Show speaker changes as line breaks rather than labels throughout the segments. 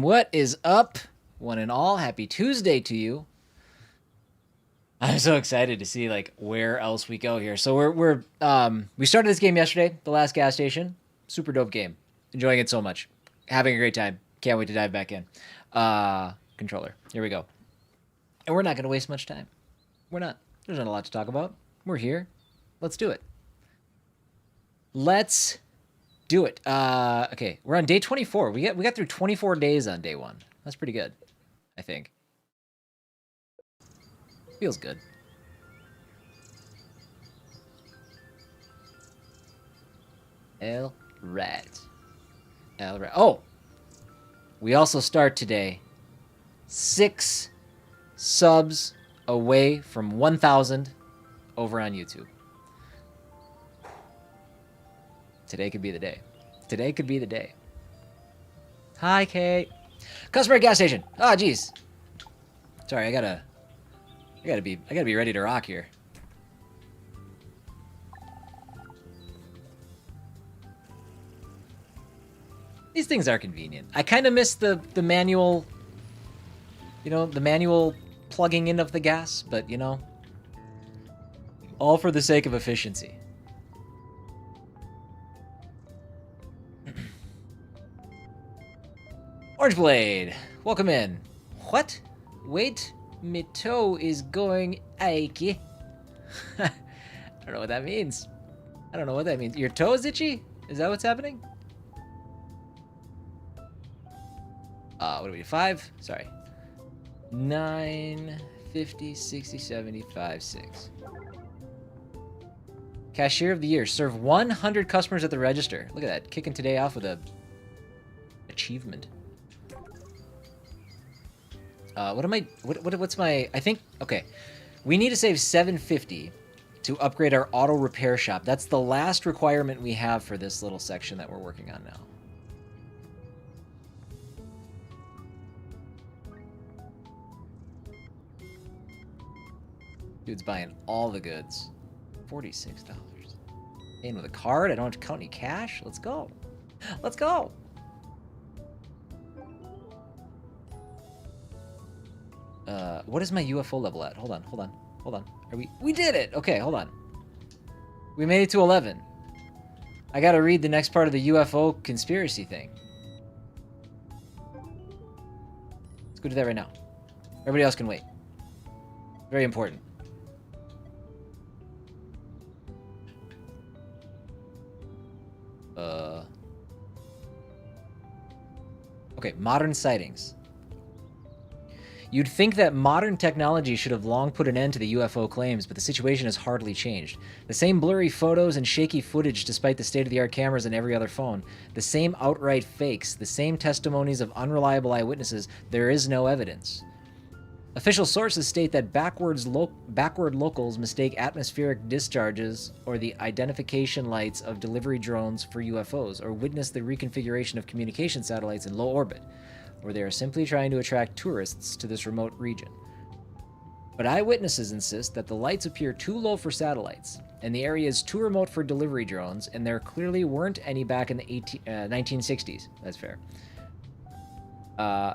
What is up, one and all? Happy Tuesday to you. I'm so excited to see like where else we go here. So we started this game yesterday, the last gas station. Super dope game. Enjoying it so much. Having a great time. Can't wait to dive back in. Controller. Here we go. And we're not going to waste much time. We're not. There's not a lot to talk about. We're here. Let's do it. Let's do it. Okay, we're on day 24. We got through 24 days on day 1. That's pretty good, I think. Feels good. All right. Oh, we also start today 6 subs away from 1,000 over on YouTube. Today could be the day. Today could be the day. Hi, Kate. Customer at gas station. Ah, geez. Sorry, I gotta be ready to rock here. These things are convenient. I kind of miss the manual, the manual plugging in of the gas, but all for the sake of efficiency. Orange Blade, welcome in. What? Wait, my toe is going achy. I don't know what that means. I don't know what that means. Your toe is itchy? Is that what's happening? What do we do? 5? Sorry. 9, 50, 60, 75, 6. Cashier of the year. Serve 100 customers at the register. Look at that. Kicking today off with a achievement. What's my, I think, okay. We need to save 750 to upgrade our auto repair shop. That's the last requirement we have for this little section that we're working on now. Dude's buying all the goods. $46. Paying with a card? I don't have to count any cash? Let's go. Let's go. What is my UFO level at? Hold on. We did it! Okay, hold on. We made it to 11. I gotta read the next part of the UFO conspiracy thing. Let's go do that right now. Everybody else can wait. Very important. Okay, modern sightings. You'd think that modern technology should have long put an end to the UFO claims, but the situation has hardly changed. The same blurry photos and shaky footage despite the state-of-the-art cameras in every other phone. The same outright fakes. The same testimonies of unreliable eyewitnesses. There is no evidence. Official sources state that backward locals mistake atmospheric discharges or the identification lights of delivery drones for UFOs, or witness the reconfiguration of communication satellites in low orbit, or they are simply trying to attract tourists to this remote region. But eyewitnesses insist that the lights appear too low for satellites, and the area is too remote for delivery drones, and there clearly weren't any back in the 1960s. That's fair.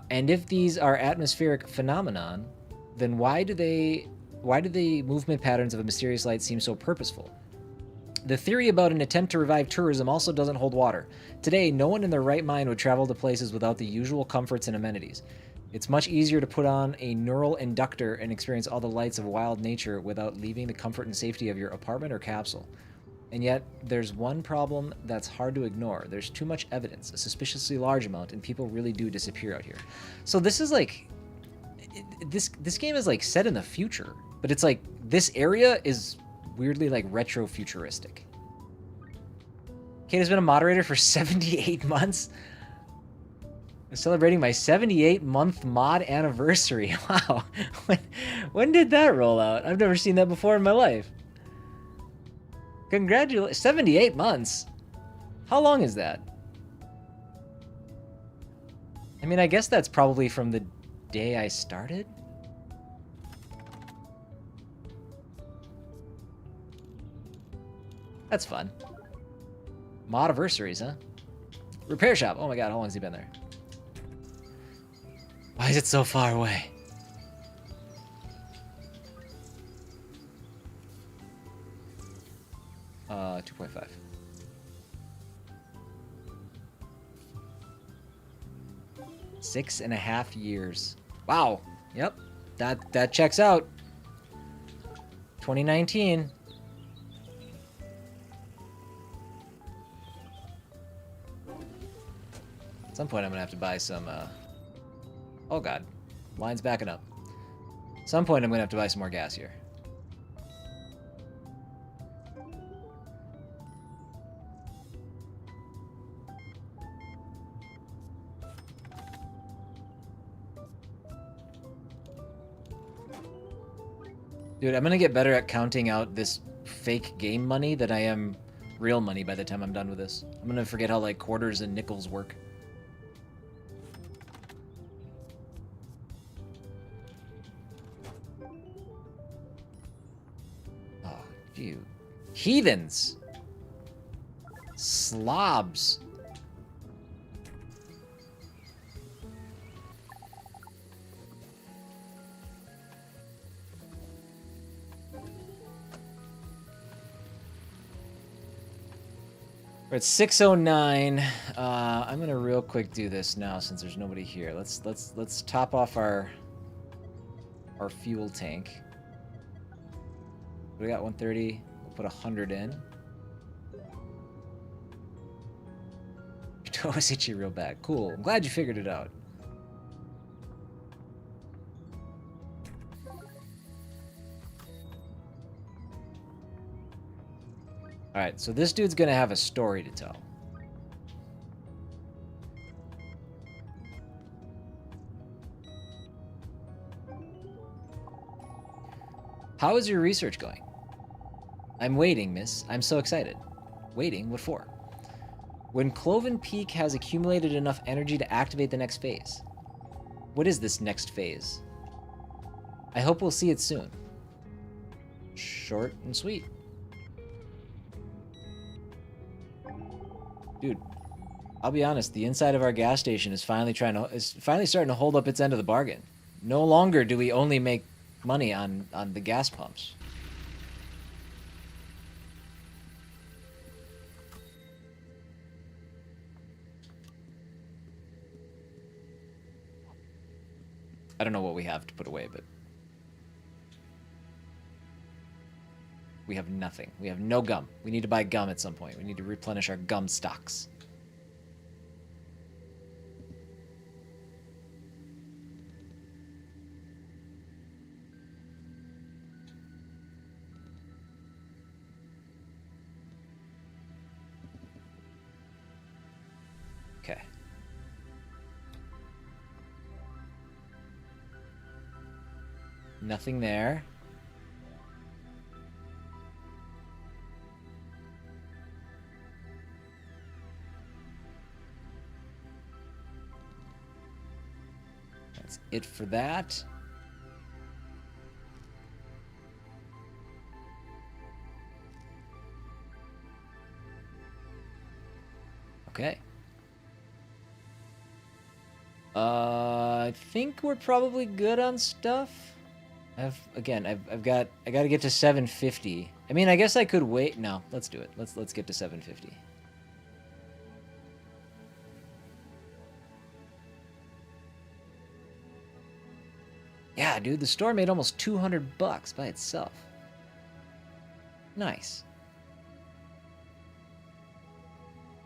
And if these are atmospheric phenomenon, then why do the movement patterns of a mysterious light seem so purposeful? The theory about an attempt to revive tourism also doesn't hold water. Today, no one in their right mind would travel to places without the usual comforts and amenities. It's much easier to put on a neural inductor and experience all the lights of wild nature without leaving the comfort and safety of your apartment or capsule. And yet, there's one problem that's hard to ignore. There's too much evidence, a suspiciously large amount, and people really do disappear out here. So this is like... This game is like set in the future, but it's like this area is weirdly like retro-futuristic. Kate has been a moderator for 78 months. I'm celebrating my 78-month mod anniversary. Wow. When did that roll out? I've never seen that before in my life. Congratulations. 78 months? How long is that? I mean, I guess that's probably from the day I started? That's fun. Modiversaries, huh? Repair shop. Oh my god, how long has he been there? Why is it so far away? Uh, 2.5. Six and a half years. Wow. Yep. That checks out. 2019. At some point I'm gonna have to buy some oh god. Line's backing up. At some point I'm gonna have to buy some more gas here. Dude, I'm gonna get better at counting out this fake game money than I am real money by the time I'm done with this. I'm gonna forget how, like, quarters and nickels work. Oh, you heathens! Slobs! We're at 6:09. I'm gonna real quick do this now since there's nobody here. Let's top off our fuel tank. We got 130. We'll put 100 in. Your toe is itchy real bad. Cool. I'm glad you figured it out. Alright, so this dude's gonna have a story to tell. How is your research going? I'm waiting, miss. I'm so excited. Waiting? What for? When Cloven Peak has accumulated enough energy to activate the next phase. What is this next phase? I hope we'll see it soon. Short and sweet. Dude, I'll be honest, the inside of our gas station is finally starting to hold up its end of the bargain. No longer do we only make money on the gas pumps. I don't know what we have to put away, but we have nothing. We have no gum. We need to buy gum at some point. We need to replenish our gum stocks. Okay. Nothing there. That's it for that. Okay. I think we're probably good on stuff. I got to get to 750. I mean, I guess I could wait. No, let's do it. Let's get to 750. Yeah, dude, the store made almost $200 by itself. Nice.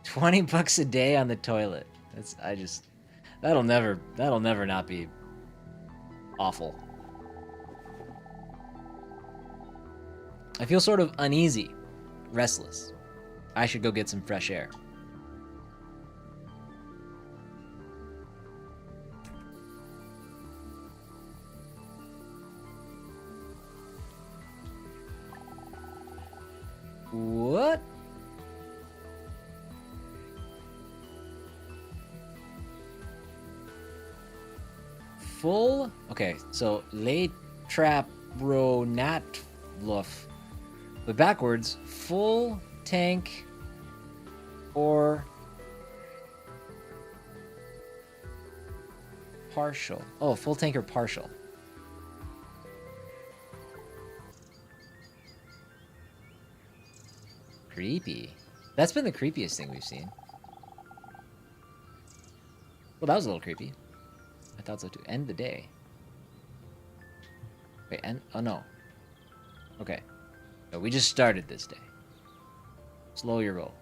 $20 a day on the toilet. That'll never not be awful. I feel sort of uneasy, restless. I should go get some fresh air. What? Full? Okay, so Le Trap Ro Nat Luff. But backwards, full tank or Partial. Oh, full tank or partial. Creepy. That's been the creepiest thing we've seen. Well, that was a little creepy. I thought so too. End the day. Wait, end? Oh, no. Okay. No, we just started this day. Slow your roll.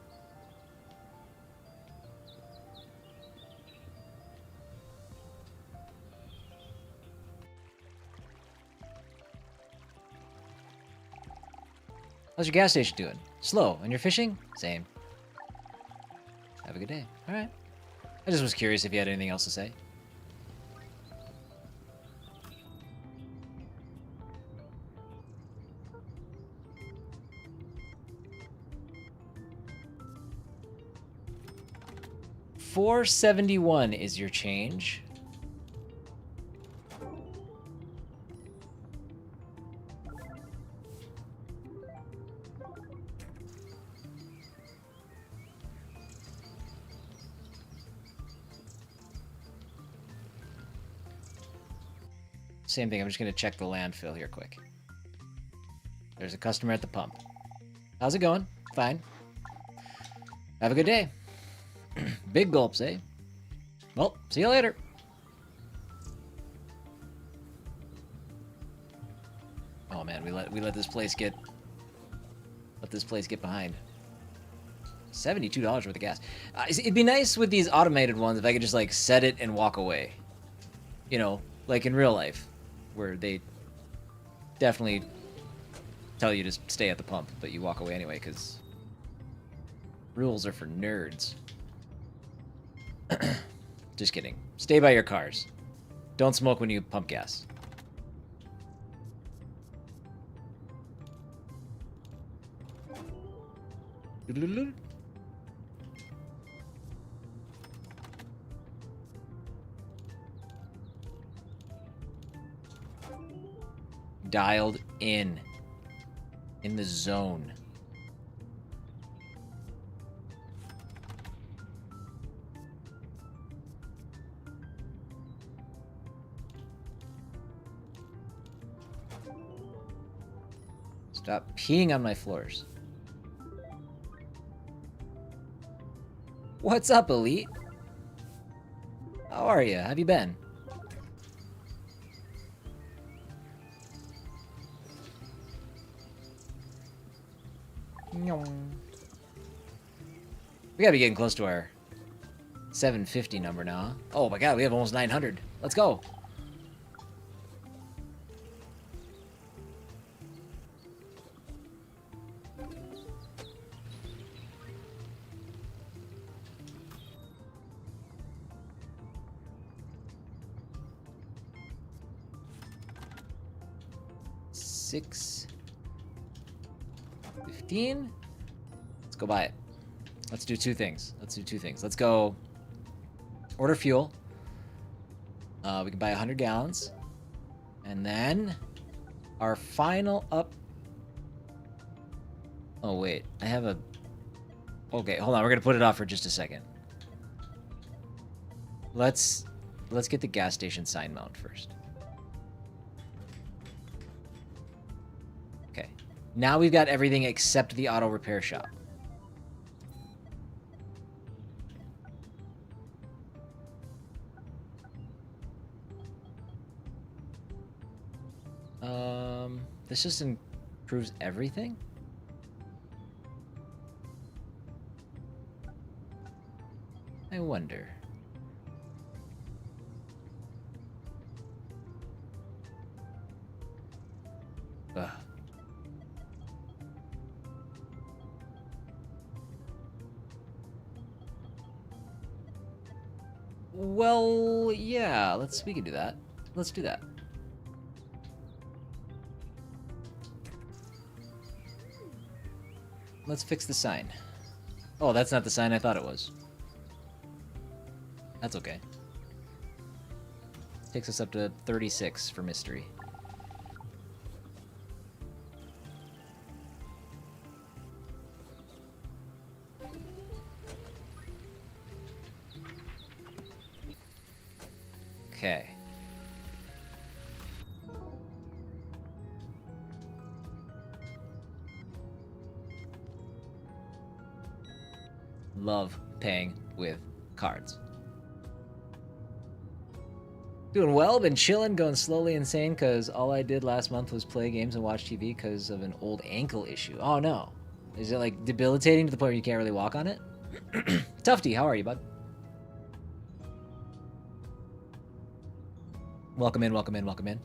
How's your gas station doing? Slow. And you're fishing? Same. Have a good day. All right. I just was curious if you had anything else to say. $471 is your change. Same thing, I'm just gonna check the landfill here quick. There's a customer at the pump. How's it going? Fine. Have a good day. Big gulps, eh? Well, see you later. Oh man, we let this place get behind. $72 worth of gas. It'd be nice with these automated ones if I could just like set it and walk away. You know, like in real life, where they definitely tell you to stay at the pump, but you walk away anyway because rules are for nerds. Just kidding. Stay by your cars. Don't smoke when you pump gas. Dialed in the zone. Stop peeing on my floors. What's up, Elite? How are you? Have you been? We gotta be getting close to our 750 number now. Huh? Oh my god, we have almost 900. Let's go. $6.15. Let's go buy it. Let's do two things. Let's go order fuel. We can buy 100 gallons. And then our final up. Oh, wait. I have a... Okay, hold on. We're going to put it off for just a second. Let's get the gas station sign mount first. Okay. Now we've got everything except the auto repair shop. This just improves everything? I wonder. Ugh. Well, yeah, we can do that. Let's do that. Let's fix the sign. Oh, that's not the sign I thought it was. That's okay. Takes us up to 36 for mystery. Okay. love paying with cards. Doing well, been chilling, going slowly insane because all I did last month was play games and watch TV because of an old ankle issue. Oh no. Is it like debilitating to the point where you can't really walk on it? Tufty, how are you, bud? Welcome in, welcome in, welcome in.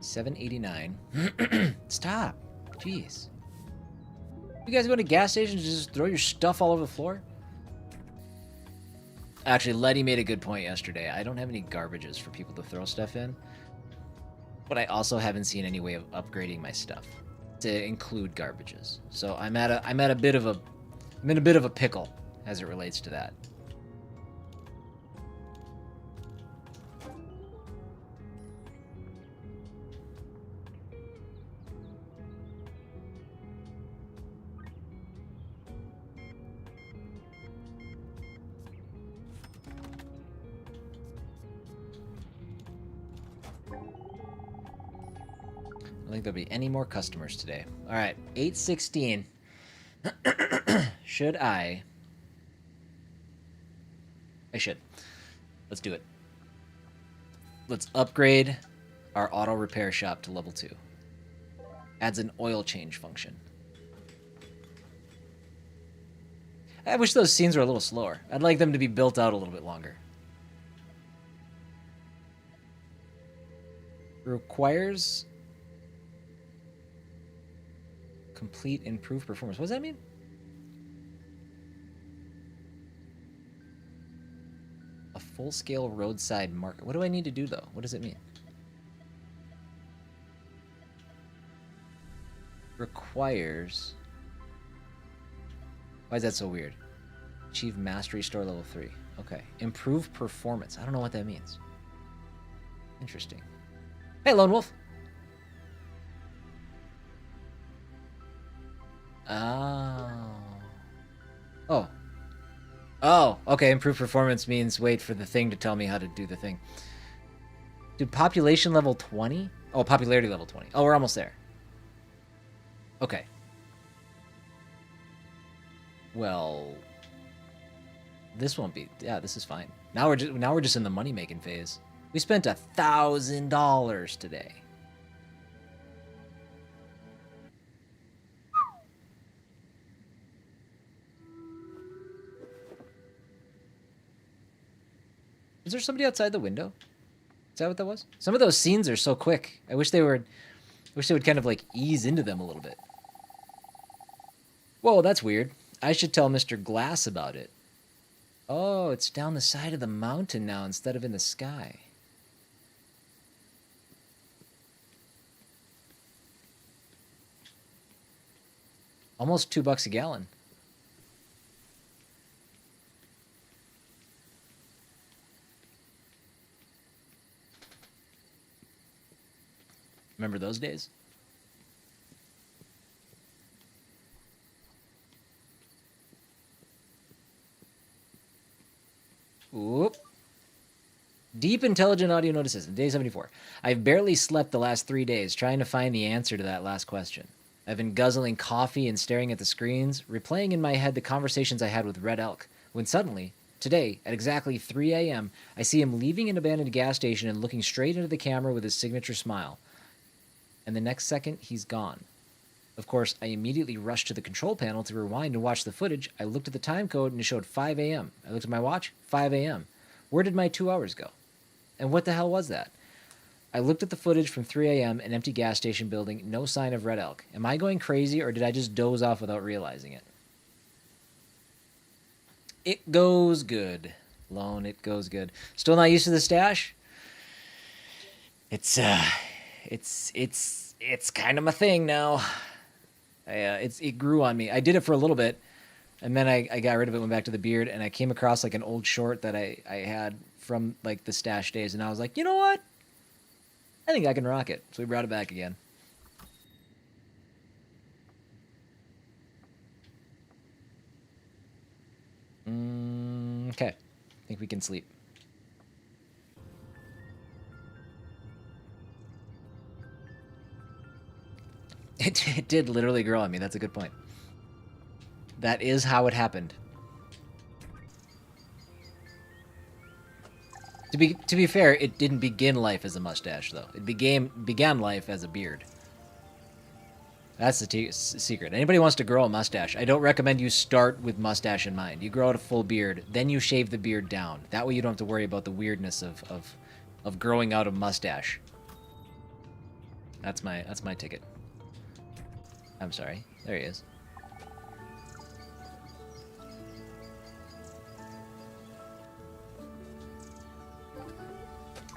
789. Stop. Jeez. You guys go to gas stations and just throw your stuff all over the floor? Actually, Letty made a good point yesterday. I don't have any garbages for people to throw stuff in, but I also haven't seen any way of upgrading my stuff to include garbages. So I'm in a bit of a pickle as it relates to that. I don't think there'll be any more customers today. All right, 8:16. Should I? I should. Let's do it. Let's upgrade our auto repair shop to level 2. Adds an oil change function. I wish those scenes were a little slower. I'd like them to be built out a little bit longer. Requires complete improved performance. What does that mean? A full-scale roadside marker. What do I need to do, though? What does it mean? Requires... Why is that so weird? Achieve mastery store level 3. Okay. Improve performance. I don't know what that means. Interesting. Hey, Lone Wolf. Oh. Oh, okay. Improved performance means wait for the thing to tell me how to do the thing. Dude, population level 20? Oh, popularity level 20. Oh, we're almost there. Okay. Well, this won't be... Yeah, this is fine. Now we're just in the money-making phase. We spent $1,000 today. Is there somebody outside the window? Is that what that was? Some of those scenes are so quick. I wish they would kind of like ease into them a little bit. Whoa, that's weird. I should tell Mr. Glass about it. Oh, it's down the side of the mountain now instead of in the sky. Almost $2 a gallon. Remember those days? Whoop. Deep intelligent audio notices. Day 74. I've barely slept the last 3 days trying to find the answer to that last question. I've been guzzling coffee and staring at the screens, replaying in my head the conversations I had with Red Elk, when suddenly, today, at exactly 3 a.m., I see him leaving an abandoned gas station and looking straight into the camera with his signature smile. And the next second, he's gone. Of course, I immediately rushed to the control panel to rewind and watch the footage. I looked at the time code and it showed 5 a.m. I looked at my watch, 5 a.m. Where did my 2 hours go? And what the hell was that? I looked at the footage from 3 a.m., an empty gas station building, no sign of Red Elk. Am I going crazy or did I just doze off without realizing it? It goes good. Lone, it goes good. Still not used to the stash? It's kind of my thing now. It grew on me. I did it for a little bit, and then I got rid of it, went back to the beard, and I came across like an old short that I had from like the stash days, and I was like, you know what? I think I can rock it. So we brought it back again. Okay. I think we can sleep. It did literally grow on me. That's a good point. That is how it happened. To be fair, it didn't begin life as a mustache, though. It began life as a beard. That's the secret. Anybody wants to grow a mustache, I don't recommend you start with mustache in mind. You grow out a full beard, then you shave the beard down. That way you don't have to worry about the weirdness of growing out a mustache. That's my ticket. I'm sorry. There he is.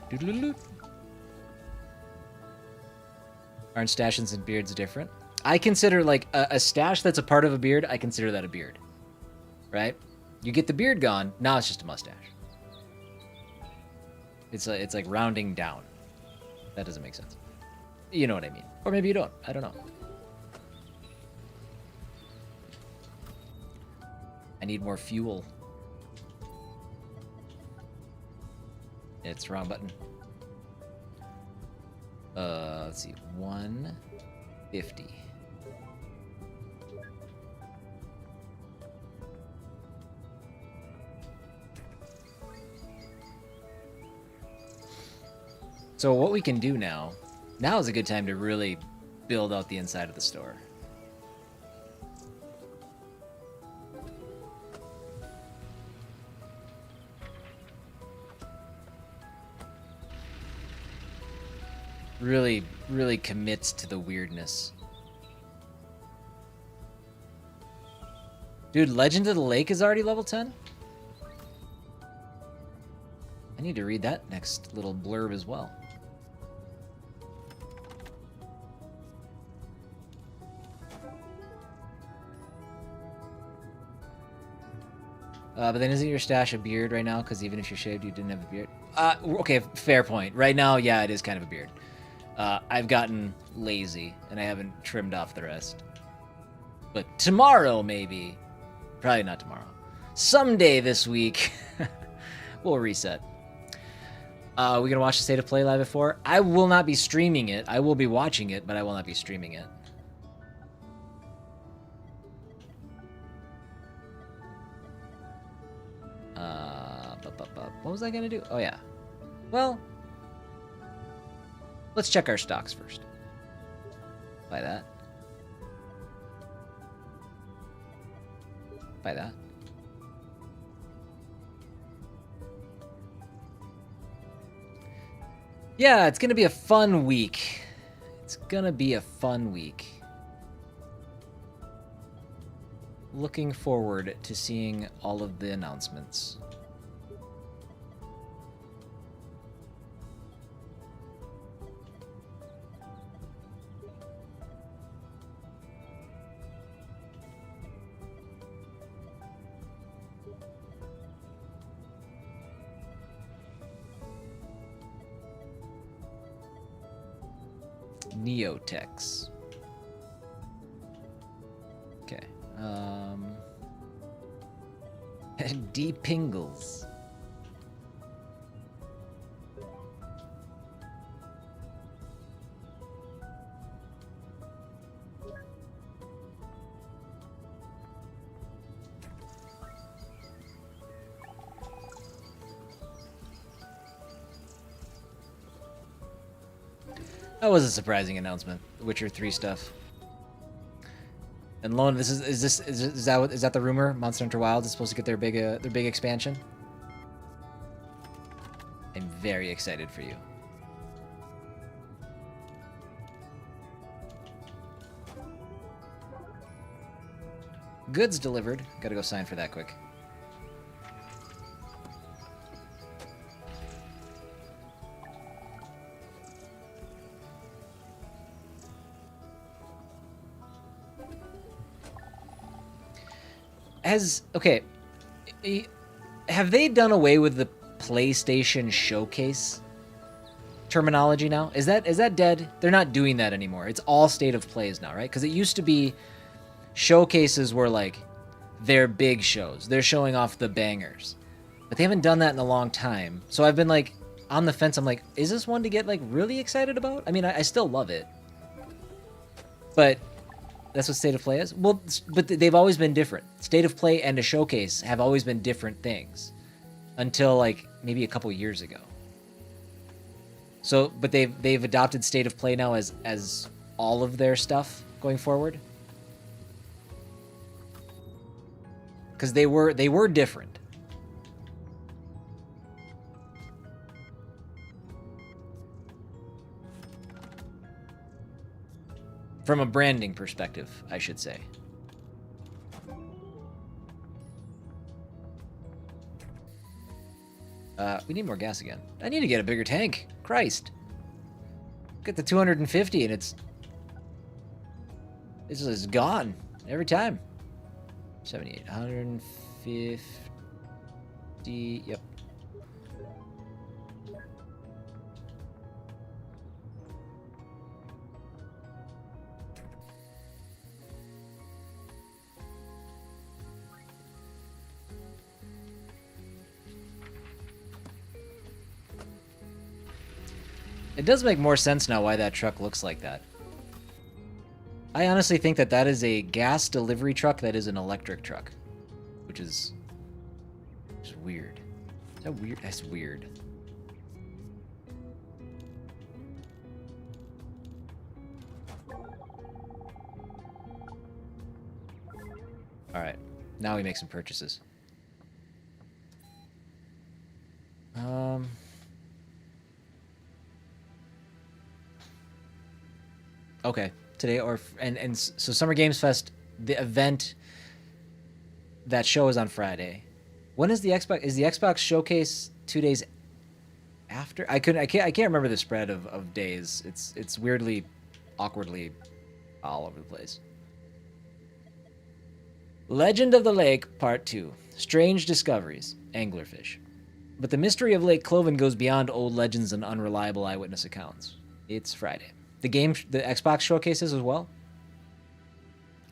Doodle-doodle. Aren't stashes and beards different? I consider, like, a stash that's a part of a beard, I consider that a beard. Right? You get the beard gone, now it's just a mustache. It's like rounding down. That doesn't make sense. You know what I mean. Or maybe you don't. I don't know. I need more fuel. It's the wrong button. Let's see. 150. So what we can do now is a good time to really build out the inside of the store. Really commits to the weirdness. Dude, Legend of the Lake is already level 10? I need to read that next little blurb as well. But then isn't your stash a beard right now? Because even if you're shaved, you didn't have a beard. Okay, fair point. Right now, yeah, it is kind of a beard. I've gotten lazy, and I haven't trimmed off the rest. But tomorrow, maybe. Probably not tomorrow. Someday this week, we'll reset. We gonna watch the State of Play live at 4? I will not be streaming it. I will be watching it, but I will not be streaming it. What was I gonna do? Oh yeah. Well, let's check our stocks first. Buy that. Buy that. Yeah, it's gonna be a fun week. It's gonna be a fun week. Looking forward to seeing all of the announcements. Neotex. Okay. D. Pingles. That was a surprising announcement. Witcher 3 stuff. And Lone, is that the rumor? Monster Hunter Wilds is supposed to get their big expansion. I'm very excited for you. Goods delivered. Gotta go sign for that quick. Okay, have they done away with the PlayStation Showcase terminology now? Is that dead? They're not doing that anymore. It's all State of Plays now, right? Because it used to be showcases were like their big shows. They're showing off the bangers. But they haven't done that in a long time. So I've been like on the fence. I'm like, is this one to get like really excited about? I mean, I still love it. But That's what State of Play is? Well, but they've always been different. State of Play and a showcase have always been different things until like maybe a couple years ago. So, but they've adopted State of Play now as all of their stuff going forward. Because they were different. From a branding perspective, I should say. We need more gas again. I need to get a bigger tank. Christ. Get the 250 and it's gone every time. 78, 150. Yep. It does make more sense now why that truck looks like that. I honestly think that that is a gas delivery truck that is an electric truck, which is weird. Is that weird? That's weird. All right, now we make some purchases. Okay, today and so Summer Games Fest, the event, that show is on Friday. When is the Xbox? Is the Xbox showcase 2 days after? I can't remember the spread of days. It's weirdly, awkwardly, all over the place. Legend of the Lake Part 2: Strange Discoveries, Anglerfish. But the mystery of Lake Cloven goes beyond old legends and unreliable eyewitness accounts. It's Friday. The Xbox showcases as well.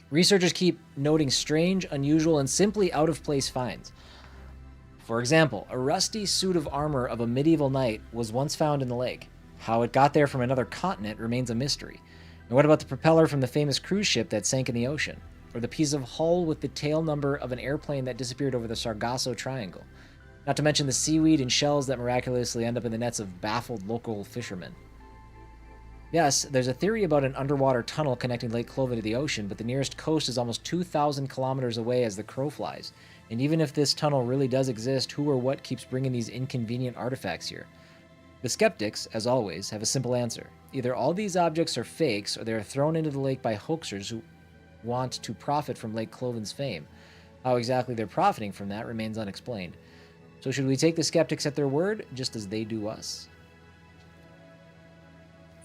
Researchers keep noting strange, unusual, and simply out-of-place finds. For example, a rusty suit of armor of a medieval knight was once found in the lake. How it got there from another continent remains a mystery. And what about the propeller from the famous cruise ship that sank in the ocean? Or the piece of hull with the tail number of an airplane that disappeared over the Sargasso Triangle? Not to mention the seaweed and shells that miraculously end up in the nets of baffled local fishermen. Yes, there's a theory about an underwater tunnel connecting Lake Cloven to the ocean, but the nearest coast is almost 2,000 kilometers away as the crow flies. And even if this tunnel really does exist, who or what keeps bringing these inconvenient artifacts here? The skeptics, as always, have a simple answer. Either all these objects are fakes, or they are thrown into the lake by hoaxers who want to profit from Lake Cloven's fame. How exactly they're profiting from that remains unexplained. So should we take the skeptics at their word, just as they do us?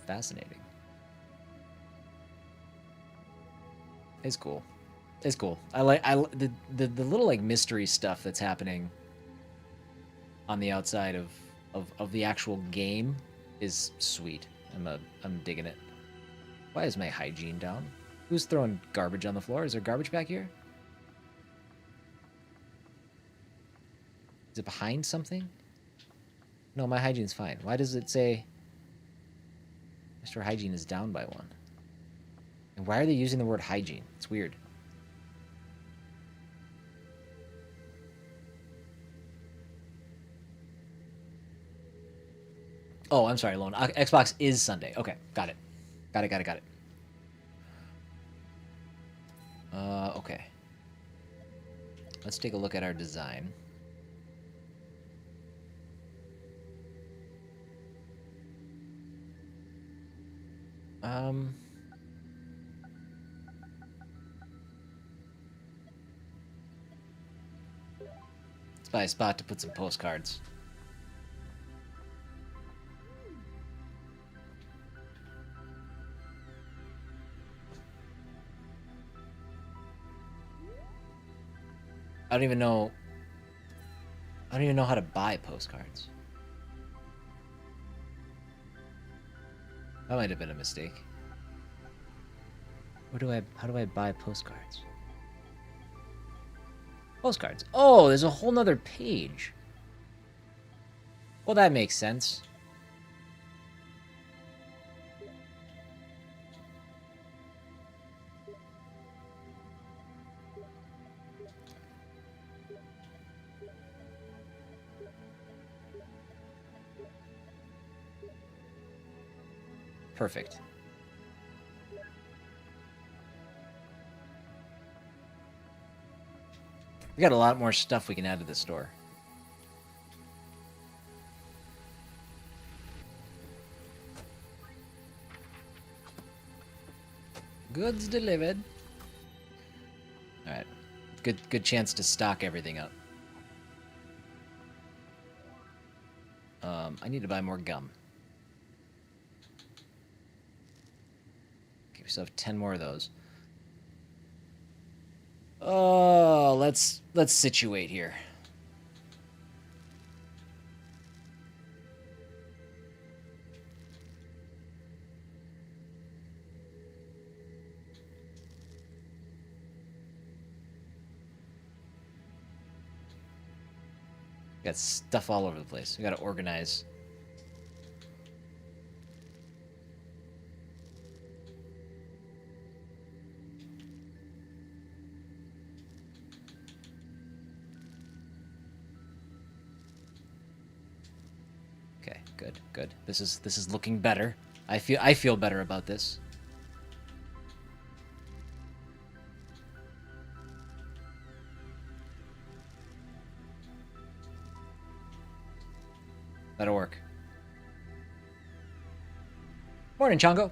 Fascinating. It's cool. It's cool. I like the little like mystery stuff that's happening on the outside of the actual game is sweet. I'm digging it. Why is my hygiene down? Who's throwing garbage on the floor? Is there garbage back here? Is it behind something? No, my hygiene's fine. Why does it say Mr. Hygiene is down by 1? And why are they using the word hygiene? It's weird. Oh, I'm sorry, Lone. Xbox is Sunday. Okay, got it. Got it. Okay. Let's take a look at our design. Let's buy a spot to put some postcards. I don't even know how to buy postcards. That might have been a mistake. How do I buy postcards? Postcards. Oh, there's a whole nother page. Well, that makes sense. Perfect. We got a lot more stuff we can add to this store. Goods delivered. All right. Good chance to stock everything up. I need to buy more gum. Okay, we still have 10 more of those. Oh, let's situate here. Got stuff all over the place. We gotta organize. Okay, good. This is looking better. I feel better about this. That'll work. Morning, Chongo.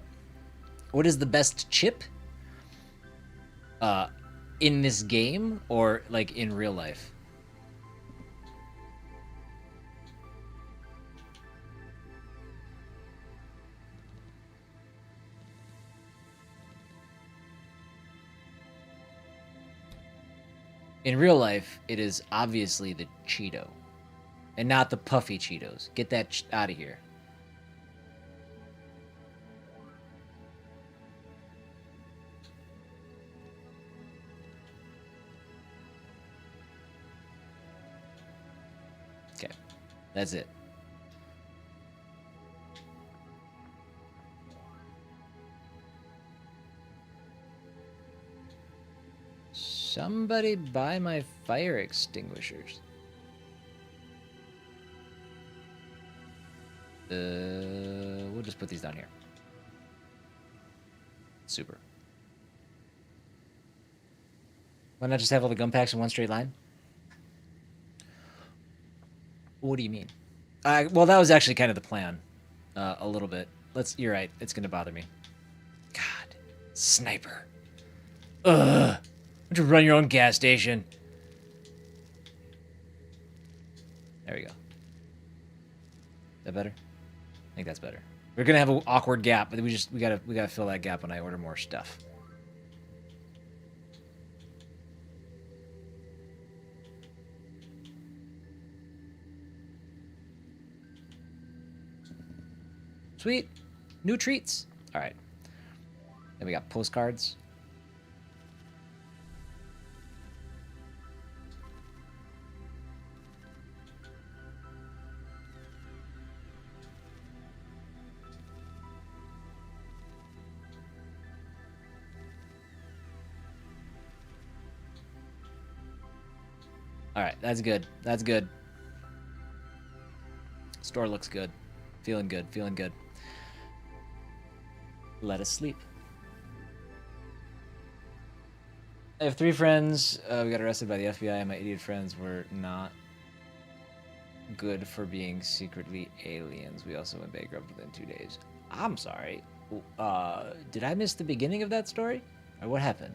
What is the best chip? In this game or like in real life? In real life, it is obviously the Cheeto. And not the puffy Cheetos. Get that out of here. Okay. That's it. Somebody buy my fire extinguishers. We'll just put these down here. Super. Why not just have all the gum packs in one straight line? What do you mean? Well, that was actually kind of the plan. A little bit. You're right. It's gonna bother me. God. Sniper. Ugh. Why don't you run your own gas station? There we go. Is that better? I think that's better. We're gonna have an awkward gap, but we gotta fill that gap when I order more stuff. Sweet. New treats. All right. Then we got postcards. All right, that's good. That's good. Store looks good. Feeling good. Feeling good. Let us sleep. I have 3 friends. We got arrested by the FBI, and my idiot friends were not good for being secretly aliens. We also went bankrupt within 2 days. I'm sorry. Did I miss the beginning of that story? Or what happened?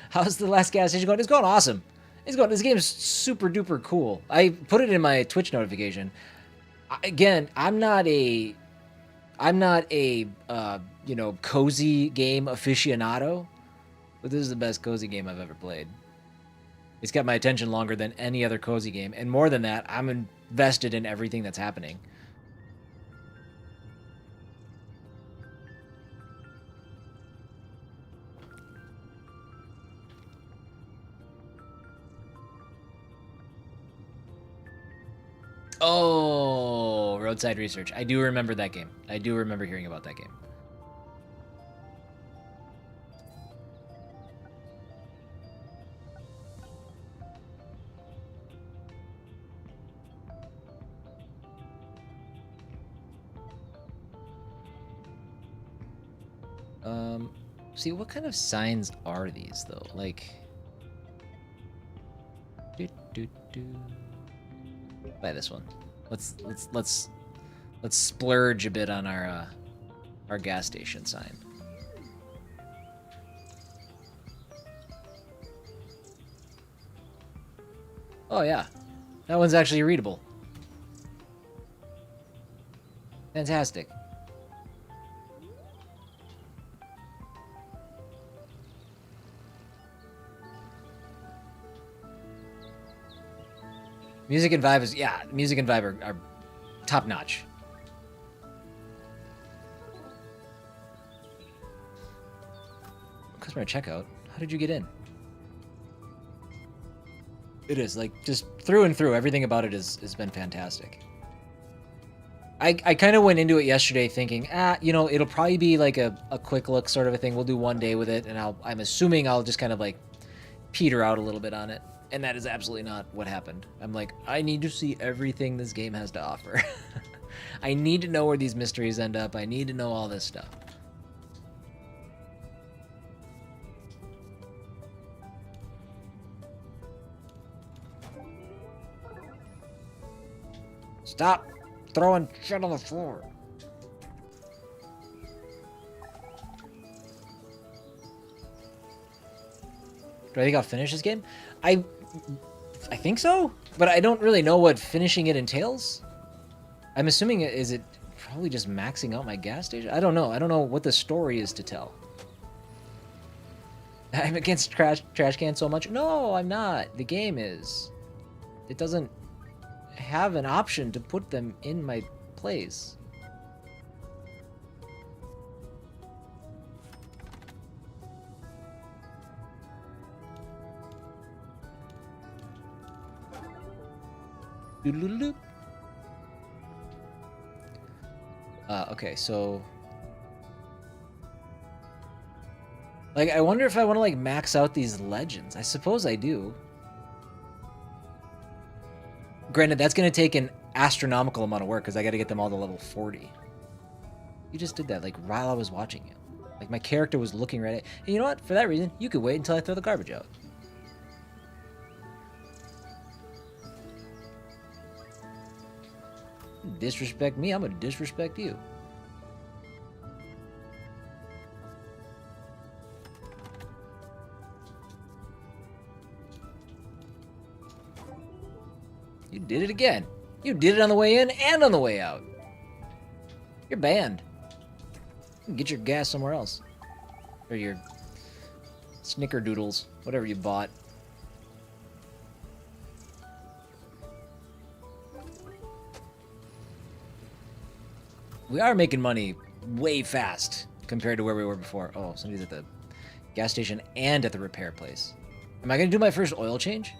How's the last gas station going? It's going awesome. This game is super duper cool. I put it in my Twitch notification. Again, I'm not a cozy game aficionado, but this is the best cozy game I've ever played. It's got my attention longer than any other cozy game, and more than that, I'm invested in everything that's happening. Oh, Roadside Research. I do remember that game. I do remember hearing about that game. See, what kind of signs are these though? Like, buy this one. Let's splurge a bit on our gas station sign. Oh yeah, that one's actually readable. Fantastic. Music and vibe is, yeah, music and vibe are top notch. Customer checkout. How did you get in? It is like just through and through. Everything about it has been fantastic. I kind of went into it yesterday thinking, you know, it'll probably be like a quick look sort of a thing. We'll do one day with it, and I'm assuming I'll just kind of like peter out a little bit on it. And that is absolutely not what happened. I'm like, I need to see everything this game has to offer. I need to know where these mysteries end up. I need to know all this stuff. Stop throwing shit on the floor. Do I think I'll finish this game? I think so, but I don't really know what finishing it entails. I'm assuming is it probably just maxing out my gas station? I don't know. I don't know what the story is to tell. I'm against trash cans so much. No, I'm not. The game is. It doesn't have an option to put them in my place. Okay, so like I wonder if I want to like max out these legends. I suppose I do. Granted, that's going to take an astronomical amount of work because I got to get them all to level 40. You just did that like while I was watching you. Like my character was looking right at. And you know what? For that reason, you could wait until I throw the garbage out. Disrespect me, I'm gonna disrespect you. You did it again. You did it on the way in and on the way out. You're banned. You can get your gas somewhere else. Or your snickerdoodles, whatever you bought. We are making money way fast compared to where we were before. Oh, somebody's at the gas station and at the repair place. Am I going to do my first oil change?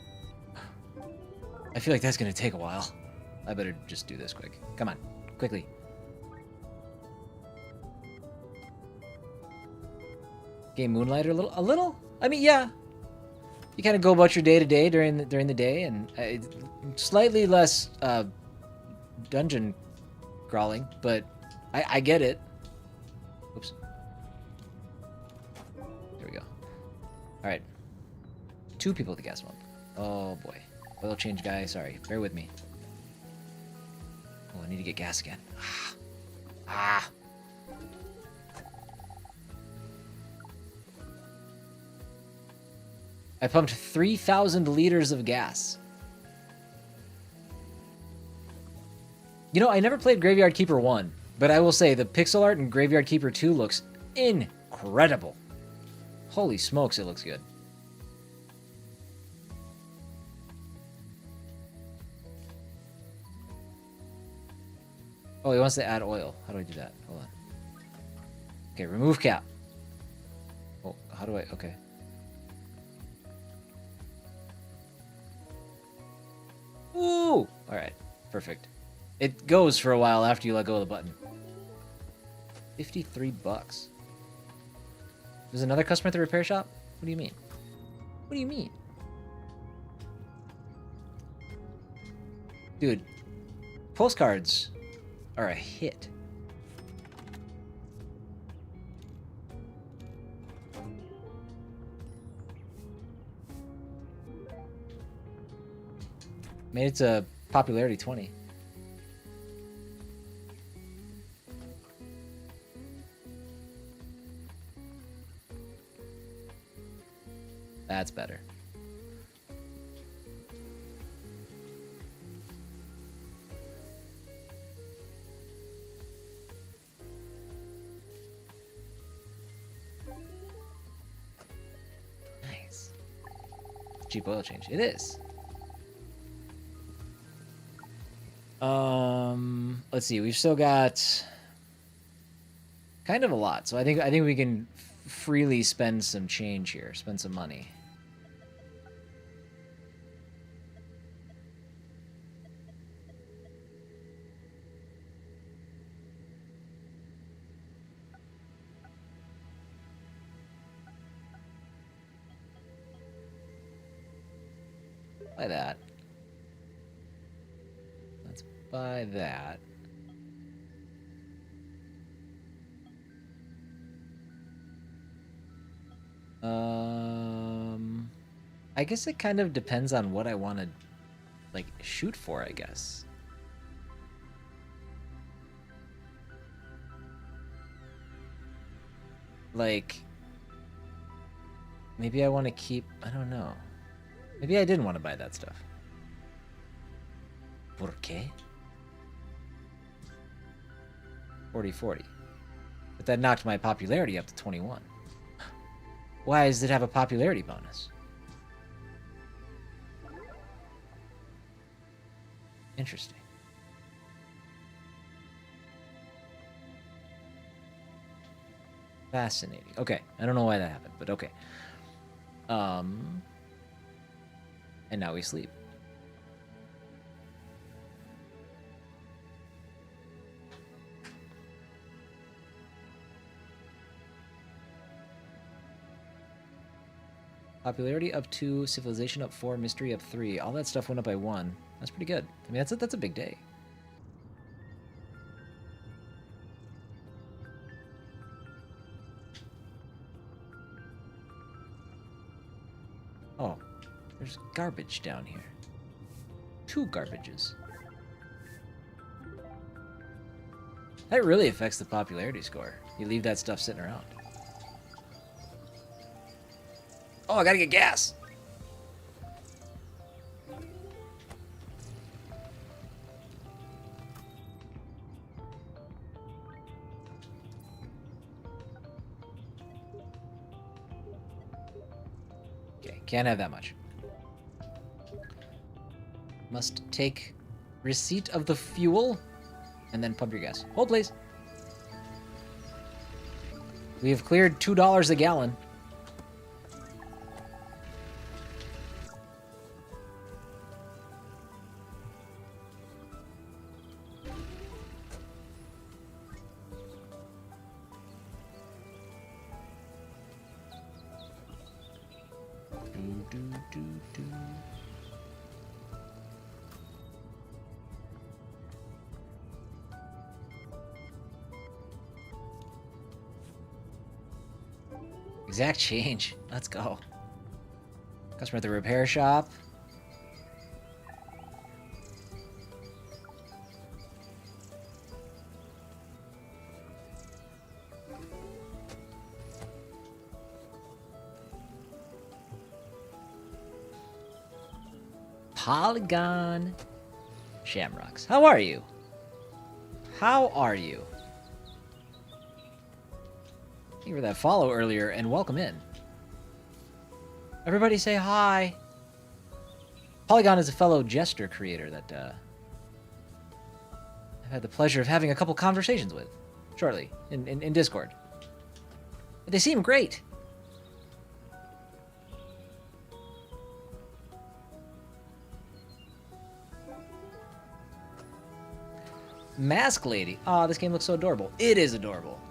I feel like that's going to take a while. I better just do this quick. Come on, quickly. Game Moonlighter a little? I mean, yeah. You kind of go about your day to day during the day, and slightly less dungeon crawling, but I get it. Oops. There we go. All right. 2 people at the gas pump. Oh boy. Oil change guy. Sorry. Bear with me. Oh, I need to get gas again. Ah. I pumped 3,000 liters of gas. You know, I never played Graveyard Keeper 1, but I will say the pixel art in Graveyard Keeper 2 looks incredible. Holy smokes, it looks good. Oh, he wants to add oil. How do I do that? Hold on. Okay, remove cap. Oh, how do I... Okay. Ooh! Alright, perfect. It goes for a while after you let go of the button. 53 bucks. There's another customer at the repair shop? What do you mean? What do you mean? Dude, postcards are a hit. Made it to popularity 20. That's better. Nice. Cheap oil change. It is. Let's see. We've still got kind of a lot, so I think we can freely spend some change here. Spend some money. Buy that. Let's buy that. I guess it kind of depends on what I want to, like, shoot for, I guess. Like, maybe I want to keep, I don't know. Maybe I didn't want to buy that stuff. ¿Por qué? 40-40. But that knocked my popularity up to 21. Why does it have a popularity bonus? Interesting. Fascinating. Okay, I don't know why that happened, but okay. And now we sleep. Popularity up 2, civilization up 4, mystery up 3. All that stuff went up by 1. That's pretty good. I mean, that's a big day. Oh, there's garbage down here. 2 garbages. That really affects the popularity score. You leave that stuff sitting around. Oh, I gotta get gas. Okay, can't have that much. Must take receipt of the fuel and then pump your gas. Hold, please. We have cleared $2 a gallon. Exact change. Let's go. Customer at the repair shop. Polygon Shamrocks. How are you? How are you? Thank you for that follow earlier, and welcome in. Everybody say hi. Polygon is a fellow Jester creator that I've had the pleasure of having a couple conversations with shortly in Discord. They seem great. Mask Lady. Aw, this game looks so adorable. It is adorable.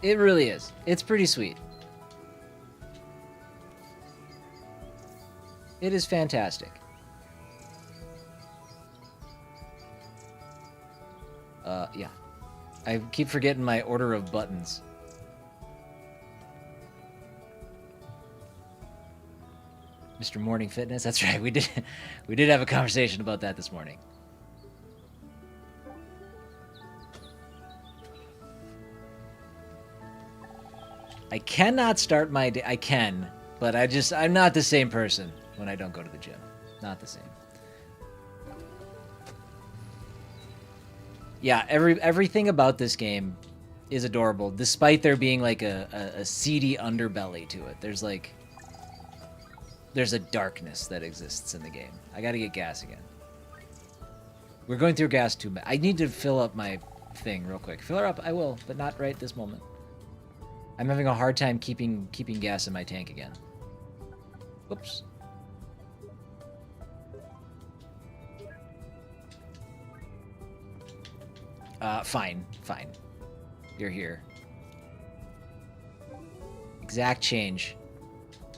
It really is. It's pretty sweet. It is fantastic. Yeah. I keep forgetting my order of buttons. Mr. Morning Fitness. That's right. We did have a conversation about that this morning. I cannot start my day. I can, but I'm not the same person when I don't go to the gym. Not the same. Yeah, everything about this game is adorable, despite there being like a seedy underbelly to it. There's a darkness that exists in the game. I gotta get gas again. We're going through gas too much. I need to fill up my thing real quick. Fill her up, I will, but not right this moment. I'm having a hard time keeping gas in my tank again. Whoops. Fine. You're here. Exact change.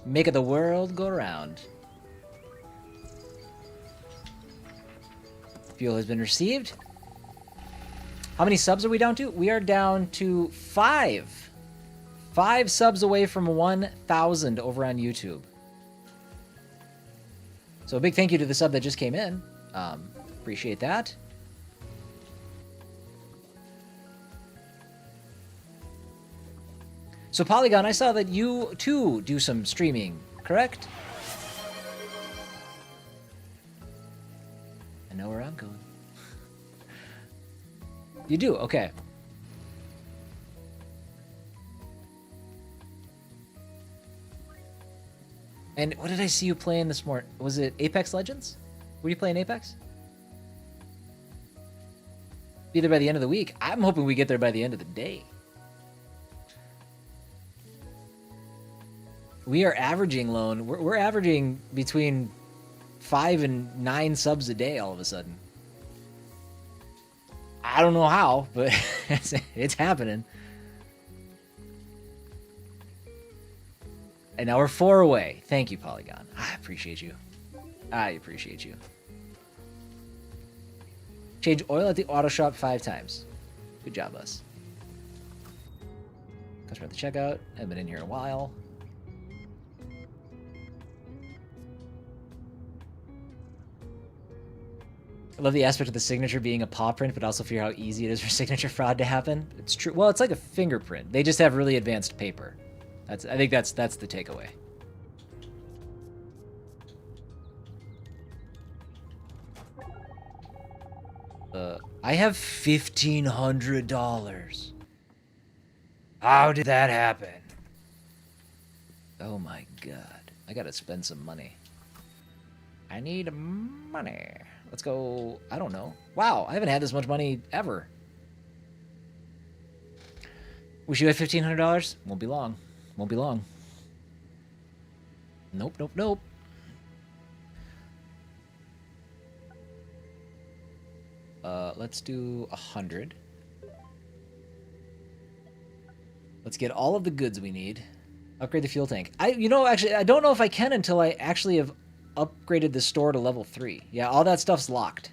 Make the world go round. Fuel has been received. How many subs are we down to? We are down to 5. 5 subs away from 1,000 over on YouTube. So a big thank you to the sub that just came in. Appreciate that. So Polygon, I saw that you too do some streaming, correct? I know where I'm going. You do? Okay. And what did I see you playing this morning? Was it Apex Legends? Were you playing Apex? Be there by the end of the week. I'm hoping we get there by the end of the day. We are averaging, Lone. We're averaging between 5 and 9 subs a day all of a sudden. I don't know how, but it's happening. And now we're 4 away. Thank you, Polygon. I appreciate you. I appreciate you. Change oil at the auto shop 5 times. Good job, us. Customer at the checkout. I've been in here a while. I love the aspect of the signature being a paw print, but also fear how easy it is for signature fraud to happen. It's true. Well, it's like a fingerprint. They just have really advanced paper. I think that's the takeaway. I have $1,500. How did that happen? Oh my god. I gotta spend some money. I need money. Let's go, I don't know. Wow, I haven't had this much money ever. Wish you had $1,500? Won't be long. Won't be long. Nope, nope, nope. Let's do 100. Let's get all of the goods we need. Upgrade the fuel tank. Actually, I don't know if I can until I actually have upgraded the store to level 3. Yeah, all that stuff's locked.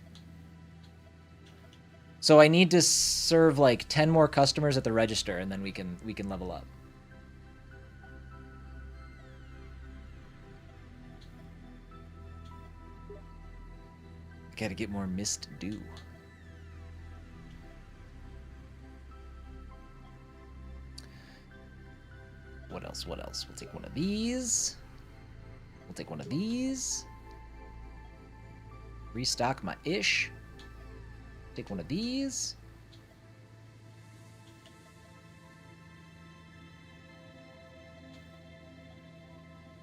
So I need to serve like 10 more customers at the register, and then we can level up. Gotta get more mist dew. What else? What else? We'll take one of these. We'll take one of these. Restock my ish. Take one of these.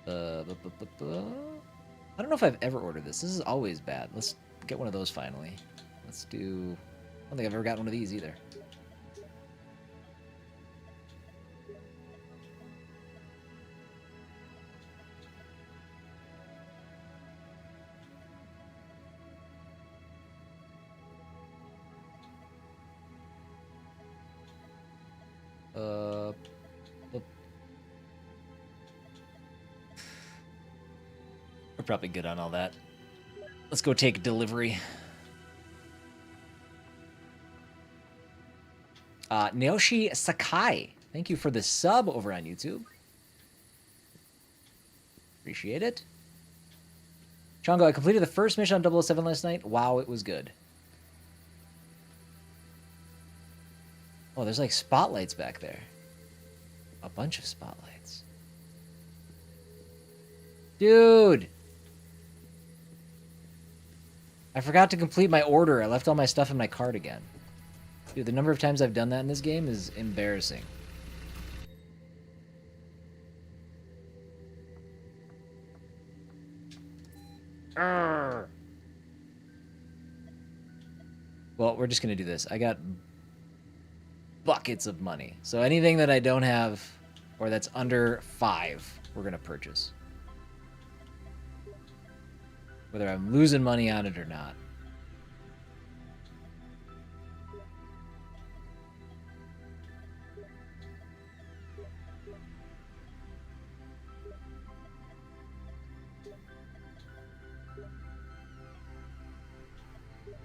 I don't know if I've ever ordered this. This is always bad. Let's get one of those finally. Let's do... I don't think I've ever gotten one of these either. We're probably good on all that. Let's go take delivery. Naoshi Sakai, thank you for the sub over on YouTube. Appreciate it. Chongo, I completed the first mission on 007 last night. Wow, it was good. Oh, there's like spotlights back there. A bunch of spotlights. Dude! I forgot to complete my order. I left all my stuff in my cart again. Dude, the number of times I've done that in this game is embarrassing. Well, we're just gonna do this. I got buckets of money. So anything that I don't have or that's under 5, we're gonna purchase. Whether I'm losing money on it or not.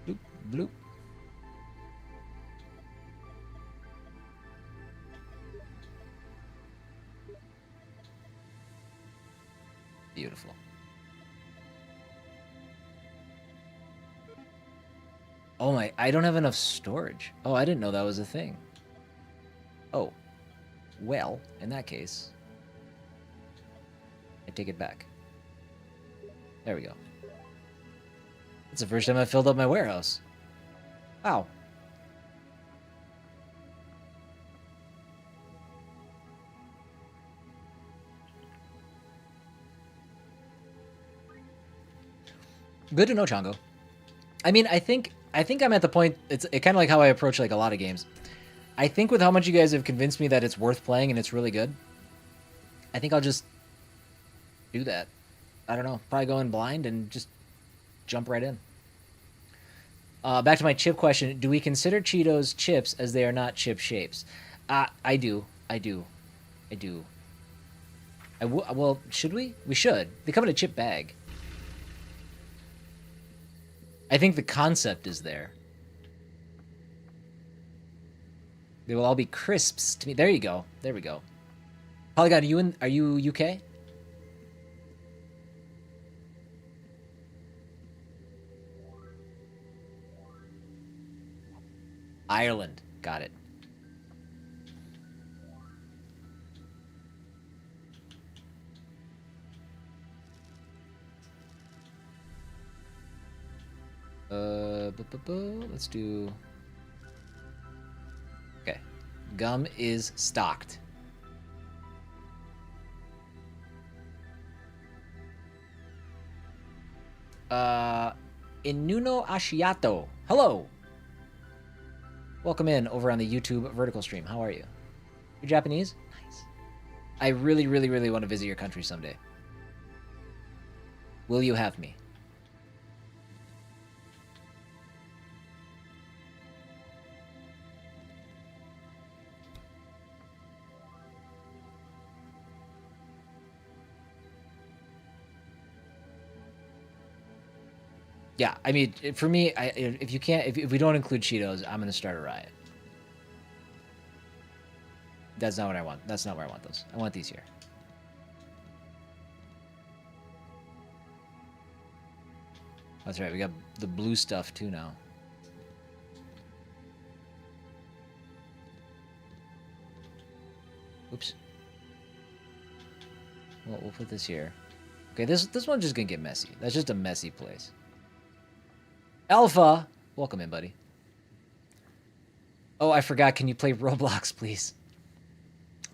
Bloop, bloop. Beautiful. Oh my, I don't have enough storage. Oh, I didn't know that was a thing. Oh, well, in that case, I take it back. There we go. It's the first time I filled up my warehouse. Wow. Good to know, Chongo. I mean, I think I'm at the point. It's kind of like how I approach like a lot of games. I think with how much you guys have convinced me that it's worth playing and it's really good, I think I'll just do that. I don't know. Probably go in blind and just jump right in. Back to my chip question. Do we consider Cheetos chips as they are not chip shapes? I do. Well, should we? We should. They come in a chip bag. I think the concept is there. They will all be crisps to me. There you go. There we go. Polygon, are you UK? Ireland. Got it. Let's do... Okay. Gum is stocked. Inuno Ashiato. Hello! Welcome in over on the YouTube vertical stream. How are you? You're Japanese? Nice. I really, really, really want to visit your country someday. Will you have me? Yeah, I mean, for me, if you can't, if we don't include Cheetos, I'm gonna start a riot. That's not what I want. That's not where I want those. I want these here. That's right. We got the blue stuff too now. Oops. Well, we'll put this here. Okay, this one's just gonna get messy. That's just a messy place. Alpha! Welcome in, buddy. Oh, I forgot. Can you play Roblox, please?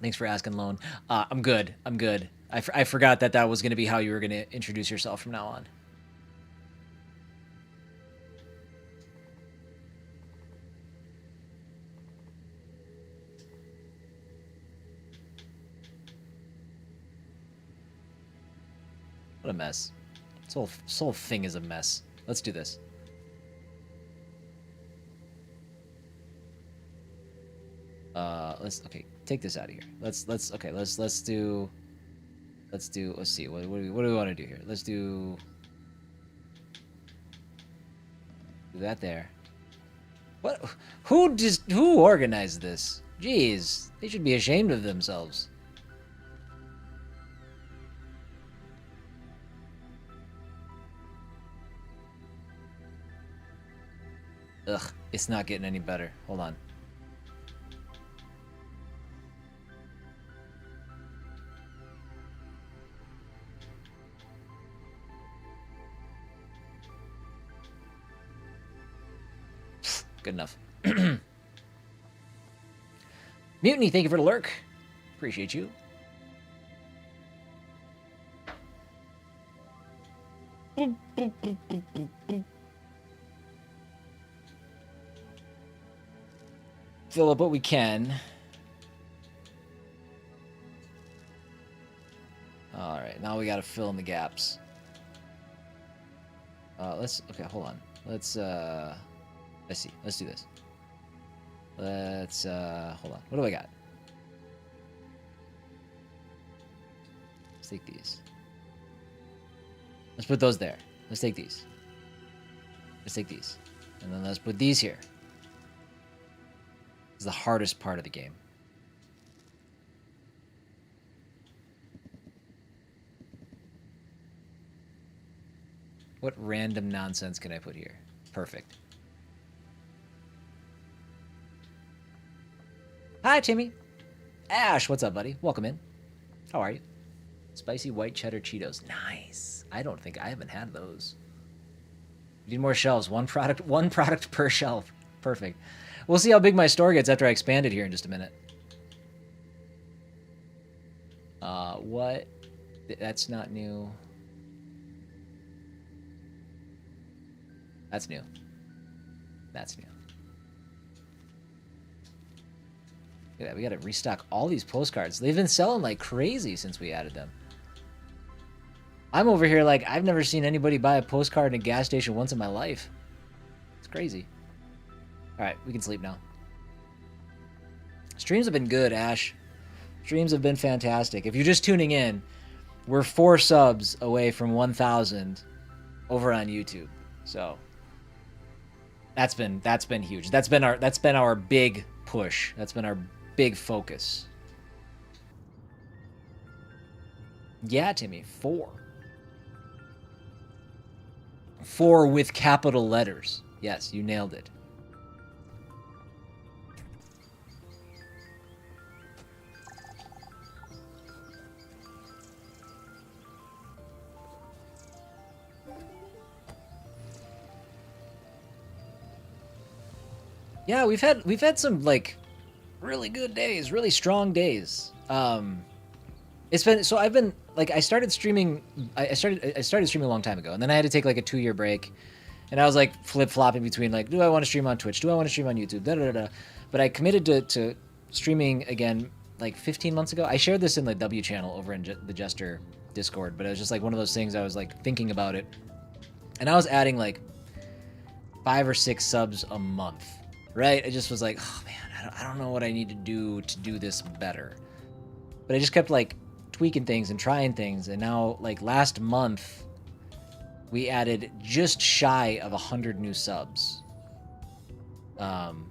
Thanks for asking, Lone. I'm good. I'm good. I forgot that was going to be how you were going to introduce yourself from now on. What a mess. This whole thing is a mess. Let's do this. Okay, take this out of here. Let's see. What do we want to do here? Let's do that there. What? Who organized this? Jeez, they should be ashamed of themselves. Ugh, it's not getting any better. Hold on. Good enough. Mutiny, thank you for the lurk. Appreciate you. Fill up what we can. All right, now we got to fill in the gaps. Okay, hold on. Let's see. Let's do this. Hold on. What do I got? Let's take these. Let's put those there. Let's take these. Let's take these. And then let's put these here. This is the hardest part of the game. What random nonsense can I put here? Perfect. Hi, Timmy. Ash, what's up, buddy? Welcome in. How are you? Spicy white cheddar Cheetos. Nice. I haven't had those. We need more shelves. One product per shelf. Perfect. We'll see how big my store gets after I expand it here in just a minute. What? That's not new. That's new. That's new. Yeah, we gotta restock all these postcards. They've been selling like crazy since we added them. I'm over here like, I've never seen anybody buy a postcard in a gas station once in my life. It's crazy. Alright, we can sleep now. Streams have been good, Ash. Streams have been fantastic. If you're just tuning in, we're 4 subs away from 1,000 over on YouTube. So that's been huge. That's been our big push. That's been our big focus. Yeah, Timmy, 4. 4 with capital letters. Yes, you nailed it. Yeah, we've had some like really good days, really strong days. It's been so I've been like I started streaming streaming a long time ago, and then I had to take like a 2-year break, and I was like flip-flopping between like, do I want to stream on Twitch, do I want to stream on YouTube, da da da. But I committed to streaming again like 15 months ago. I shared this in the W channel over in the Jester Discord, but it was just like one of those things. I was like thinking about it, and I was adding like 5 or 6 subs a month. Right? I just was like, oh man, I don't know what I need to do this better. But I just kept like tweaking things and trying things, and now like last month we added just shy of 100 new subs. And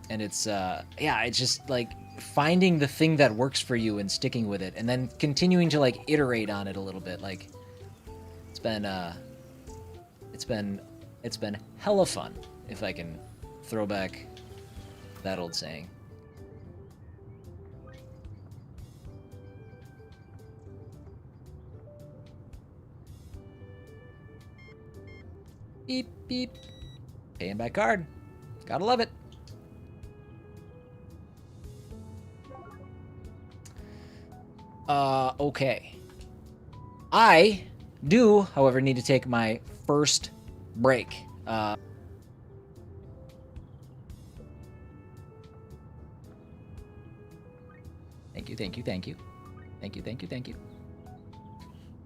it's it's just like finding the thing that works for you and sticking with it, and then continuing to like iterate on it a little bit. Like it's been hella fun, if I can throw back that old saying. Beep, beep. Paying by card. Gotta love it. Okay. I do, however, need to take my first break. Thank you.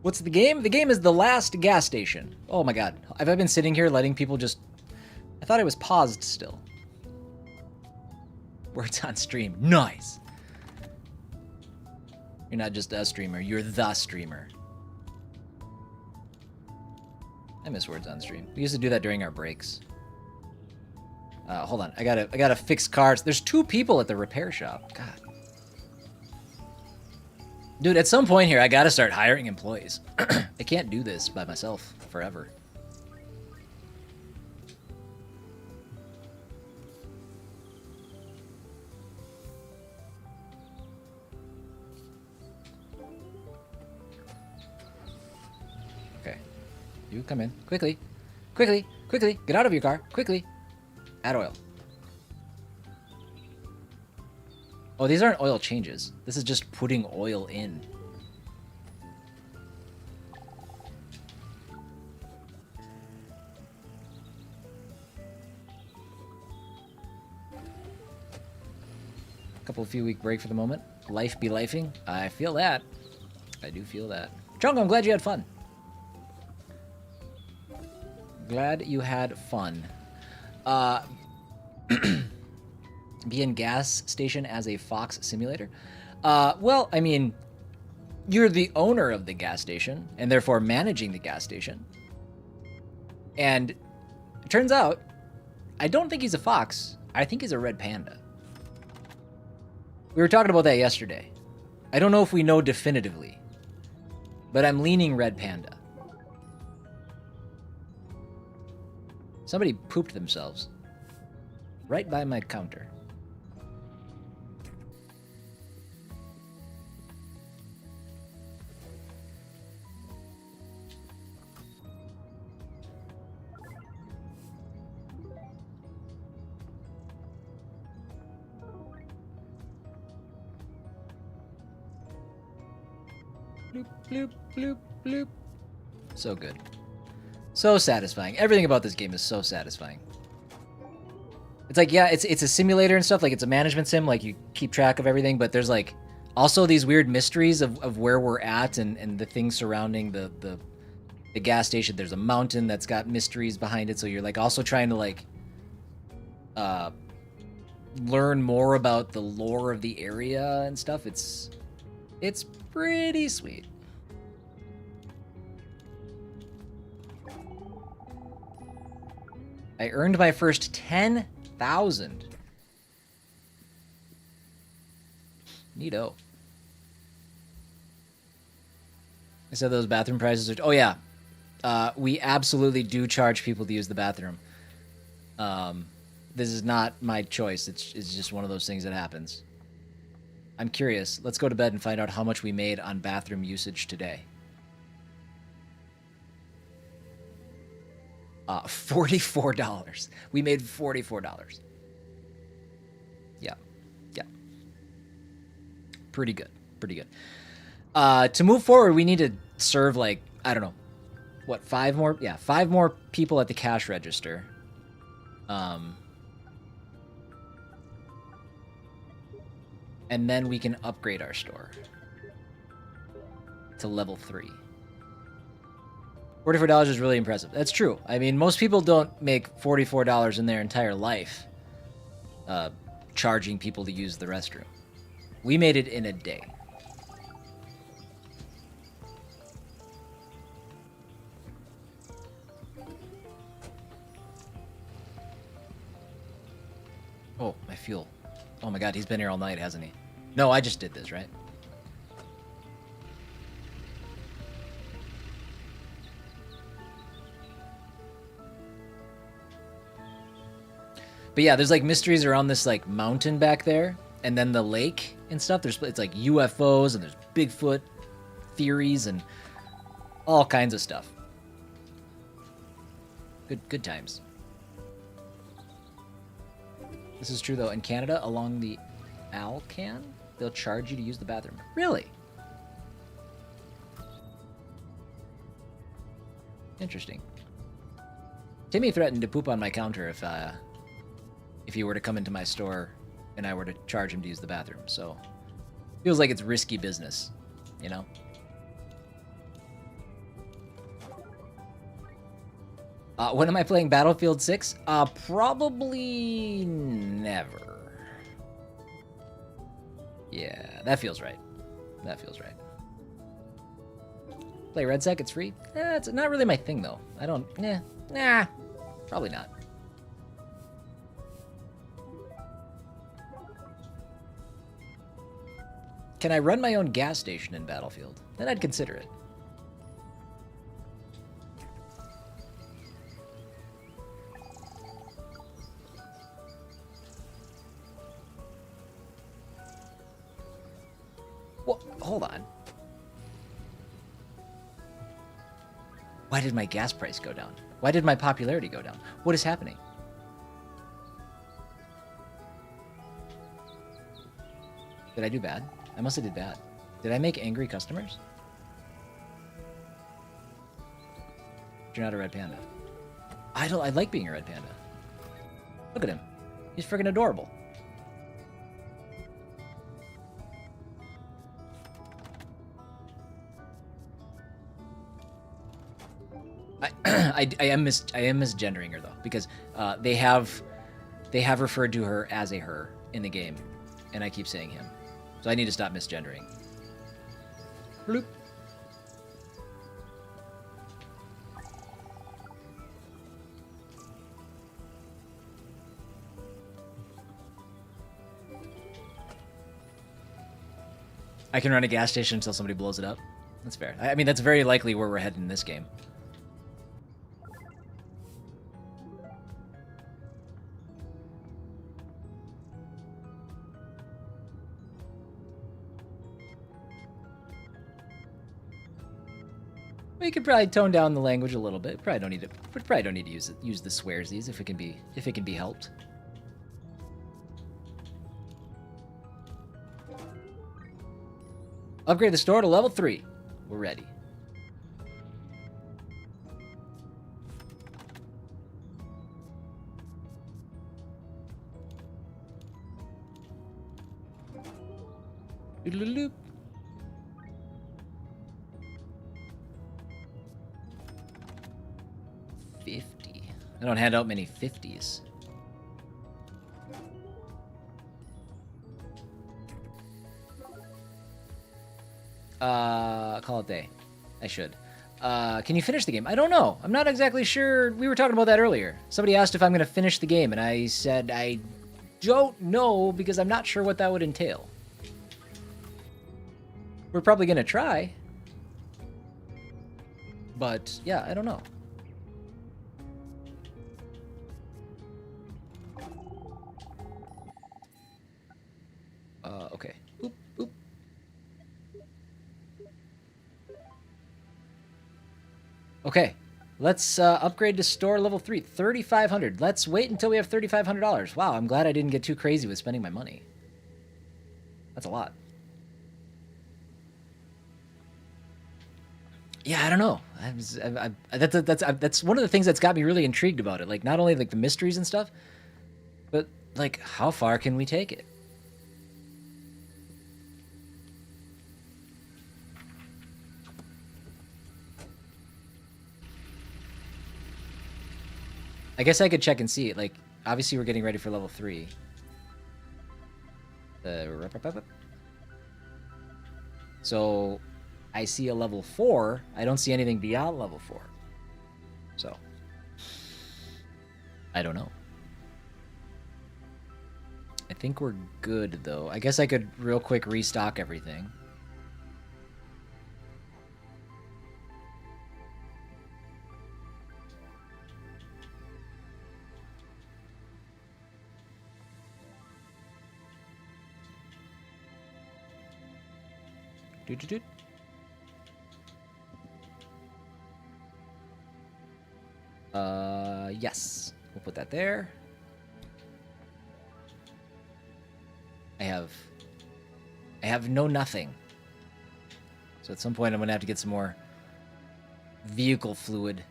What's the game? The game is The Last Gas Station. Oh my god. Have I been sitting here letting people just... I thought I was paused still. Words on stream. Nice. You're not just a streamer, you're the streamer. I miss words on stream. We used to do that during our breaks. Hold on. I gotta fix cars. There's 2 people at the repair shop. God. Dude, at some point here, I gotta start hiring employees. I can't do this by myself forever. you. Come in. Quickly. Quickly. Quickly. Get out of your car. Quickly. Add oil. Oh, these aren't oil changes. This is just putting oil in. Few week break for the moment. Life be lifing. I feel that. I do feel that. Chongo, I'm glad you had fun. Glad you had fun. Be in gas station as a Fox simulator. Well, I mean, you're the owner of the gas station and therefore managing the gas station. And it turns out, I don't think he's a fox. I think he's a red panda. We were talking about that yesterday. I don't know if we know definitively, but I'm leaning red panda. Somebody pooped themselves right by my counter. Bloop, bloop, bloop, bloop. So good. So satisfying. Everything about this game is so satisfying. It's like, yeah, it's a simulator and stuff. Like, it's a management sim. Like, you keep track of everything. But there's, like, also these weird mysteries of where we're at and the things surrounding the gas station. There's a mountain that's got mysteries behind it. So you're, like, also trying to, like, learn more about the lore of the area and stuff. It's pretty sweet. I earned my first 10,000. Neato. I said those bathroom prices are... Oh, yeah. We absolutely do charge people to use the bathroom. This is not my choice. It's just one of those things that happens. I'm curious. Let's go to bed and find out how much we made on bathroom usage today. $44. We made $44. Yeah. Yeah. Pretty good. Pretty good. To move forward, we need to serve, like, I don't know. What, 5 more? Yeah, 5 more people at the cash register. And then we can upgrade our store to level 3. $44 is really impressive. That's true. I mean, most people don't make $44 in their entire life charging people to use the restroom. We made it in a day. Oh, my fuel. Oh my god, he's been here all night, hasn't he? No, I just did this, right? But yeah, there's like mysteries around this like mountain back there, and then the lake and stuff. It's like UFOs and there's Bigfoot theories and all kinds of stuff. Good times. This is true though. In Canada, along the Alcan, they'll charge you to use the bathroom. Really? Interesting. Timmy threatened to poop on my counter if he were to come into my store and I were to charge him to use the bathroom. So, feels like it's risky business, you know? When am I playing Battlefield 6? Probably never. Yeah, that feels right. That feels right. Play Red Sec, it's free? It's not really my thing, though. I don't... Nah, probably not. Can I run my own gas station in Battlefield? Then I'd consider it. Well, hold on. Why did my gas price go down? Why did my popularity go down? What is happening? Did I do bad? I must have did bad. Did I make angry customers? You're not a red panda. I like being a red panda. Look at him. He's freaking adorable. I am misgendering her though, because they have referred to her as a her in the game, and I keep saying him, so I need to stop misgendering. Bloop. I can run a gas station until somebody blows it up. That's fair. I mean, that's very likely where we're heading in this game. We could probably tone down the language a little bit. Probably don't need to use the swearsies if it can be helped. Upgrade the store to level 3. We're ready. Doodle-loop. $50. I don't hand out many 50s. Call it day. I should. Can you finish the game? I don't know. I'm not exactly sure. We were talking about that earlier. Somebody asked if I'm going to finish the game, and I said I don't know because I'm not sure what that would entail. We're probably going to try. But, yeah, I don't know. Okay. Oop, oop. Okay. Let's upgrade to store level 3. $3,500. Let's wait until we have $3,500. Wow, I'm glad I didn't get too crazy with spending my money. That's a lot. Yeah, I don't know. That's one of the things that's got me really intrigued about it. Like, not only like the mysteries and stuff, but like, how far can we take it? I guess I could check and see. Like, obviously we're getting ready for level 3. So, I see a level 4. I don't see anything beyond level 4. So, I don't know. I think we're good, though. I guess I could real quick restock everything. Doot. Yes. We'll put that there. I have no nothing. So at some point I'm gonna have to get some more vehicle fluid.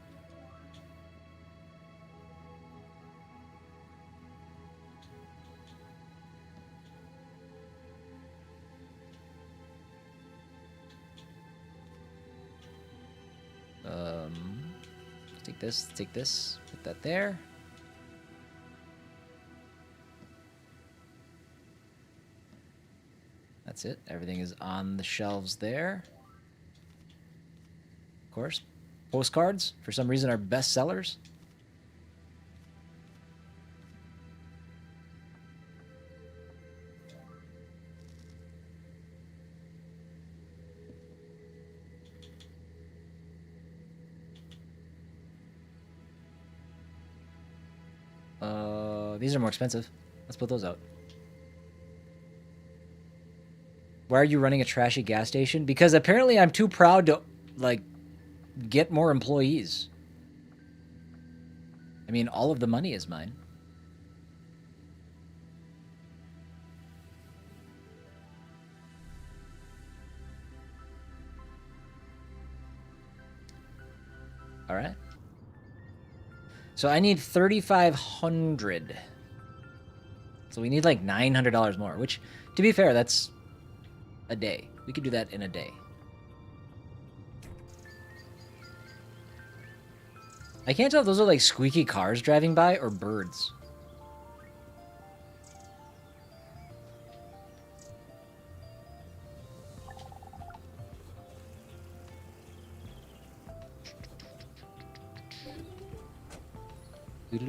Take this, put that there. That's it. Everything is on the shelves there. Of course, postcards, for some reason, are best sellers. These are more expensive. Let's put those out. Why are you running a trashy gas station? Because apparently I'm too proud to, like, get more employees. I mean, all of the money is mine. All right. So I need 3,500. So we need like $900 more, which, to be fair, that's a day. We could do that in a day. I can't tell if those are like squeaky cars driving by or birds. It's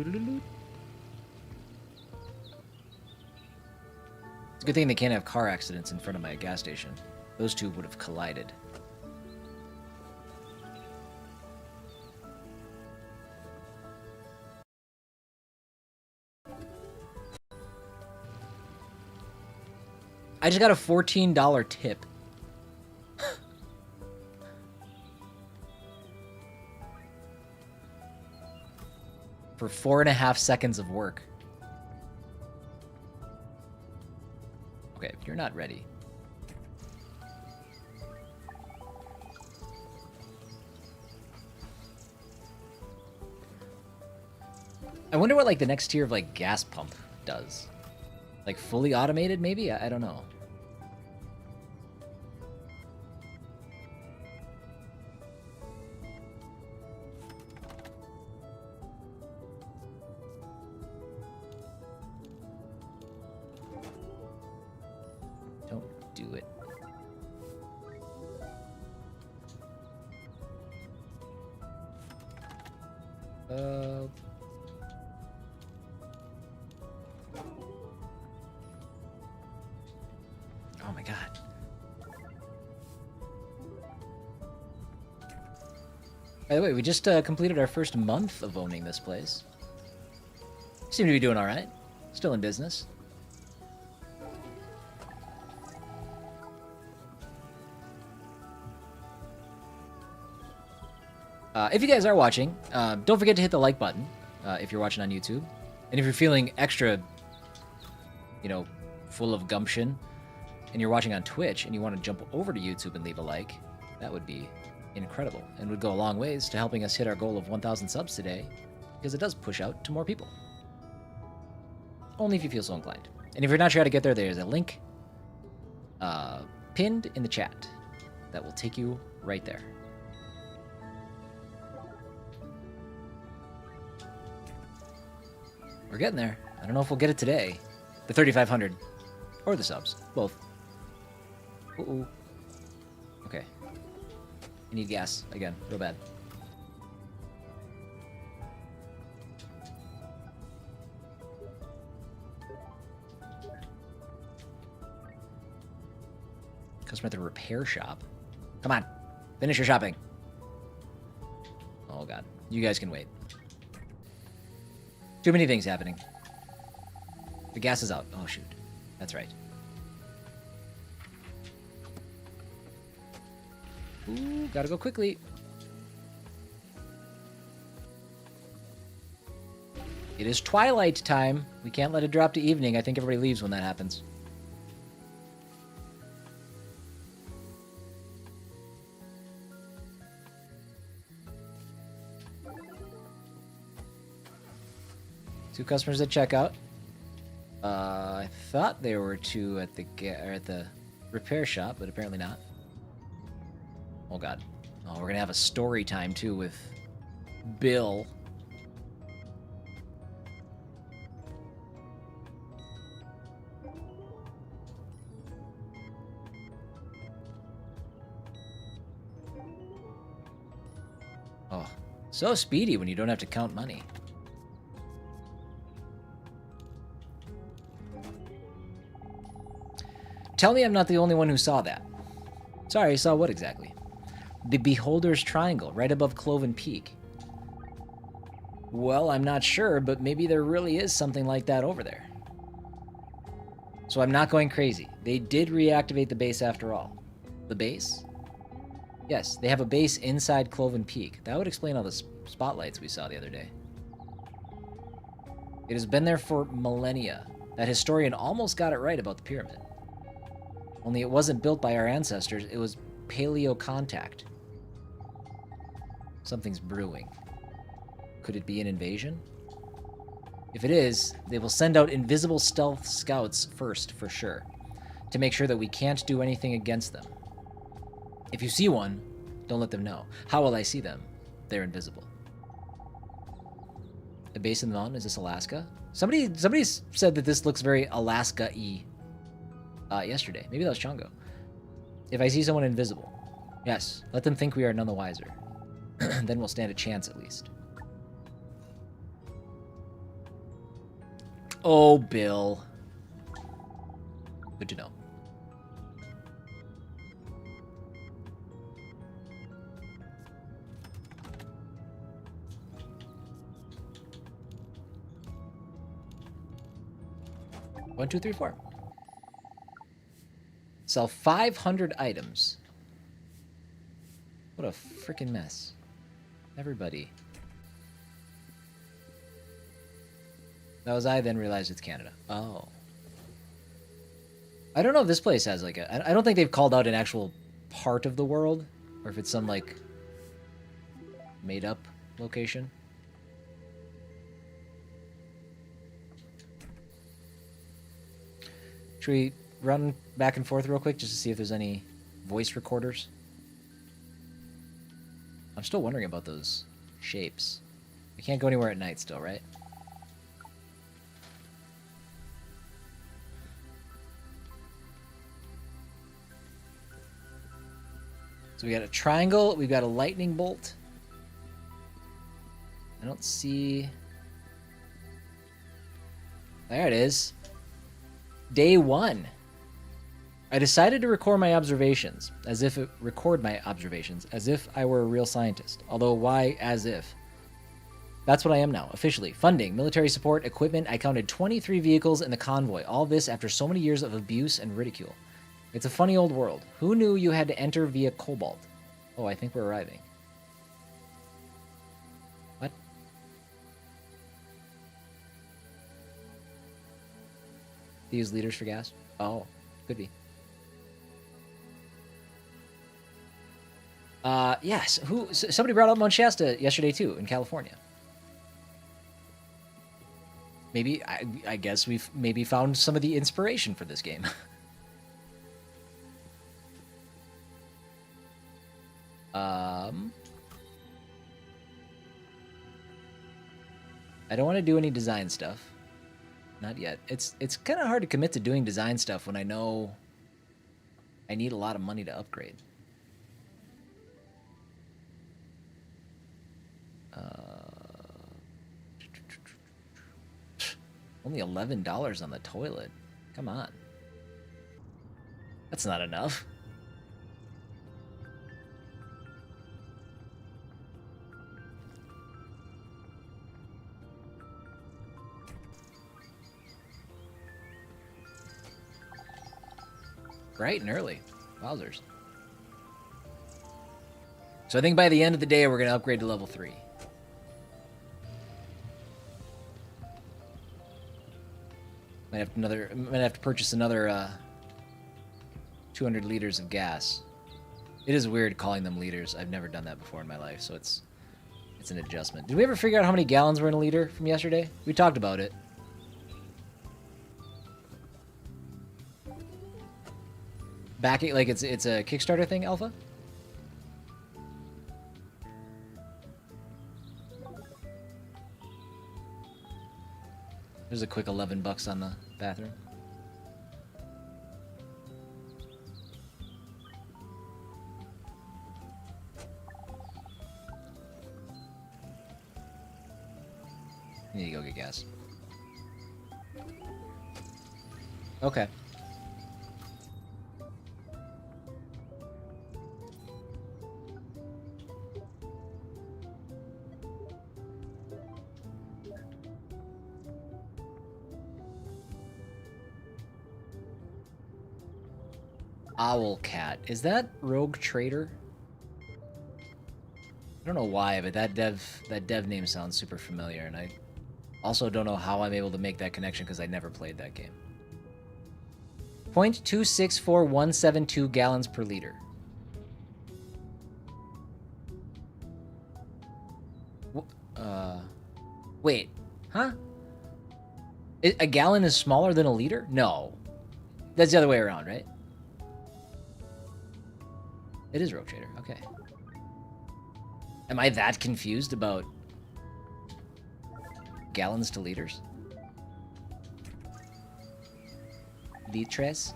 a good thing they can't have car accidents in front of my gas station. Those two would have collided. I just got a $14 tip. For 4.5 seconds of work. Okay, you're not ready. I wonder what like the next tier of like gas pump does. Like fully automated maybe? I don't know. Oh my god. By the way, we just completed our first month of owning this place. Seem to be doing alright. Still in business. If you guys are watching, don't forget to hit the like button if you're watching on YouTube. And if you're feeling extra, you know, full of gumption, and you're watching on Twitch and you want to jump over to YouTube and leave a like, that would be incredible and would go a long ways to helping us hit our goal of 1,000 subs today, because it does push out to more people. Only if you feel so inclined. And if you're not sure how to get there, there's a link pinned in the chat that will take you right there. We're getting there. I don't know if we'll get it today. The 3,500. Or the subs. Both. Uh-oh. Okay. I need gas. Again. Real bad. Customer at the repair shop. Come on. Finish your shopping. Oh, God. You guys can wait. Too many things happening. The gas is out. Oh, shoot. That's right. Ooh, gotta go quickly. It is twilight time. We can't let it drop to evening. I think everybody leaves when that happens. Two customers at checkout. I thought there were two at the repair shop, but apparently not. Oh god. Oh, we're gonna have a story time too with Bill. Oh, so speedy when you don't have to count money. Tell me I'm not the only one who saw that. Sorry, saw what exactly? The Beholder's Triangle, right above Cloven Peak. Well, I'm not sure, but maybe there really is something like that over there. So I'm not going crazy. They did reactivate the base after all. The base? Yes, they have a base inside Cloven Peak. That would explain all the spotlights we saw the other day. It has been there for millennia. That historian almost got it right about the pyramid. Only it wasn't built by our ancestors, it was paleo contact. Something's brewing. Could it be an invasion? If it is, they will send out invisible stealth scouts first, for sure, to make sure that we can't do anything against them. If you see one, don't let them know. How will I see them? They're invisible. The base of the mountain, is this Alaska? Somebody said that this looks very Alaska-y yesterday. Maybe that was Chongo. If I see someone invisible, yes, let them think we are none the wiser. Then we'll stand a chance at least. Oh, Bill. Good to know. One, two, three, four. Sell 500 items. What a freaking mess. Everybody. That was I then realized it's Canada. Oh. I don't know if this place has like a... I don't think they've called out an actual part of the world. Or if it's some like... made up location. Should we run back and forth real quick just to see if there's any voice recorders? I'm still wondering about those shapes. We can't go anywhere at night still, right? So we got a triangle, we've got a lightning bolt. I don't see... There it is. Day 1. I decided to record my observations, as if I were a real scientist. Although, why as if? That's what I am now, officially. Funding, military support, equipment. I counted 23 vehicles in the convoy. All this after so many years of abuse and ridicule. It's a funny old world. Who knew you had to enter via Cobalt? Oh, I think we're arriving. What? They use liters for gas? Oh, could be. Yes. Somebody brought up Mount Shasta yesterday too, in California. Maybe, I guess we've maybe found some of the inspiration for this game. I don't want to do any design stuff. Not yet. It's kind of hard to commit to doing design stuff when I know I need a lot of money to upgrade. Only $11 on the toilet. Come on. That's not enough. Bright and early. Wowzers. So I think by the end of the day, we're going to upgrade to level 3. Might have to purchase another 200 liters of gas. It is weird calling them liters. I've never done that before in my life, so it's an adjustment. Did we ever figure out how many gallons were in a liter from yesterday? We talked about it. Backing, like it's a Kickstarter thing, Alpha? There's a quick $11 on the bathroom. I need to go get gas. Okay. Owl Cat. Is that Rogue Trader? I don't know why, but that dev name sounds super familiar, and I also don't know how I'm able to make that connection because I never played that game. 0.264172 gallons per liter. Wait, huh? A gallon is smaller than a liter? No. That's the other way around, right? It is Rogue Trader, okay. Am I that confused about gallons to liters? Litres?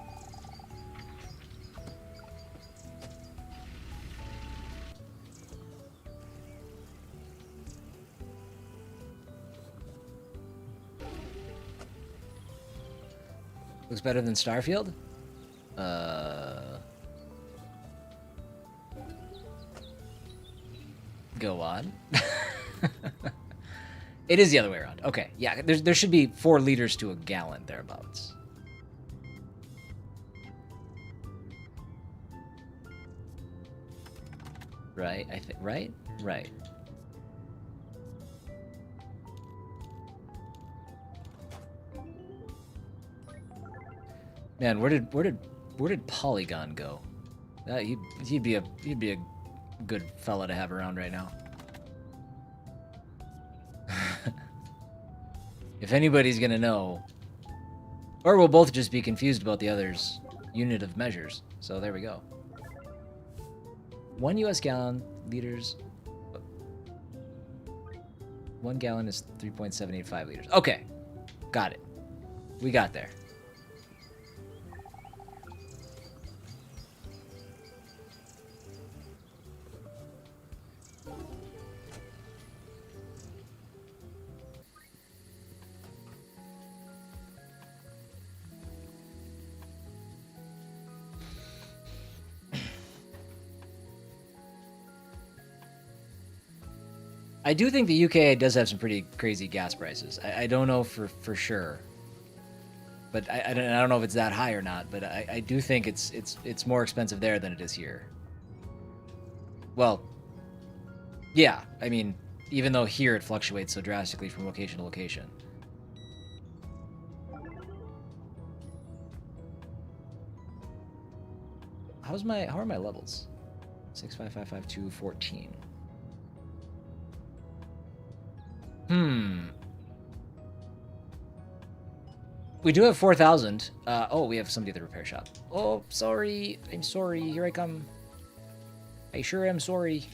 Looks better than Starfield? Go on. It is the other way around. Okay, yeah, there should be 4 liters to a gallon, thereabouts. Right, I think, right? Right. Man, where did Polygon go? He'd be a good fella to have around right now. If anybody's gonna know, or we'll both just be confused about the other's unit of measures. So there we go. 1 US gallon liters. 1 gallon is 3.785 liters. Okay, got it. We got there. I do think the UK does have some pretty crazy gas prices. I don't know for sure, but I don't know if it's that high or not. But I do think it's more expensive there than it is here. Well, yeah. I mean, even though here it fluctuates so drastically from location to location. How are my levels? 6, 5, 5, 5, 2, 14. We do have 4,000. Oh, we have somebody at the repair shop. Oh, sorry. I'm sorry. Here I come. I sure am sorry.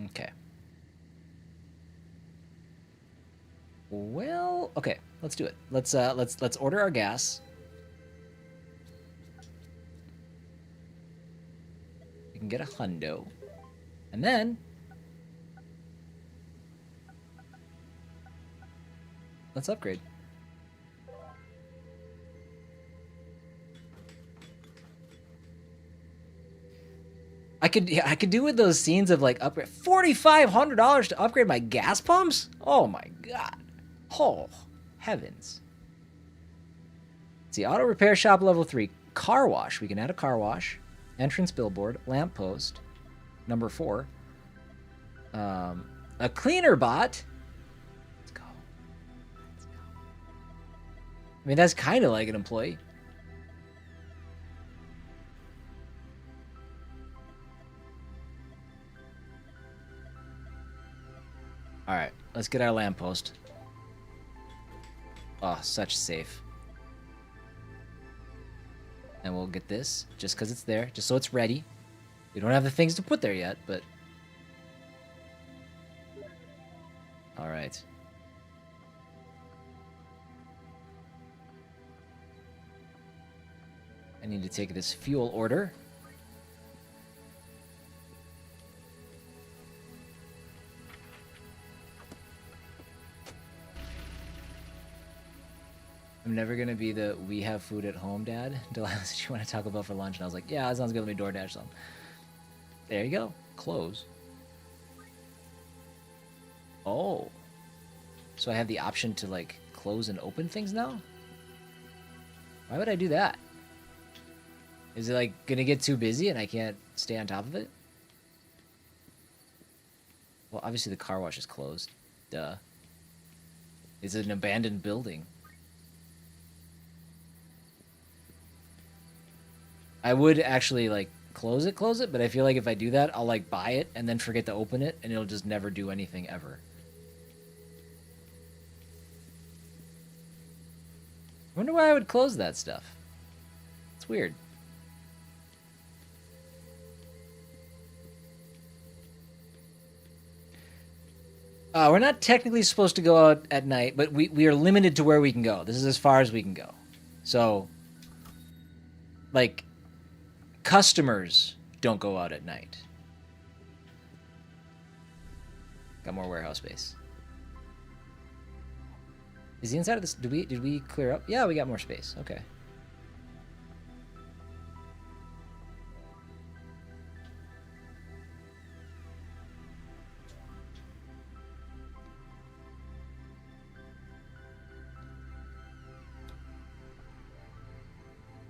Okay. Well, okay. Let's do it. Let's order our gas. We can get a hundo, and then let's upgrade. I could do with those scenes of like upgrade $4,500 to upgrade my gas pumps. Oh my god! Oh heavens! Let's see, auto repair shop level 3, car wash. We can add a car wash, entrance billboard, lamp post, number 4. A cleaner bot. Let's go. Let's go. I mean, that's kind of like an employee. All right, let's get our lamppost. Oh, such safe. And we'll get this just because it's there, just so it's ready. We don't have the things to put there yet, but... All right. I need to take this fuel order. I'm I'm never gonna be the we have food at home dad. Delilah said you want to Taco Bell for lunch, and I was like, yeah, that sounds good. Let me DoorDash some. There you go. Close. Oh. So I have the option to like close and open things now? Why would I do that? Is it like gonna get too busy and I can't stay on top of it? Well, obviously the car wash is closed. Duh. It's an abandoned building. I would actually like close it, but I feel like if I do that, I'll like buy it and then forget to open it and it'll just never do anything ever. I wonder why I would close that stuff. It's weird. We're not technically supposed to go out at night, but we are limited to where we can go. This is as far as we can go. So, like, customers don't go out at night. Got more warehouse space. Is the inside of this... Did we clear up? Yeah, we got more space. Okay.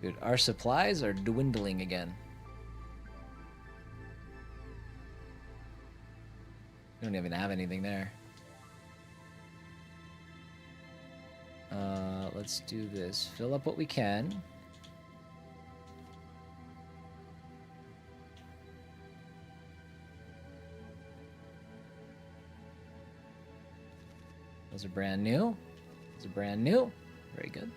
Dude, our supplies are dwindling again. We don't even have anything there. Let's do this. Fill up what we can. Those are brand new. Those are brand new. Very good.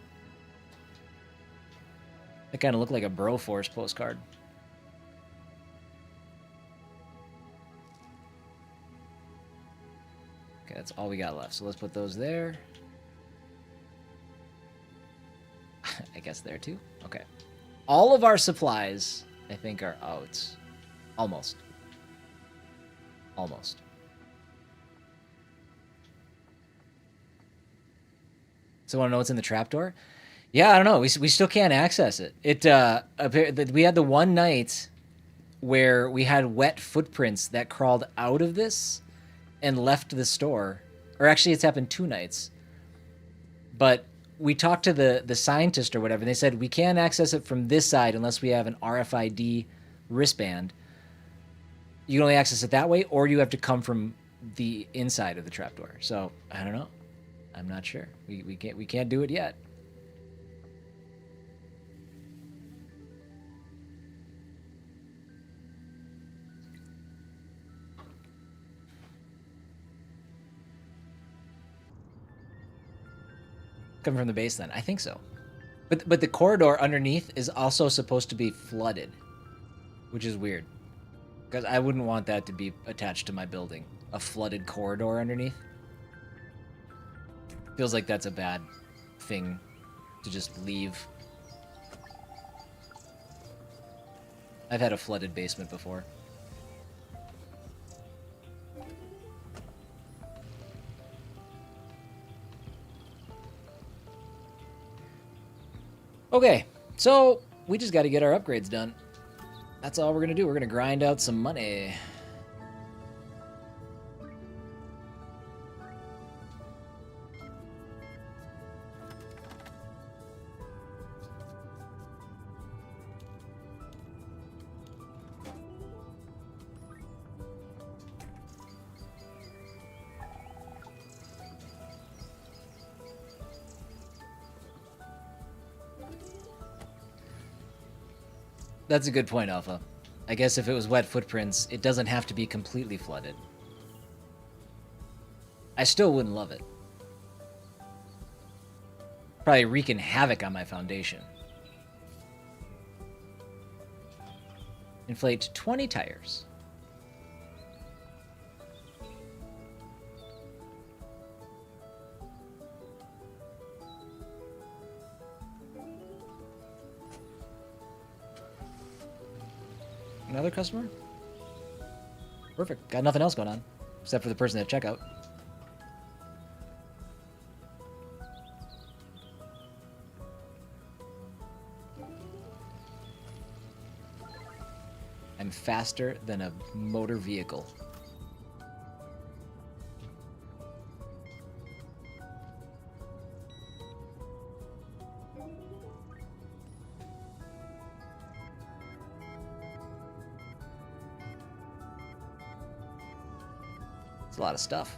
They kind of look like a Broforce postcard. Okay, that's all we got left. So let's put those there. I guess there too. Okay. All of our supplies, I think, are out. Almost. Almost. So want to know what's in the trapdoor? Yeah, I don't know. We still can't access it. We had the one night where we had wet footprints that crawled out of this and left the store. Or actually, it's happened 2 nights. But we talked to the scientist or whatever, and they said we can't access it from this side unless we have an RFID wristband. You can only access it that way, or you have to come from the inside of the trapdoor. So, I don't know. I'm not sure. We can't do it yet. Coming from the base then? I think so. But the corridor underneath is also supposed to be flooded, which is weird. Because I wouldn't want that to be attached to my building. A flooded corridor underneath. Feels like that's a bad thing to just leave. I've had a flooded basement before. Okay, so we just got to get our upgrades done. That's all we're going to do. We're going to grind out some money. That's a good point, Alpha. I guess if it was wet footprints, it doesn't have to be completely flooded. I still wouldn't love it. Probably wreaking havoc on my foundation. Inflate 20 tires. Another customer? Perfect. Got nothing else going on, except for the person at checkout. faster than a motor vehicle. It's a lot of stuff.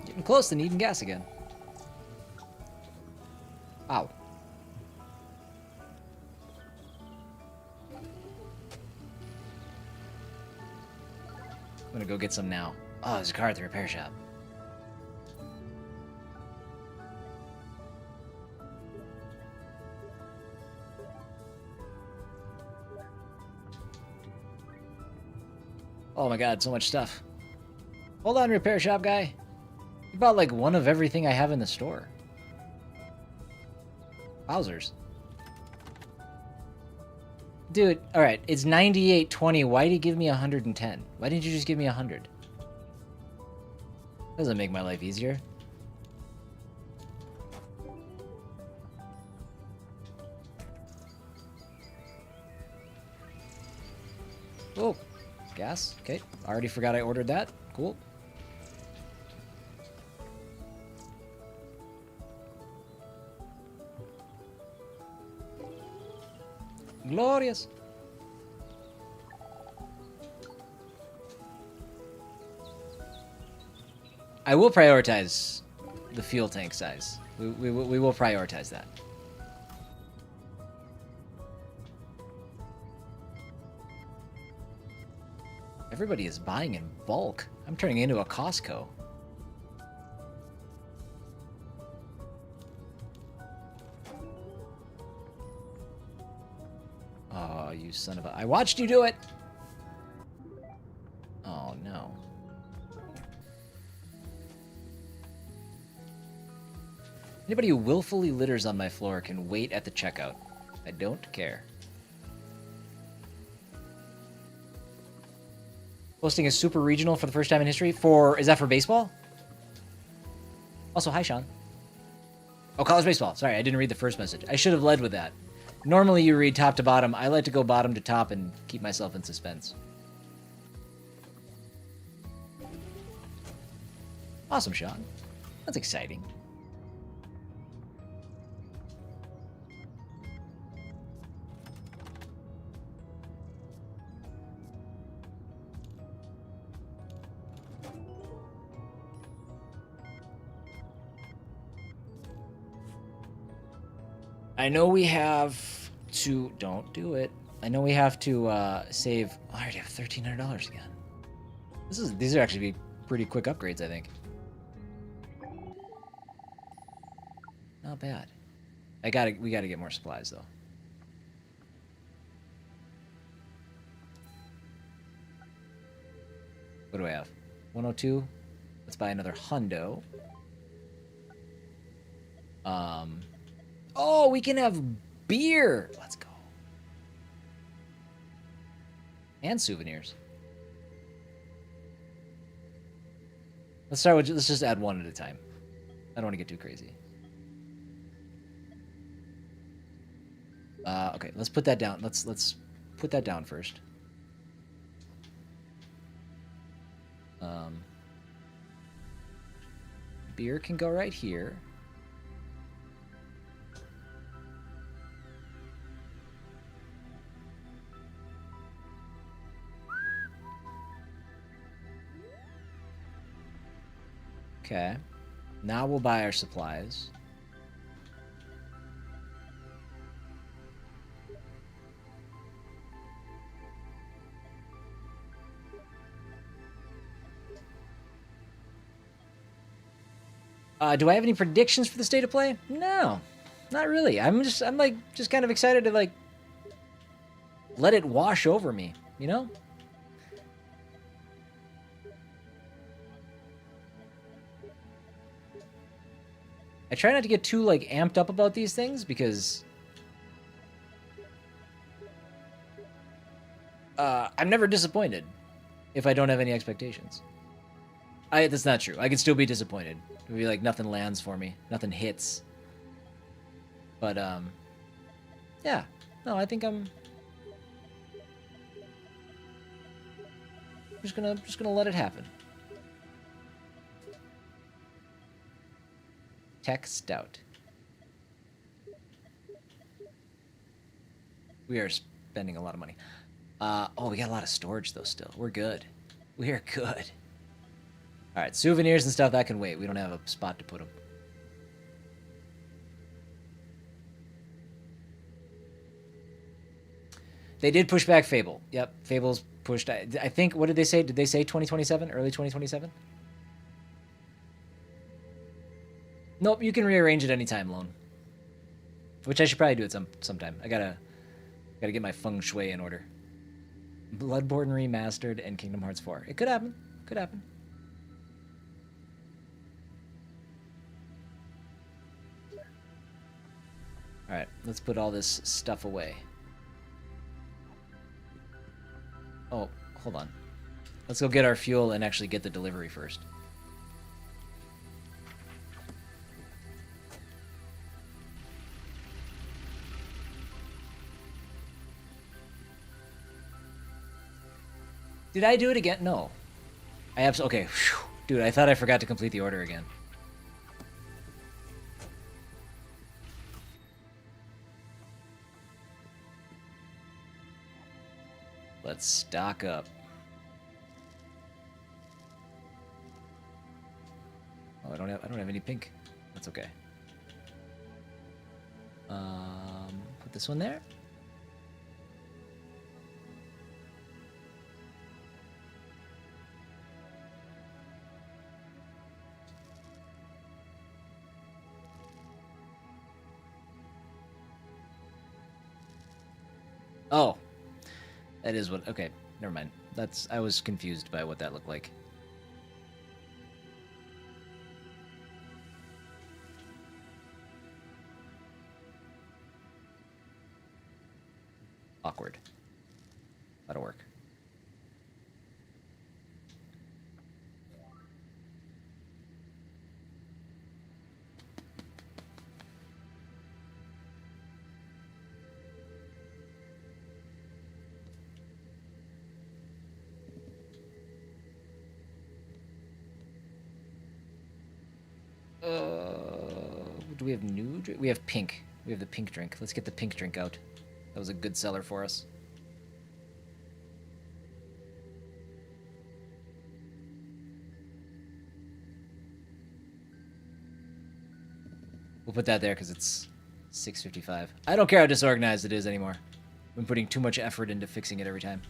Getting close to needing gas again. Ow. I'm gonna go get some now. Oh, there's a car at the repair shop. Oh my god, so much stuff. Hold on, repair shop guy. You bought like one of everything I have in the store. Wowzers. Dude, alright, it's 98.20. Why did you give me 110? Why didn't you just give me 100? Doesn't make my life easier. Oh, gas. Okay, already forgot I ordered that. Cool. Glorious. I will prioritize the fuel tank size. We will prioritize that. Everybody is buying in bulk. I'm turning into a Costco. Oh, you son of a... I watched you do it! Oh, no. Anybody who willfully litters on my floor can wait at the checkout. I don't care. Hosting a super regional for the first time in history for... Is that for baseball? Also, hi, Sean. Oh, college baseball. Sorry, I didn't read the first message. I should have led with that. Normally you read top to bottom. I like to go bottom to top and keep myself in suspense. Awesome, Sean. That's exciting. I know we have to... Don't do it. I know we have to save... Oh, I already have $1,300 again. These are actually be pretty quick upgrades, I think. Not bad. We gotta get more supplies, though. What do I have? 102. Let's buy another hundo. Oh, we can have beer. Let's go. And souvenirs. Let's start with... Let's just add one at a time. I don't want to get too crazy. Okay, let's put that down. Let's put that down first. Beer can go right here. Okay. Now we'll buy our supplies. Do I have any predictions for the state of play? No, not really. I'm like just kind of excited to like let it wash over me, you know? I try not to get too like amped up about these things because I'm never disappointed if I don't have any expectations. That's not true. I could still be disappointed. It would be like nothing lands for me, nothing hits. But yeah, no, I think I'm just gonna let it happen. Tech stout. We are spending a lot of money. Oh, we got a lot of storage though. Still, we're good. We are good. All right, souvenirs and stuff that can wait. We don't have a spot to put them. They did push back Fable. Yep, Fable's pushed. I think. What did they say? Did they say 2027? Early 2027? Nope. You can rearrange it anytime, Lone. Which I should probably do it sometime. I gotta get my feng shui in order. Bloodborne remastered and Kingdom Hearts 4. It could happen. Could happen. All right, let's put all this stuff away. Oh, hold on. Let's go get our fuel and actually get the delivery first. Did I do it again? No. I have... Okay. Whew. Dude, I thought I forgot to complete the order again. Let's stock up. Oh, I don't have any pink. That's okay. Put this one there. Oh. That is what... Okay, never mind. I was confused by what that looked like. Awkward. That'll work. Do we have new drink? We have pink. We have the pink drink. Let's get the pink drink out. That was a good seller for us. We'll put that there because it's 6:55. I don't care how disorganized it is anymore. I've been putting too much effort into fixing it every time.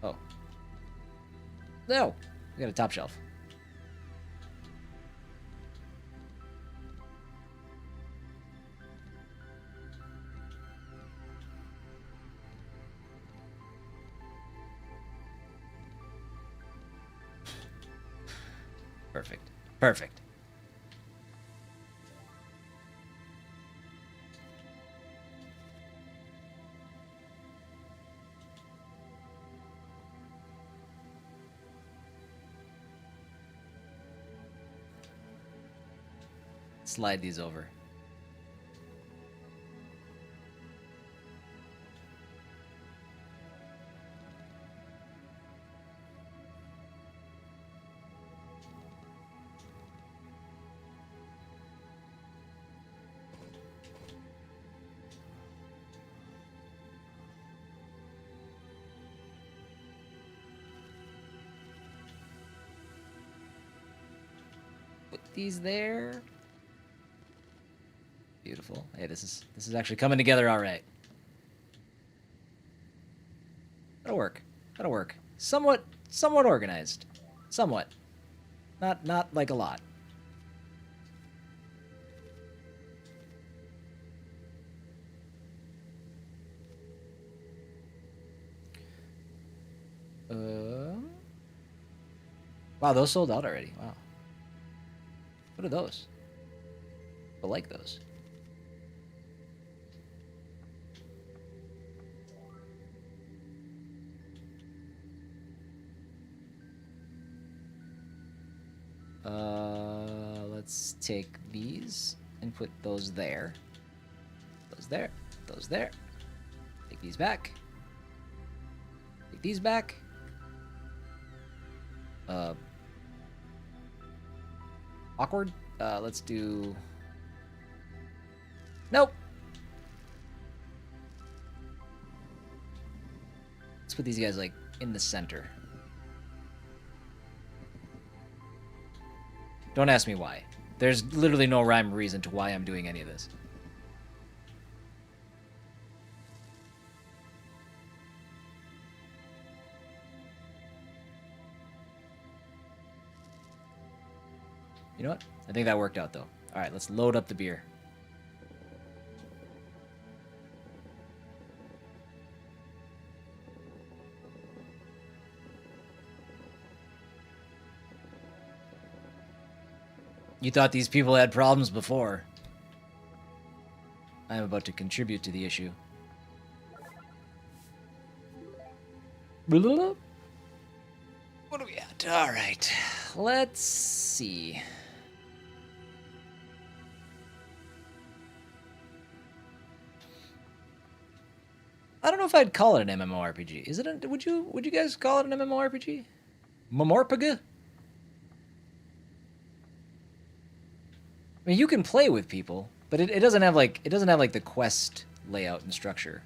Oh. No! We got a top shelf. Perfect. Perfect. Slide these over. Put these there. Beautiful. Hey, this is actually coming together all right. That'll work. That'll work. Somewhat organized. Somewhat. Not like a lot. Wow, those sold out already. Wow. What are those? I like those. Let's take these and put those there. Those there. Those there. Take these back. Take these back. Awkward. Let's do... Nope. Let's put these guys, like, in the center. Don't ask me why. There's literally no rhyme or reason to why I'm doing any of this. You know what? I think that worked out, though. All right, let's load up the beer. You thought these people had problems before. I am about to contribute to the issue. What are we at? All right. Let's see. I don't know if I'd call it an MMORPG. Is it? Would you guys call it an MMORPG? Momorpg? I mean, you can play with people, but it doesn't have like the quest layout and structure.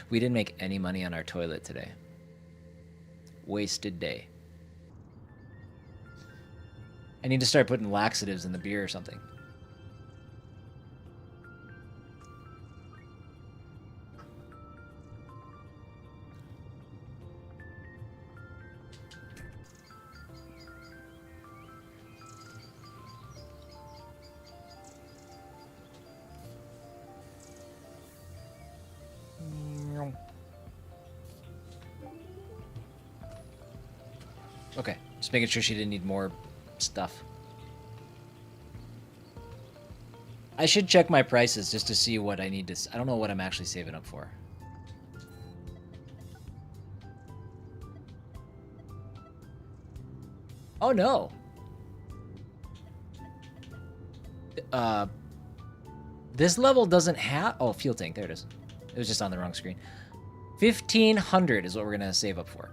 We didn't make any money on our toilet today. Wasted day. I need to start putting laxatives in the beer or something. Okay, just making sure she didn't need more stuff. I should check my prices just to see what I need to... I don't know what I'm actually saving up for. Oh, no. This level doesn't have... Oh, fuel tank. There it is. It was just on the wrong screen. 1,500 is what we're going to save up for.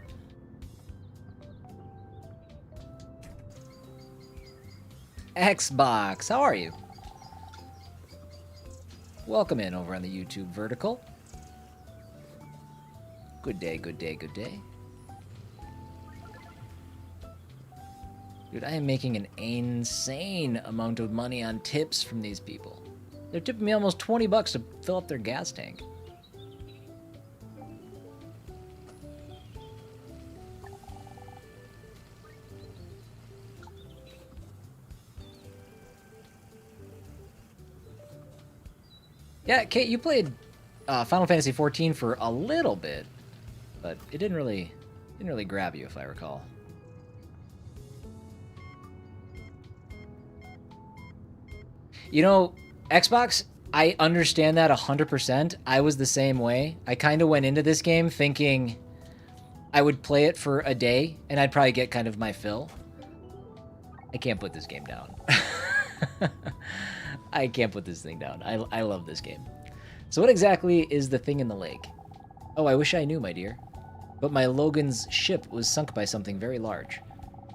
Xbox, how are you? Welcome in over on the YouTube vertical. Good day, good day, good day. Dude, I am making an insane amount of money on tips from these people. They're tipping me almost 20 bucks to fill up their gas tank. Yeah, Kate, you played Final Fantasy XIV for a little bit, but it didn't really grab you, if I recall. You know, Xbox, I understand that 100%. I was the same way. I kind of went into this game thinking I would play it for a day, and I'd probably get kind of my fill. I can't put this game down. I can't put this thing down. I love this game. So what exactly is the thing in the lake? Oh, I wish I knew, my dear. But my Logan's ship was sunk by something very large.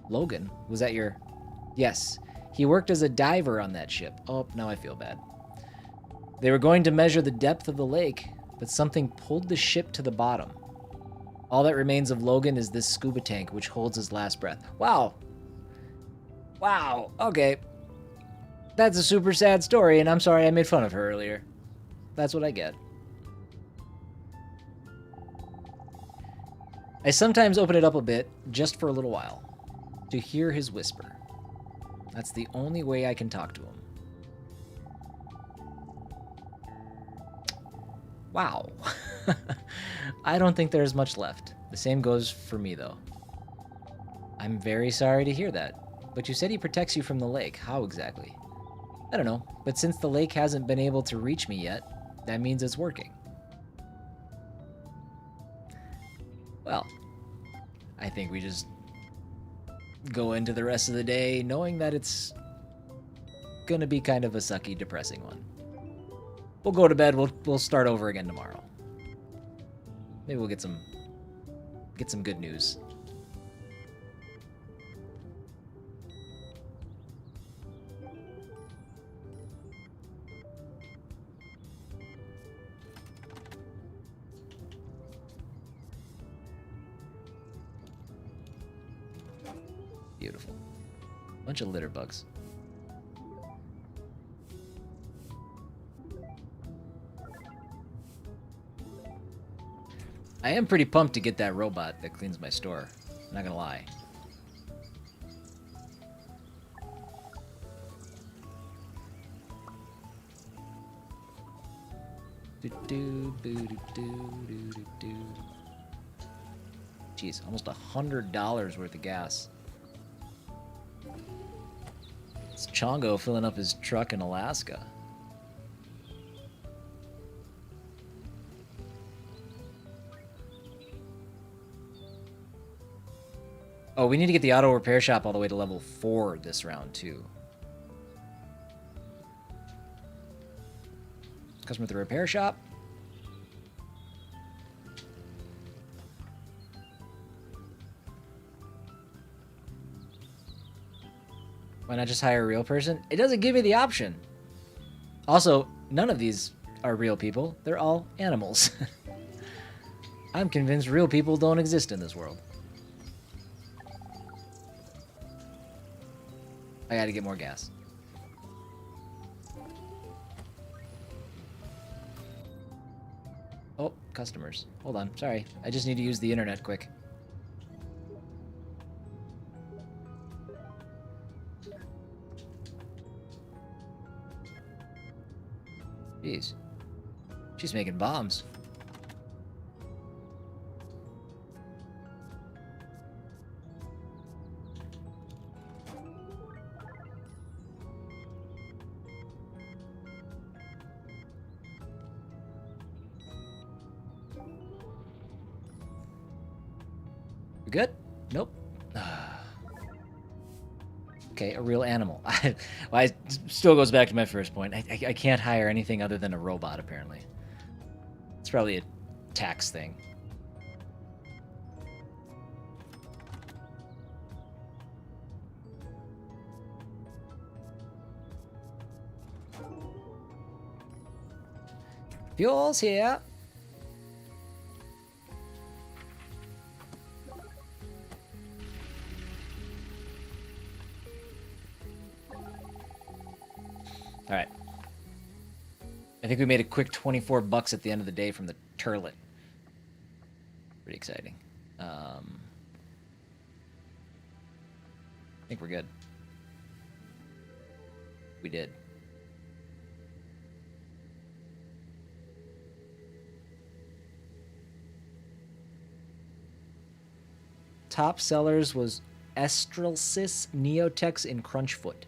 Logan? Was that your... Yes. He worked as a diver on that ship. Oh, now I feel bad. They were going to measure the depth of the lake, but something pulled the ship to the bottom. All that remains of Logan is this scuba tank, which holds his last breath. Wow. Wow. Okay. That's a super sad story, and I'm sorry I made fun of her earlier. That's what I get. I sometimes open it up a bit, just for a little while, to hear his whisper. That's the only way I can talk to him. Wow. I don't think there's much left. The same goes for me, though. I'm very sorry to hear that. But you said he protects you from the lake. How exactly? I don't know, but since the lake hasn't been able to reach me yet, that means it's working. Well, I think we just go into the rest of the day knowing that it's gonna be kind of a sucky, depressing one. We'll go to bed, we'll start over again tomorrow. Maybe we'll get some good news. Beautiful. Bunch of litter bugs. I am pretty pumped to get that robot that cleans my store. I'm not gonna lie. Jeez, almost $100 worth of gas. It's Chongo filling up his truck in Alaska. Oh, we need to get the auto repair shop all the way to level 4 this round, too. Customer at the repair shop. Why not just hire a real person? It doesn't give me the option. Also, none of these are real people. They're all animals. I'm convinced real people don't exist in this world. I gotta get more gas. Oh, customers. Hold on. Sorry. I just need to use the internet quick. Jeez. She's making bombs. We good? Nope. Okay, a real animal. Well, it still goes back to my first point. I can't hire anything other than a robot, apparently. It's probably a tax thing. Fuel's here. All right. I think we made a quick 24 bucks at the end of the day from the turlet. Pretty exciting. I think we're good. We did. Top sellers was Estrelsis, Neotex, and Crunchfoot.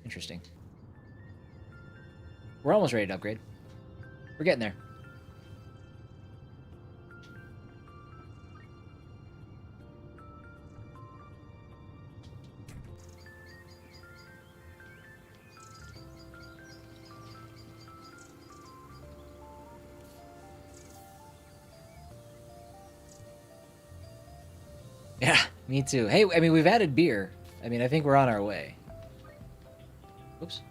Interesting. We're almost ready to upgrade. We're getting there. Yeah, me too. Hey, I mean, we've added beer. I mean, I think we're on our way. Oops.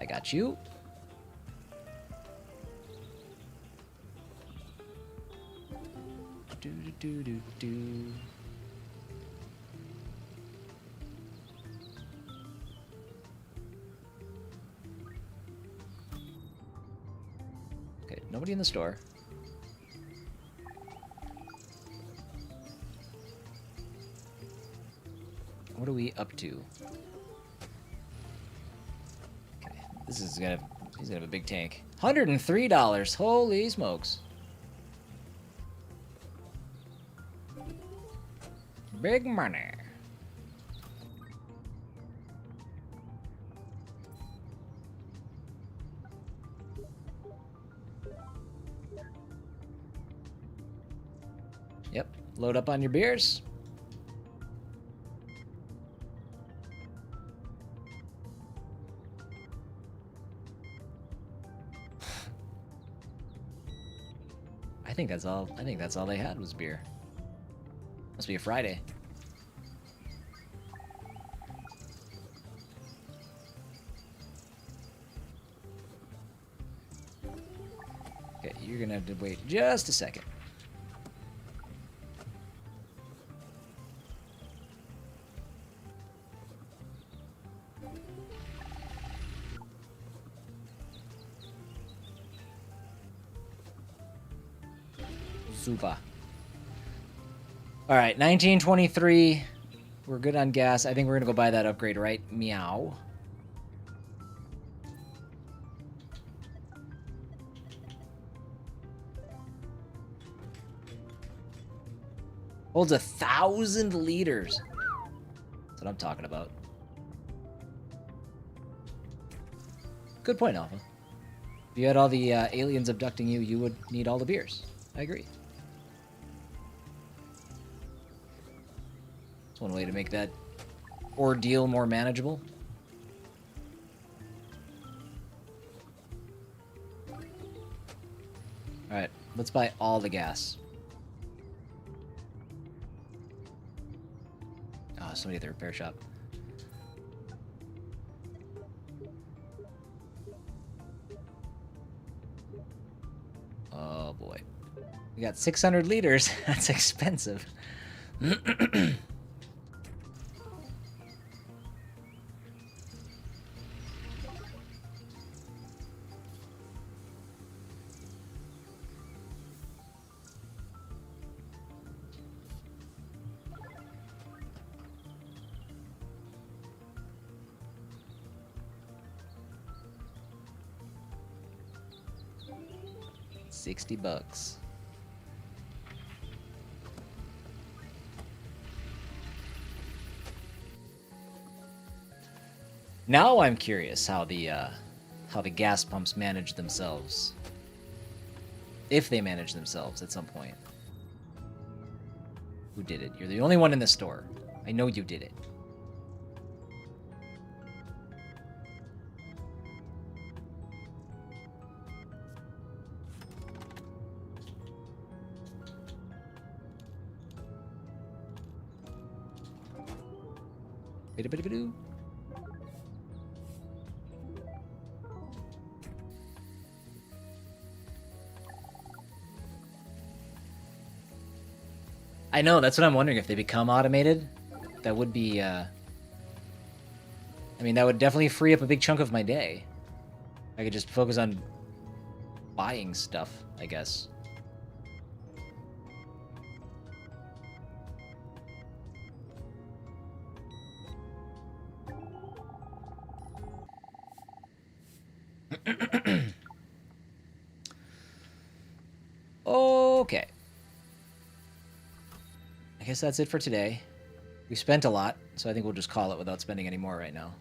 I got you. Do do do do do. nobody in the store. What are we up to? Okay, this is gonna. He's gonna have a big tank. $103. Holy smokes! Big money. Yep. Load up on your beers. I think that's all. I think that's all they had was beer. Must be a Friday. Okay, you're gonna have to wait just a second. Super. All right, 1923. We're good on gas. I think we're gonna go buy that upgrade, right? Meow. Holds 1,000 liters. That's what I'm talking about. Good point, Alpha. If you had all the aliens abducting you, you would need all the beers. I agree. That's one way to make that ordeal more manageable. Alright, let's buy all the gas. Oh, somebody at the repair shop. Oh boy. We got 600 liters. That's expensive. $60. Now I'm curious how the gas pumps manage themselves. If they manage themselves at some point. Who did it? You're the only one in the store. I know you did it. Bidoo. I know, that's what I'm wondering. If they become automated, that would be, I mean, that would definitely free up a big chunk of my day. I could just focus on buying stuff, I guess. Okay. I guess that's it for today. We spent a lot, so I think we'll just call it without spending any more right now.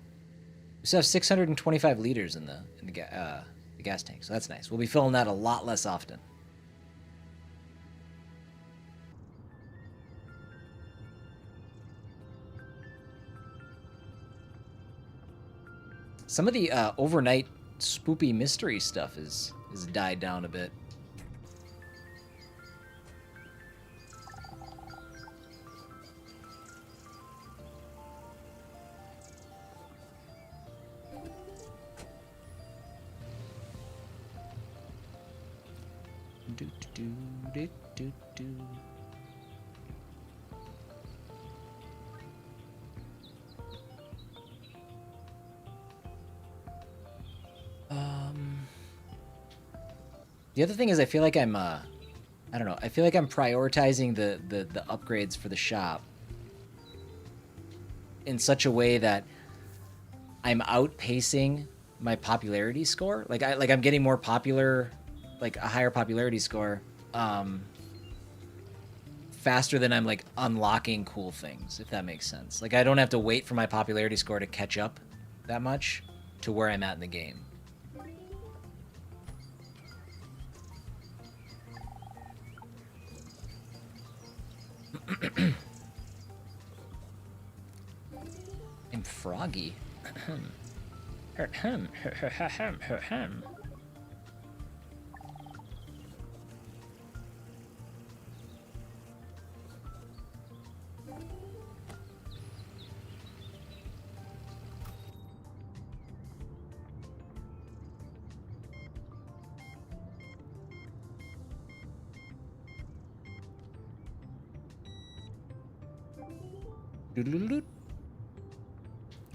We still have 625 liters in the gas tank, so that's nice. We'll be filling that a lot less often. Some of the overnight spoopy mystery stuff is died down a bit. The other thing is I feel like I'm I don't know. I feel like I'm prioritizing the upgrades for the shop in such a way that I'm outpacing my popularity score. Like I'm getting more popular, like a higher popularity score, faster than I'm like unlocking cool things, if that makes sense. Like I don't have to wait for my popularity score to catch up that much to where I'm at in the game. I'm froggy.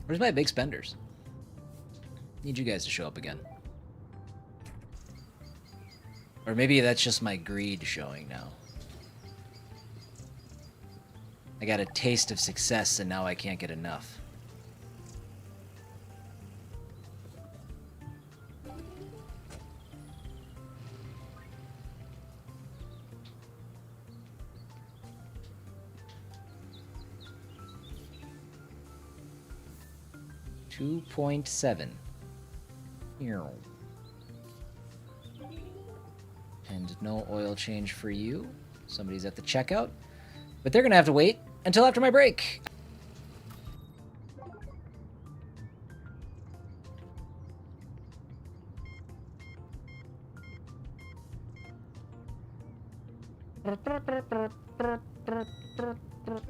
Where's my big spenders? Need you guys to show up again. Or maybe that's just my greed showing now. I got a taste of success and now I can't get enough. $2.7. And no oil change for you. Somebody's at the checkout. But they're going to have to wait until after my break.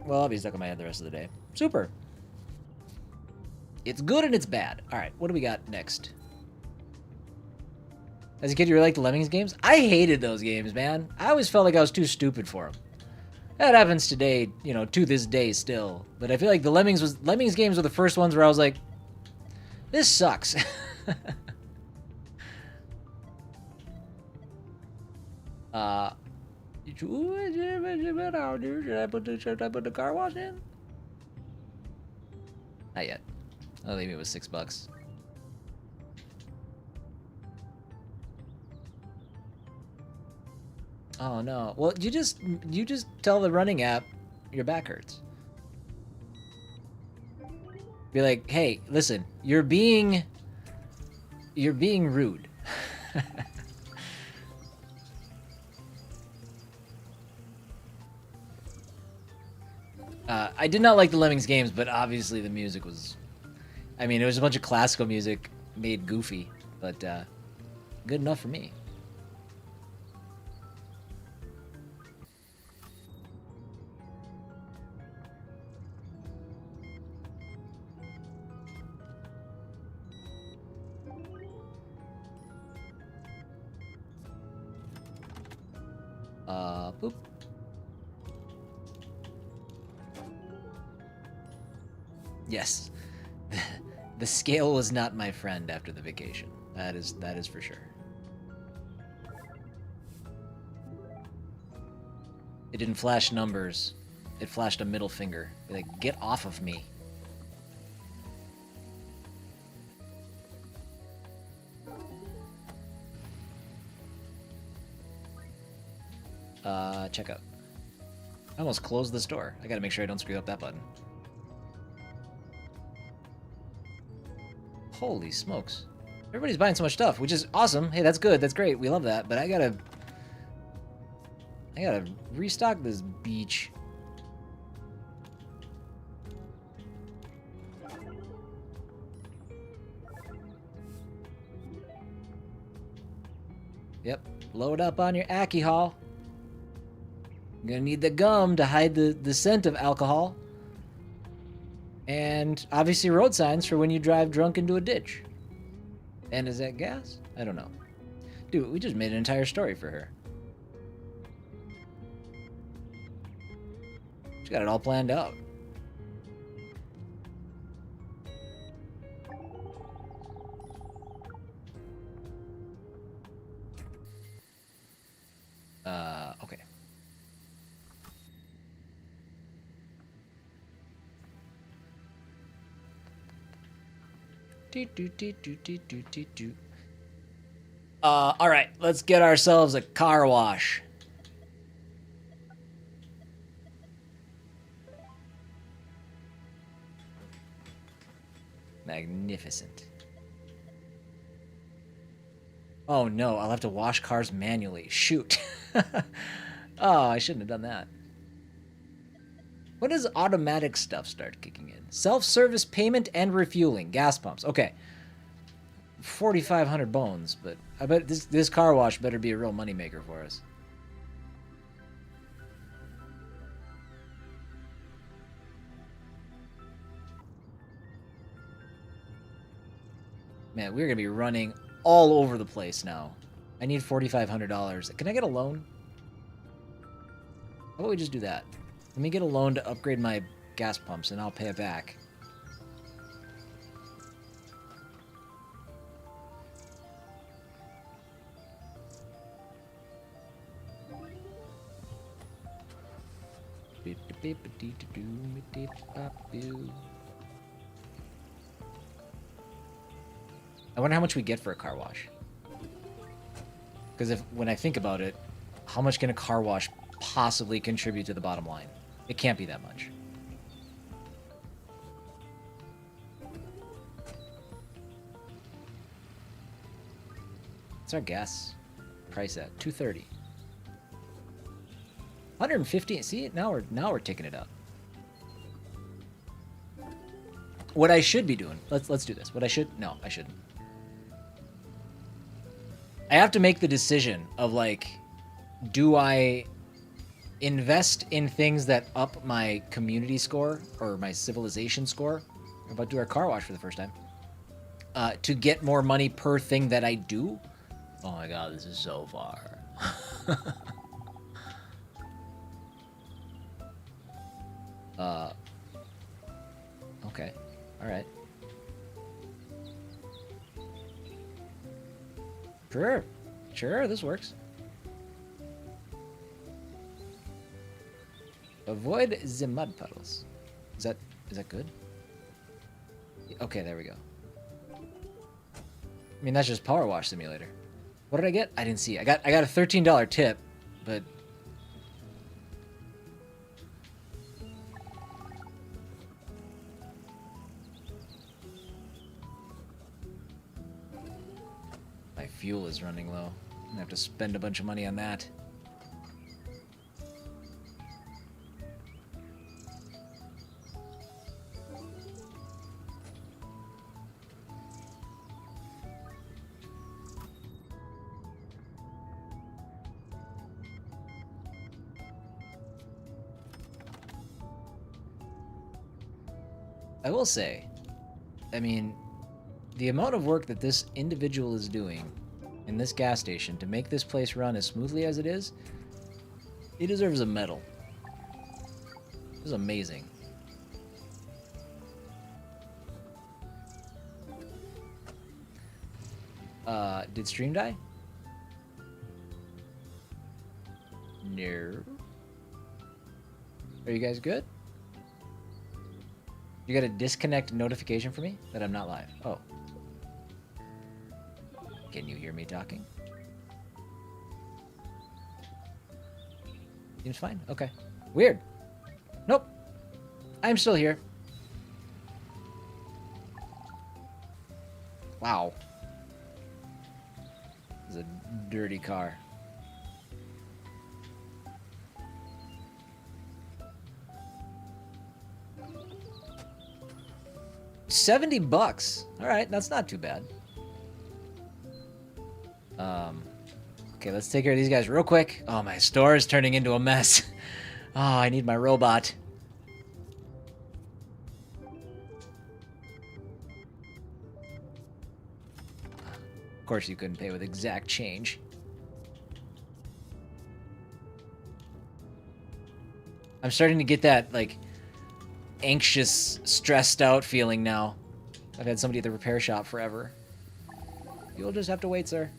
Well, I'll be stuck in my head the rest of the day. Super. It's good and it's bad. All right, what do we got next? As a kid, you really liked the Lemmings games? I hated those games, man. I always felt like I was too stupid for them. That happens today, you know, to this day still. But I feel like the Lemmings games were the first ones where I was like, this sucks. Should I put the car wash in? Not yet. I'll leave it with $6. Oh no. Well, you just tell the running app your back hurts. Be like, hey, listen, you're being rude. I did not like the Lemmings games, but obviously the music was... I mean, it was a bunch of classical music made goofy, but good enough for me. Boop. Yes. The scale was not my friend after the vacation. That is for sure. It didn't flash numbers. It flashed a middle finger. Like, get off of me. Checkout. I almost closed this door. I gotta make sure I don't screw up that button. Holy smokes. Everybody's buying so much stuff, which is awesome. Hey, that's good. That's great. We love that. But I gotta restock this beach. Yep. Load up on your alcohol. You're gonna need the gum to hide the scent of alcohol. And obviously road signs for when you drive drunk into a ditch. And is that gas? I don't know. Dude, we just made an entire story for her. She got it all planned out. All right, let's get ourselves a car wash. Magnificent. Oh no, I'll have to wash cars manually. Shoot. Oh, I shouldn't have done that. When does automatic stuff start kicking in? Self-service payment and refueling. Gas pumps. Okay. 4,500 bones, but I bet this car wash better be a real moneymaker for us. Man, we're going to be running all over the place now. I need $4,500. Can I get a loan? How about we just do that? Let me get a loan to upgrade my gas pumps, and I'll pay it back. I wonder how much we get for a car wash. Because when I think about it, how much can a car wash possibly contribute to the bottom line? It can't be that much. What's our gas price at? $230. 150. See, now we're taking it up. What I should be doing. Let's do this. What I should. No, I shouldn't. I have to make the decision of, like, do I invest in things that up my community score or my civilization score? We're about to do our car wash for the first time. To get more money per thing that I do. Oh my god, this is so far. Okay. Alright. Sure. Sure, this works. Avoid the mud puddles. Is that good? Okay, there we go. I mean, that's just Power Wash Simulator. What did I get? I didn't see. I got a $13 tip, but my fuel is running low. I'm gonna have to spend a bunch of money on that. I will say, I mean, the amount of work that this individual is doing in this gas station to make this place run as smoothly as it is, he deserves a medal. This is amazing. Did stream die? No. Are you guys good? You got a disconnect notification for me that I'm not live. Oh. Can you hear me talking? Seems fine. Okay. Weird. Nope. I'm still here. Wow. This is a dirty car. $70. All right, that's not too bad. Okay, let's take care of these guys real quick. Oh, my store is turning into a mess. Oh, I need my robot. Of course, you couldn't pay with exact change. I'm starting to get that, like, anxious, stressed out feeling now. I've had somebody at the repair shop forever. You'll just have to wait, sir.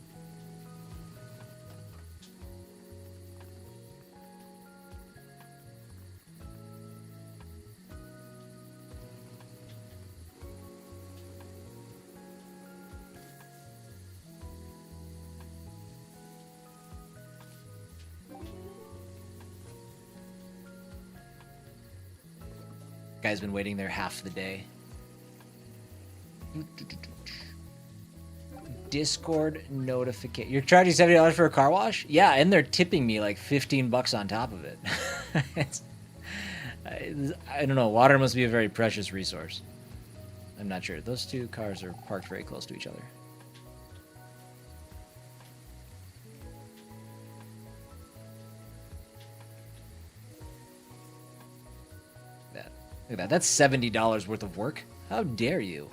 Guy's been waiting there half the day. Discord notification. You're charging $70 for a car wash? Yeah, and they're tipping me like $15 on top of it. I don't know. Water must be a very precious resource. I'm not sure. Those two cars are parked very close to each other. Look at that. That's $70 worth of work. How dare you?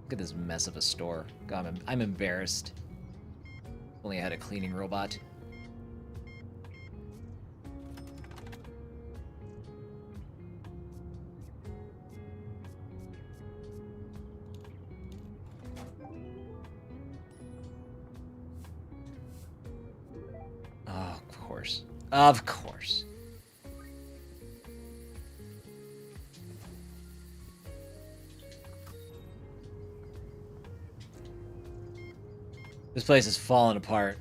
Look at this mess of a store. God, I'm embarrassed. Only had a cleaning robot. Oh, of course. Of course. This place is falling apart.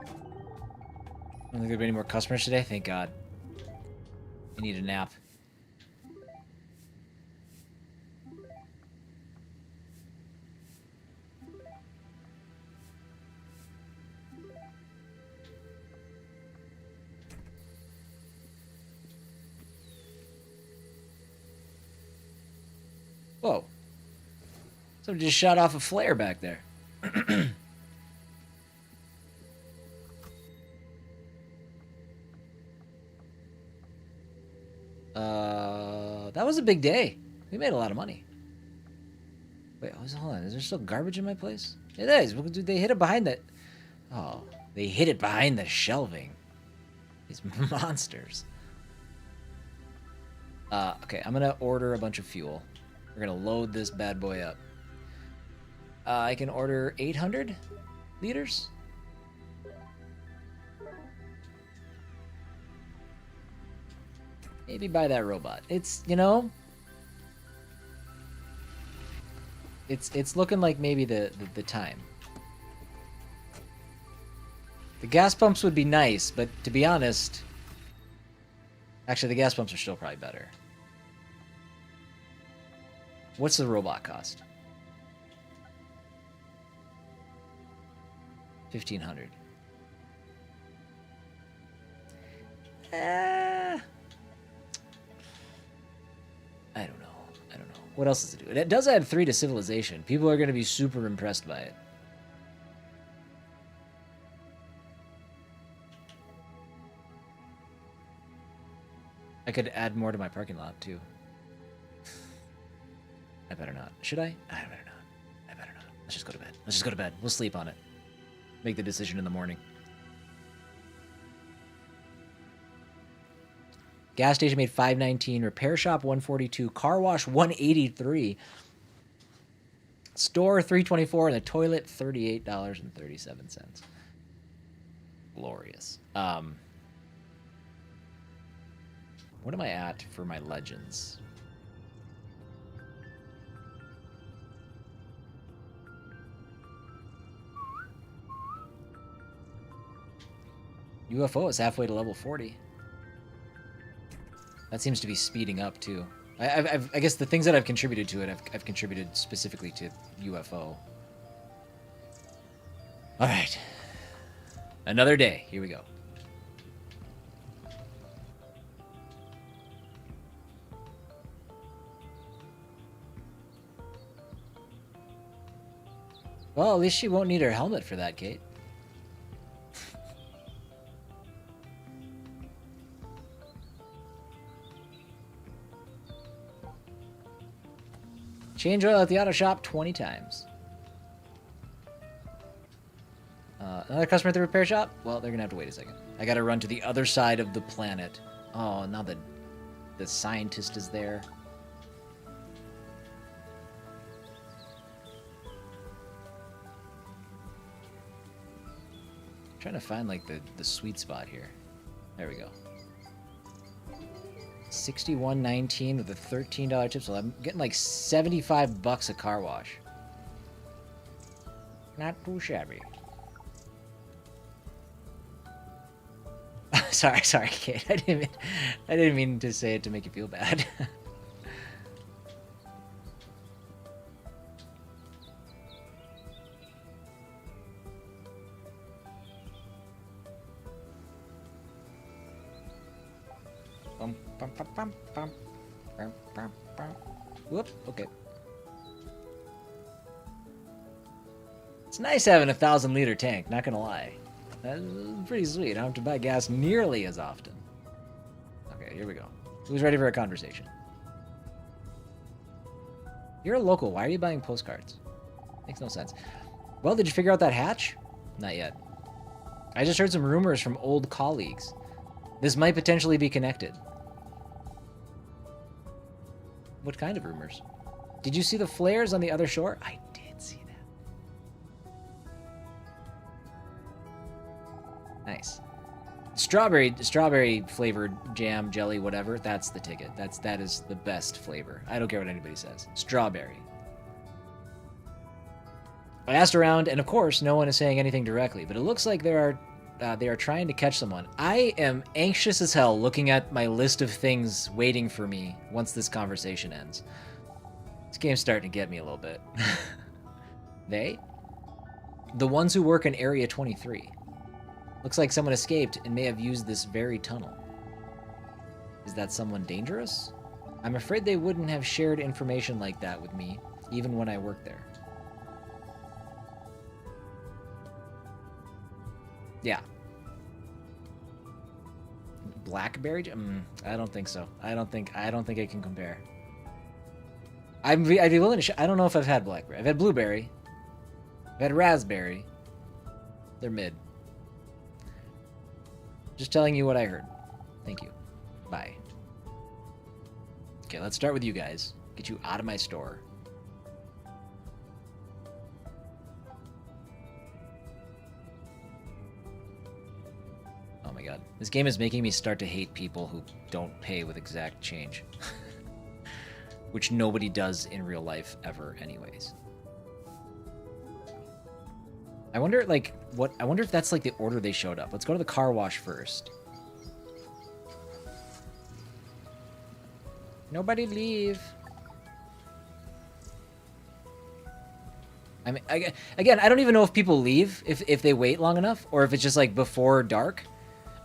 I don't think there'll be any more customers today. Thank God. I need a nap. Whoa. Someone just shot off a flare back there. That was a big day. We made a lot of money. Wait, hold on. Is there still garbage in my place? It is. They hid it behind that. Oh, they hid it behind the shelving. These monsters. Okay, I'm gonna order a bunch of fuel. We're gonna load this bad boy up. I can order 800 liters. Maybe buy that robot. It's, you know, it's looking like maybe the time. The gas pumps would be nice, but to be honest, actually the gas pumps are still probably better. What's the robot cost? 1,500. I don't know. What else does it do? It does add 3 to civilization. People are going to be super impressed by it. I could add more to my parking lot, too. I better not. Should I? I better not. I better not. Let's just go to bed. Let's just go to bed. We'll sleep on it. Make the decision in the morning. Gas station made $5.19. Repair shop $142. Car wash $183. Store $324. And the toilet $38.37. Glorious. What am I at for my legends? UFO is halfway to level 40. That seems to be speeding up, too. I guess the things that I've contributed to it, I've contributed specifically to UFO. Alright. Another day. Here we go. Well, at least she won't need her helmet for that, Kate. Change oil at the auto shop 20 times. Another customer at the repair shop? Well, they're going to have to wait a second. I got to run to the other side of the planet. Oh, now the scientist is there. I'm trying to find, like, the sweet spot here. There we go. $61.19 with a $13 tip, so I'm getting like $75 a car wash. Not too shabby. sorry, Kate. I didn't mean to say it to make you feel bad. Whoop, okay. It's nice having a 1,000-liter tank, not gonna lie. That's pretty sweet. I don't have to buy gas nearly as often. Okay, here we go. Who's ready for a conversation? You're a local. Why are you buying postcards? Makes no sense. Well, did you figure out that hatch? Not yet. I just heard some rumors from old colleagues. This might potentially be connected. What kind of rumors? Did you see the flares on the other shore? I did see that. Nice. Strawberry flavored jam, jelly, whatever. That's the ticket. That is the best flavor. I don't care what anybody says. Strawberry. I asked around, and of course, no one is saying anything directly. But it looks like they are trying to catch someone. I am anxious as hell looking at my list of things waiting for me once this conversation ends. This game's starting to get me a little bit. They? The ones who work in Area 23. Looks like someone escaped and may have used this very tunnel. Is that someone dangerous? I'm afraid they wouldn't have shared information like that with me, even when I worked there. Yeah. Blackberry? I don't think so. I don't think I can compare. I'd be willing to. I don't know if I've had blackberry. I've had blueberry. I've had raspberry. They're mid. Just telling you what I heard. Thank you. Bye. Okay, let's start with you guys. Get you out of my store. Oh my god. This game is making me start to hate people who don't pay with exact change. Which nobody does in real life ever anyways. I wonder, like, I wonder if that's, like, the order they showed up. Let's go to the car wash first. Nobody leave. I mean, again, I don't even know if people leave if they wait long enough, or if it's just, like, before dark.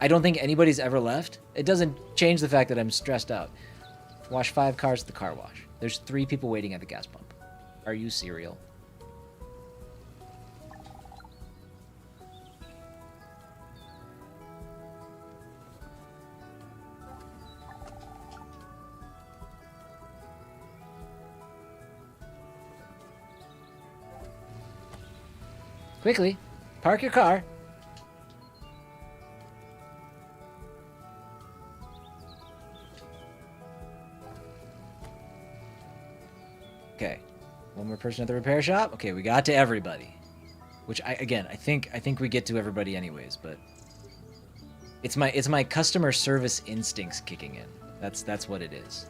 I don't think anybody's ever left. It doesn't change the fact that I'm stressed out. Wash 5 cars at the car wash. There's 3 people waiting at the gas pump. Are you serial? Quickly, park your car. Okay, one more person at the repair shop. Okay, we got to everybody, which I think we get to everybody anyways. But it's my customer service instincts kicking in. That's what it is.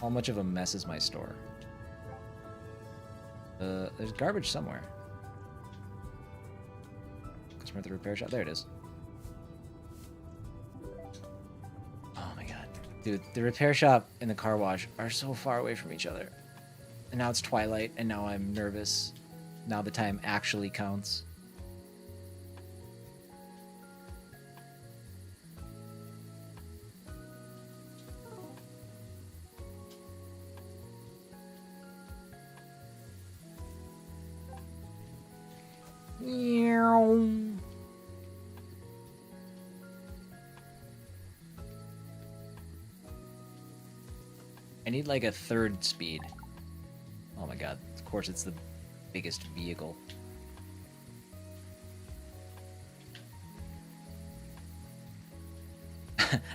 How much of a mess is my store? There's garbage somewhere. Customer at the repair shop. There it is. Oh my god. Dude, the repair shop and the car wash are so far away from each other. And now it's twilight, and now I'm nervous. Now the time actually counts. I need like a 3rd speed. Oh my god, of course it's the biggest vehicle.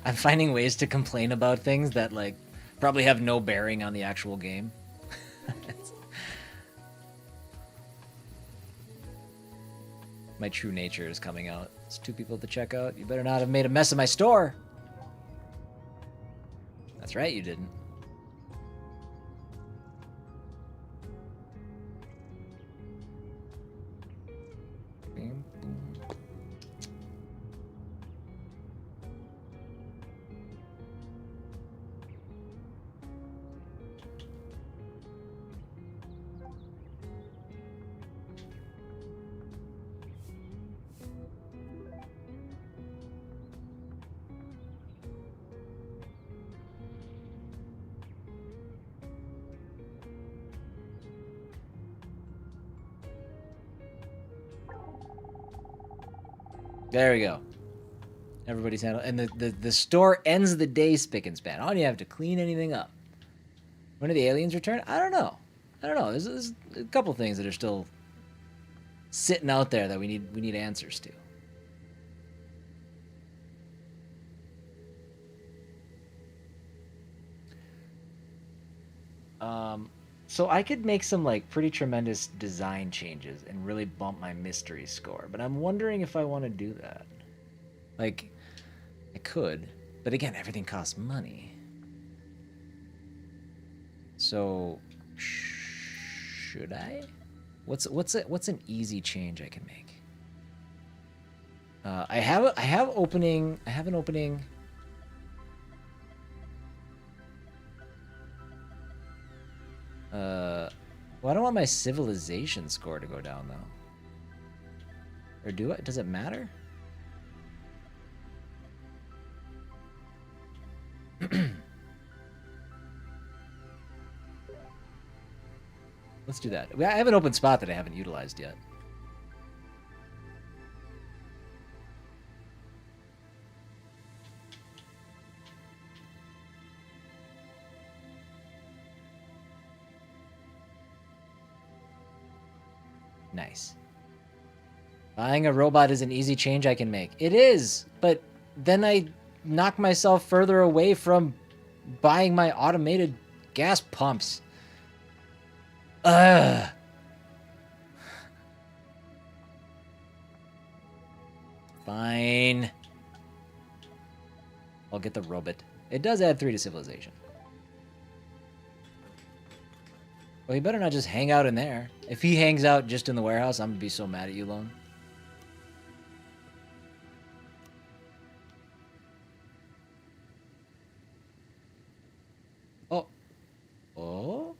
I'm finding ways to complain about things that like probably have no bearing on the actual game. My true nature is coming out. It's 2 people to check out. You better not have made a mess of my store. That's right, you didn't. There we go. Everybody's handled, and the store ends the day spick and span. I don't even have to clean anything up. When do the aliens return? I don't know. There's a couple things that are still sitting out there that we need answers to. So I could make some like pretty tremendous design changes and really bump my mystery score, but I'm wondering if I want to do that. Like, I could, but again, everything costs money. So, should I? What's an easy change I can make? I have an opening. Well, I don't want my civilization score to go down though. Or do I? Does it matter? Let's do that. I have an open spot that I haven't utilized yet. Nice. Buying a robot is an easy change I can make. It is, but then I knock myself further away from buying my automated gas pumps. Ugh. Fine. I'll get the robot. It does add 3 to civilization. Well, he better not just hang out in there. If he hangs out just in the warehouse, I'm gonna be so mad at you, Lone. Oh. Oh?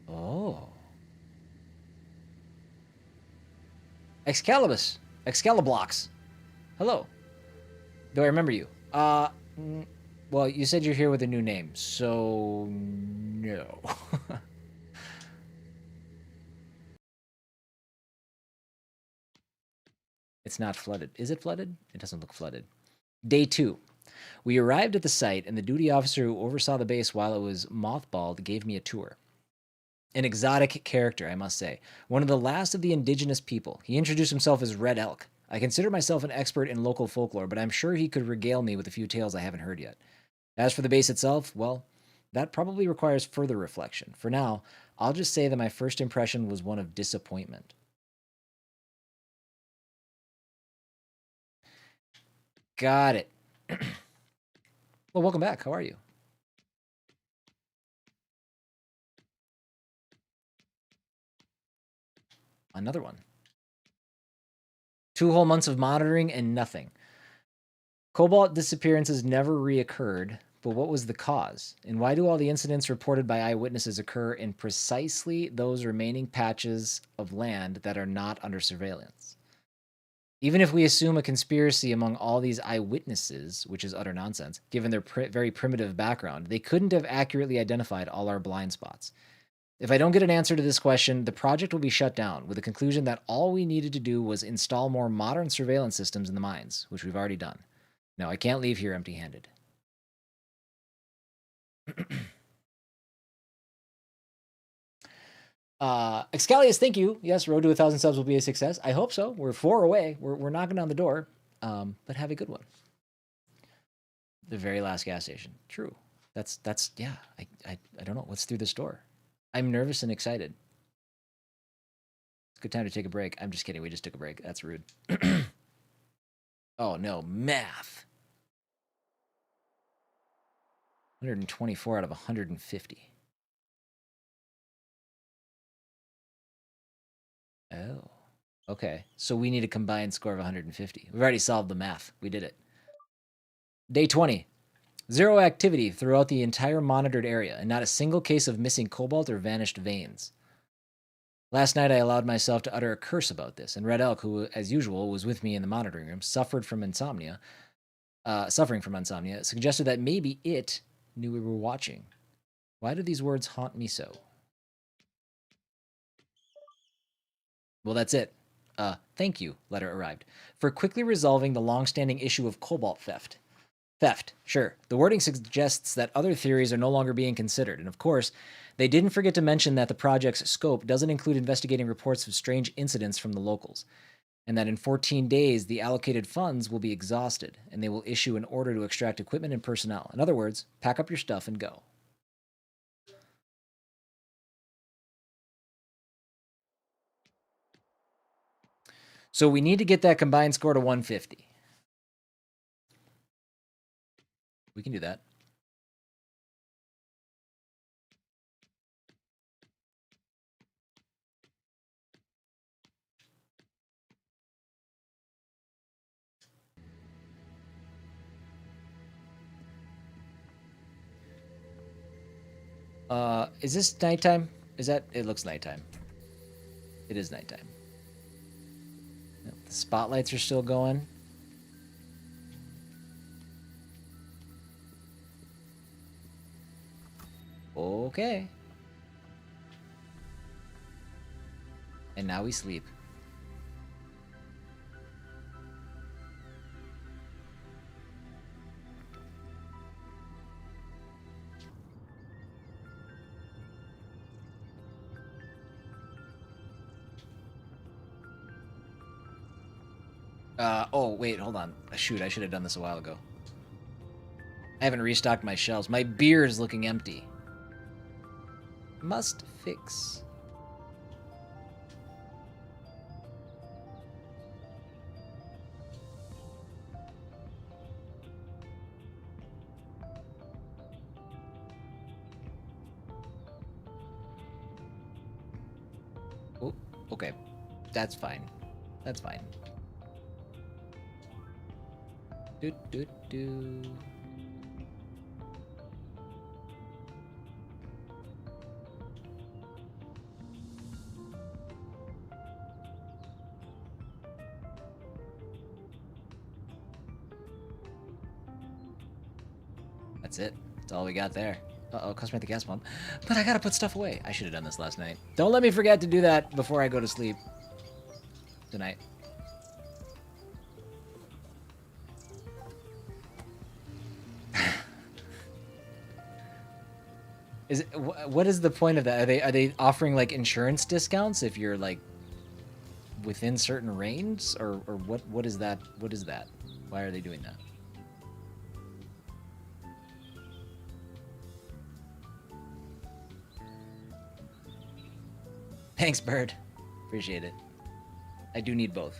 Oh. Excalibus. Excaliblox. Hello. Do I remember you? Well, you said you're here with a new name, so no. It's not flooded. Is it flooded? It doesn't look flooded. Day 2. We arrived at the site, and the duty officer who oversaw the base while it was mothballed gave me a tour. An exotic character, I must say. One of the last of the indigenous people. He introduced himself as Red Elk. I consider myself an expert in local folklore, but I'm sure he could regale me with a few tales I haven't heard yet. As for the base itself, well, that probably requires further reflection. For now, I'll just say that my first impression was one of disappointment. Got it. Well, welcome back. How are you? Another one. 2 whole months of monitoring and nothing. Cobalt disappearances never reoccurred, but what was the cause? And why do all the incidents reported by eyewitnesses occur in precisely those remaining patches of land that are not under surveillance? Even if we assume a conspiracy among all these eyewitnesses, which is utter nonsense, given their very primitive background, they couldn't have accurately identified all our blind spots. If I don't get an answer to this question, the project will be shut down, with the conclusion that all we needed to do was install more modern surveillance systems in the mines, which we've already done. No, I can't leave here empty-handed. Excalius, thank you. Yes, road to 1,000 subs will be a success. I hope so. We're 4 away. We're knocking on the door. But have a good one. The very last gas station. True. That's yeah. I don't know what's through this door. I'm nervous and excited. Good time to take a break. I'm just kidding. We just took a break. That's rude. Oh, no. Math. 124 out of 150. Oh. Okay. So we need a combined score of 150. We've already solved the math. We did it. Day 20. 0 activity throughout the entire monitored area, and not a single case of missing cobalt or vanished veins. Last night I allowed myself to utter a curse about this, and Red Elk, who, as usual, was with me in the monitoring room, suffering from insomnia, suggested that maybe it knew we were watching. Why do these words haunt me so? Well, that's it. Thank you, letter arrived, for quickly resolving the long-standing issue of cobalt theft. Theft, sure. The wording suggests that other theories are no longer being considered, and of course, they didn't forget to mention that the project's scope doesn't include investigating reports of strange incidents from the locals, and that in 14 days, the allocated funds will be exhausted, and they will issue an order to extract equipment and personnel. In other words, pack up your stuff and go. So we need to get that combined score to 150. We can do that. Is this nighttime? Is that... It looks nighttime. It is nighttime. Yep, the spotlights are still going. Okay. And now we sleep. Oh, wait, hold on. Shoot, I should have done this a while ago. I haven't restocked my shelves. My beer is looking empty. Must fix. Oh, okay. That's fine. That's fine. Do do do. That's it. That's all we got there. Uh-oh, customer at the gas pump. But I gotta put stuff away. I should have done this last night. Don't let me forget to do that before I go to sleep tonight. Is it, what is the point of that? Are they offering like insurance discounts if you're like within certain range, or what is that? What is that? Why are they doing that? Thanks, Bird. Appreciate it. I do need both.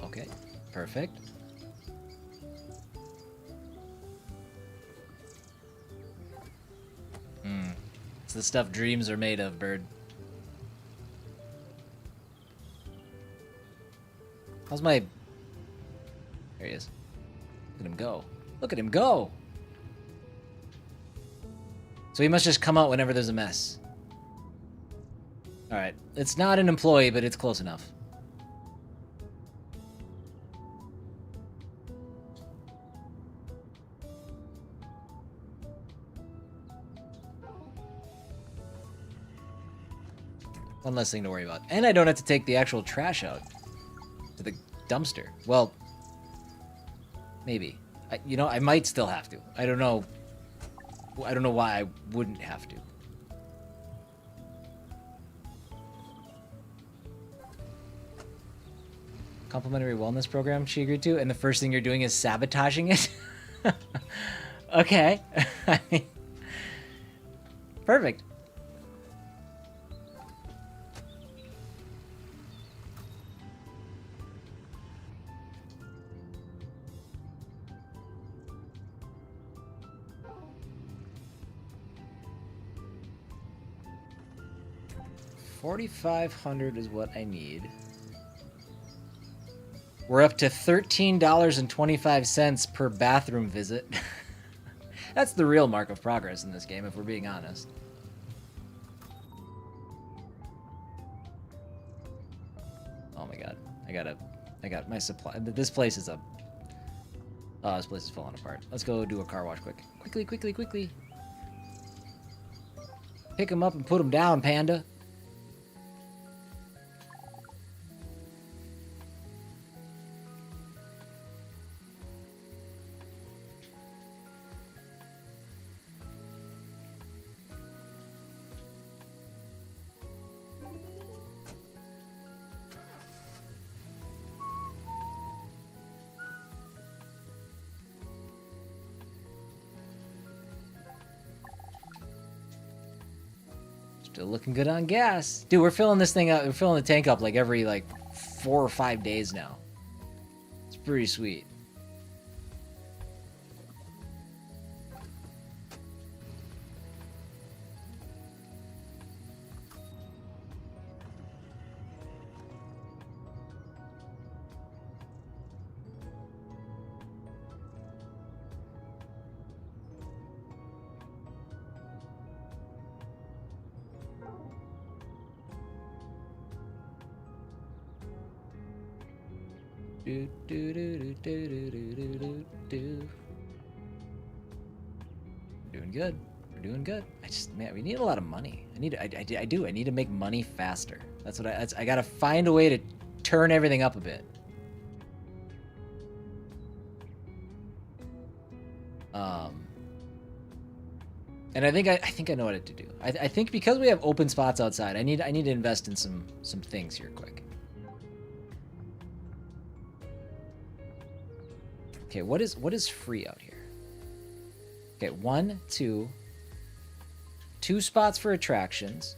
Okay. Perfect. It's the stuff dreams are made of, Bird. How's my... There he is. Look at him go. Look at him go! So he must just come out whenever there's a mess. Alright. It's not an employee, but it's close enough. One less thing to worry about. And I don't have to take the actual trash out to the dumpster. Well, Maybe. You know, I might still have to. I don't know. I don't know why I wouldn't have to. Complimentary wellness program she agreed to, and the first thing you're doing is sabotaging it? Okay. Perfect. $4,500 is what I need. We're up to $13.25 per bathroom visit. That's the real mark of progress in this game, if we're being honest. Oh my god. I got my supply. This place is oh, this place is falling apart. Let's go do a car wash quick. Quickly, quickly, quickly. Pick him up and put him down, panda. Still looking good on gas. Dude, we're filling this thing up. We're filling the tank up like every 4 or 5 days now. It's pretty sweet. Do, do, do, do, do, do, do, do, do. We're doing good. We're doing good. Man, we need a lot of money. I do. I need to make money faster. That's what I gotta find a way to turn everything up a bit. And I think I know what to do. I think because we have open spots outside, I need to invest in some things here quick. Okay, what is free out here? Okay, 1, 2 spots for attractions.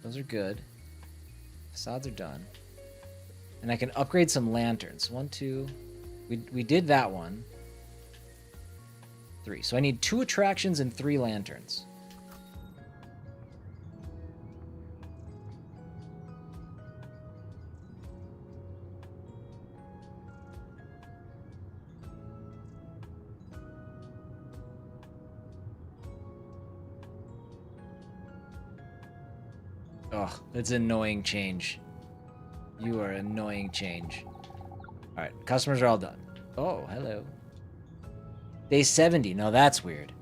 Those are good. Facades are done. And I can upgrade some lanterns. 1, 2. We did that one. 3. So I need 2 attractions and 3 lanterns. Ugh, that's an annoying change. You are an annoying change. Alright, customers are all done. Oh, hello. Day 70. No, that's weird.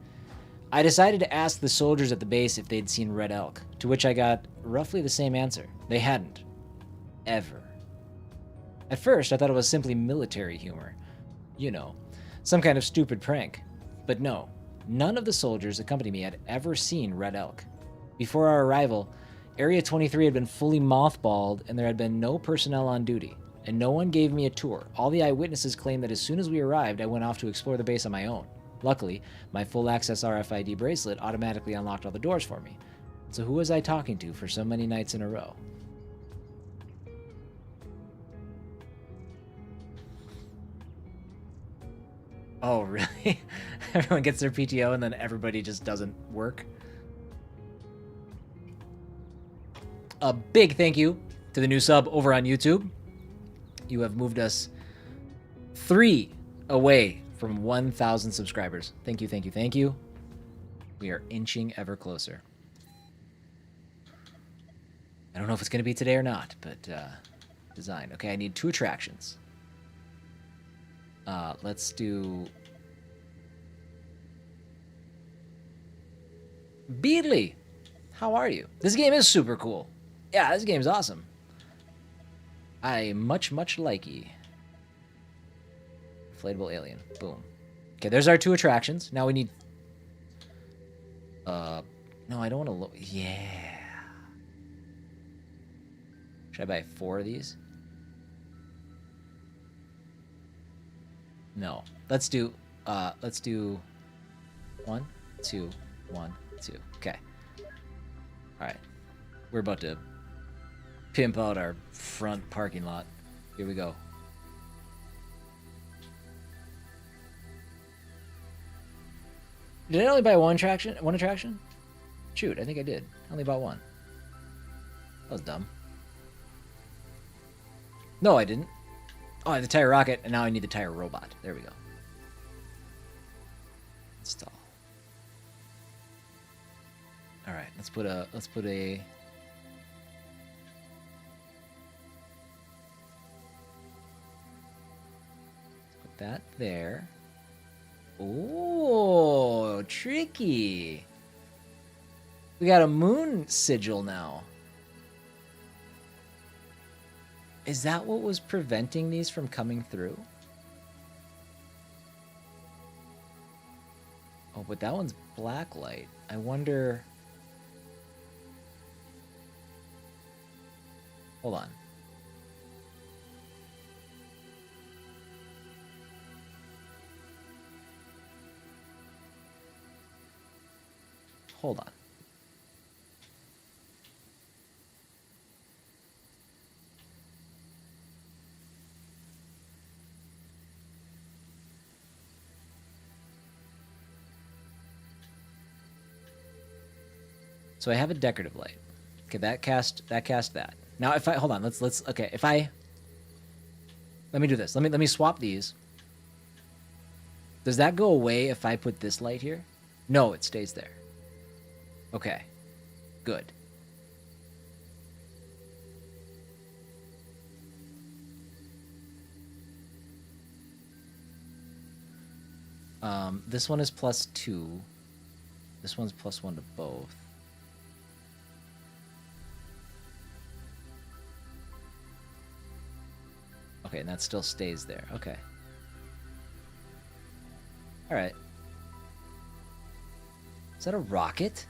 I decided to ask the soldiers at the base if they'd seen red elk, to which I got roughly the same answer. They hadn't. Ever. At first, I thought it was simply military humor. You know, some kind of stupid prank. But no, none of the soldiers accompanying me had ever seen red elk. Before our arrival, Area 23 had been fully mothballed and there had been no personnel on duty, and no one gave me a tour. All the eyewitnesses claimed that as soon as we arrived, I went off to explore the base on my own. Luckily, my full access RFID bracelet automatically unlocked all the doors for me. So who was I talking to for so many nights in a row? Oh, really? Everyone gets their PTO and then everybody just doesn't work? A big thank you to the new sub over on YouTube. You have moved us 3 away from 1,000 subscribers. Thank you, thank you, thank you. We are inching ever closer. I don't know if it's going to be today or not, but design. Okay, I need 2 attractions. Let's do... Beedly! How are you? This game is super cool. Yeah, this game's awesome. I much likey. Inflatable alien. Boom. Okay, there's our 2 attractions. Now we need... No, I don't want to... Yeah. Should I buy 4 of these? No. Let's do 1, 2, 1, 2. Okay. Alright. We're about to pimp out our front parking lot. Here we go. Did I only buy one attraction? Shoot, I think I did. I only bought 1. That was dumb. No, I didn't. Oh, I have the tire rocket, and now I need the tire robot. There we go. Install. All right, let's put a put that there. Oh, tricky. We got a moon sigil now. Is that what was preventing these from coming through? Oh, but that one's black light. I wonder... Hold on. Hold on. So I have a decorative light. Okay, that cast that. Now if I hold on, let's okay, if I let me do this. Let me swap these. Does that go away if I put this light here? No, it stays there. Okay. Good. This one is +2. This one's +1 to both. Okay, and that still stays there. Okay. All right. Is that a rocket?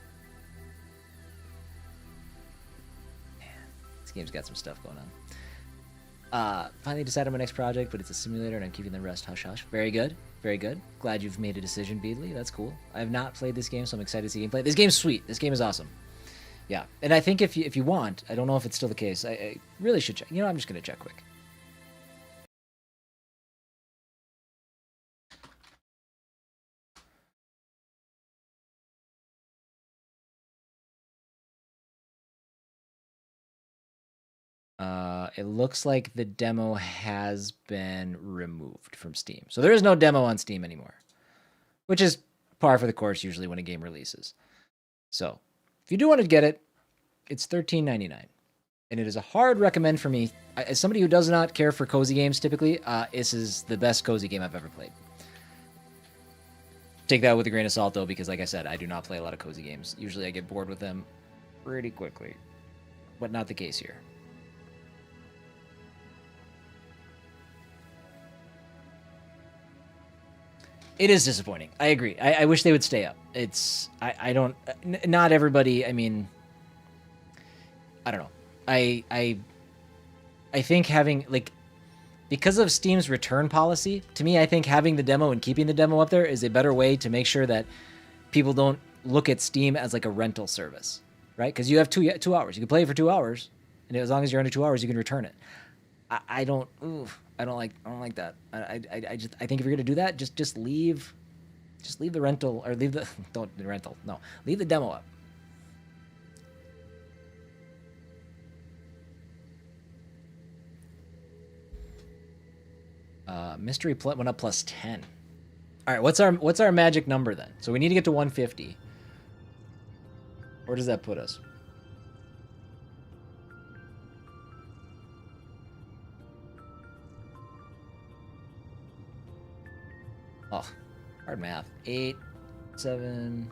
Man, this game's got some stuff going on. Finally decided on my next project, but it's a simulator, and I'm keeping the rest hush hush. Very good. Very good. Glad you've made a decision, Beedley. That's cool. I have not played this game, so I'm excited to see gameplay. This game's sweet. This game is awesome. Yeah, and I think if you want, I don't know if it's still the case. I really should check. You know, I'm just gonna check quick. It looks like the demo has been removed from Steam. So there is no demo on Steam anymore, which is par for the course usually when a game releases. So if you do want to get it, it's $13.99. And it is a hard recommend for me. As somebody who does not care for cozy games typically, this is the best cozy game I've ever played. Take that with a grain of salt, though, because like I said, I do not play a lot of cozy games. Usually I get bored with them pretty quickly, but not the case here. It is disappointing. I agree. I wish they would stay up. It's... I don't... Not everybody... I mean... I don't know. I think having... Like... Because of Steam's return policy, to me, I think having the demo and keeping the demo up there is a better way to make sure that people don't look at Steam as like a rental service, right? Because you have 2 hours. You can play it for 2 hours, and as long as you're under 2 hours, you can return it. I don't like that. I think if you're gonna do that, just leave the rental, or leave the don't the rental. No, leave the demo up. Mystery went up +10. All right, what's our magic number then? So we need to get to 150. Where does that put us? Oh, hard math. 8, 7,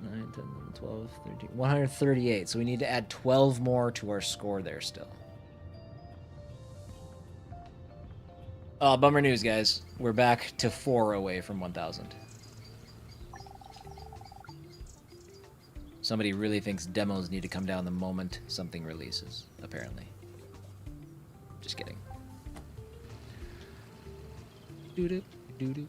9, 10, 11, 12, 13, 138. So we need to add 12 more to our score there still. Bummer news, guys. We're back to 4 away from 1,000. Somebody really thinks demos need to come down the moment something releases, apparently. Just kidding. Doo-doo, doo-doo.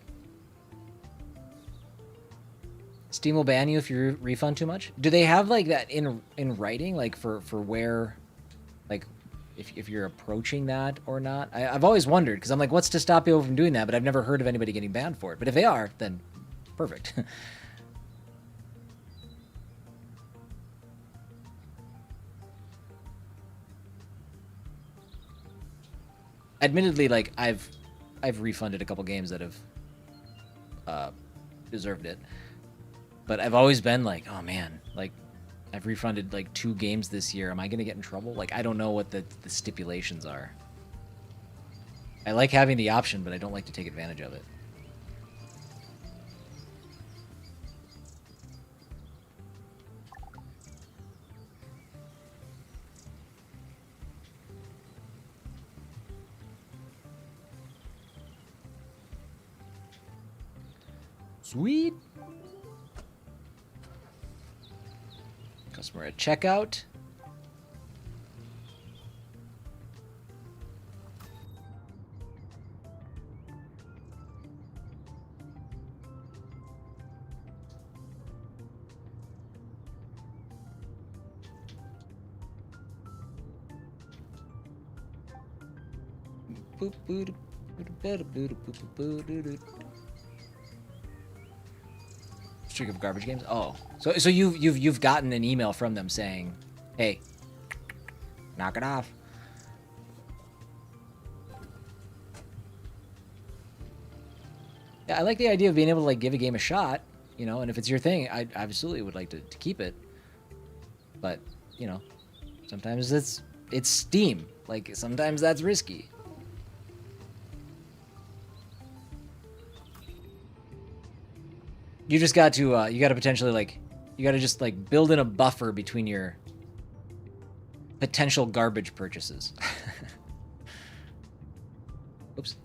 Steam will ban you if you refund too much? Do they have like that in writing, like for where, like if you're approaching that or not? I've always wondered, because I'm like, what's to stop you from doing that? But I've never heard of anybody getting banned for it. But if they are, then perfect. Admittedly, like I've refunded a couple games that have deserved it, but I've always been like, oh man, like I've refunded like 2 games this year. Am I gonna get in trouble? Like I don't know what the stipulations are. I like having the option, but I don't like to take advantage of it. Sweet. Customer at checkout. Streak of garbage games. Oh, so you've gotten an email from them saying, "Hey, knock it off." Yeah, I like the idea of being able to like give a game a shot, you know. And if it's your thing, I absolutely would like to keep it. But you know, sometimes it's Steam. Like sometimes that's risky. You just got to you got to potentially like you got to just like build in a buffer between your potential garbage purchases. Oops.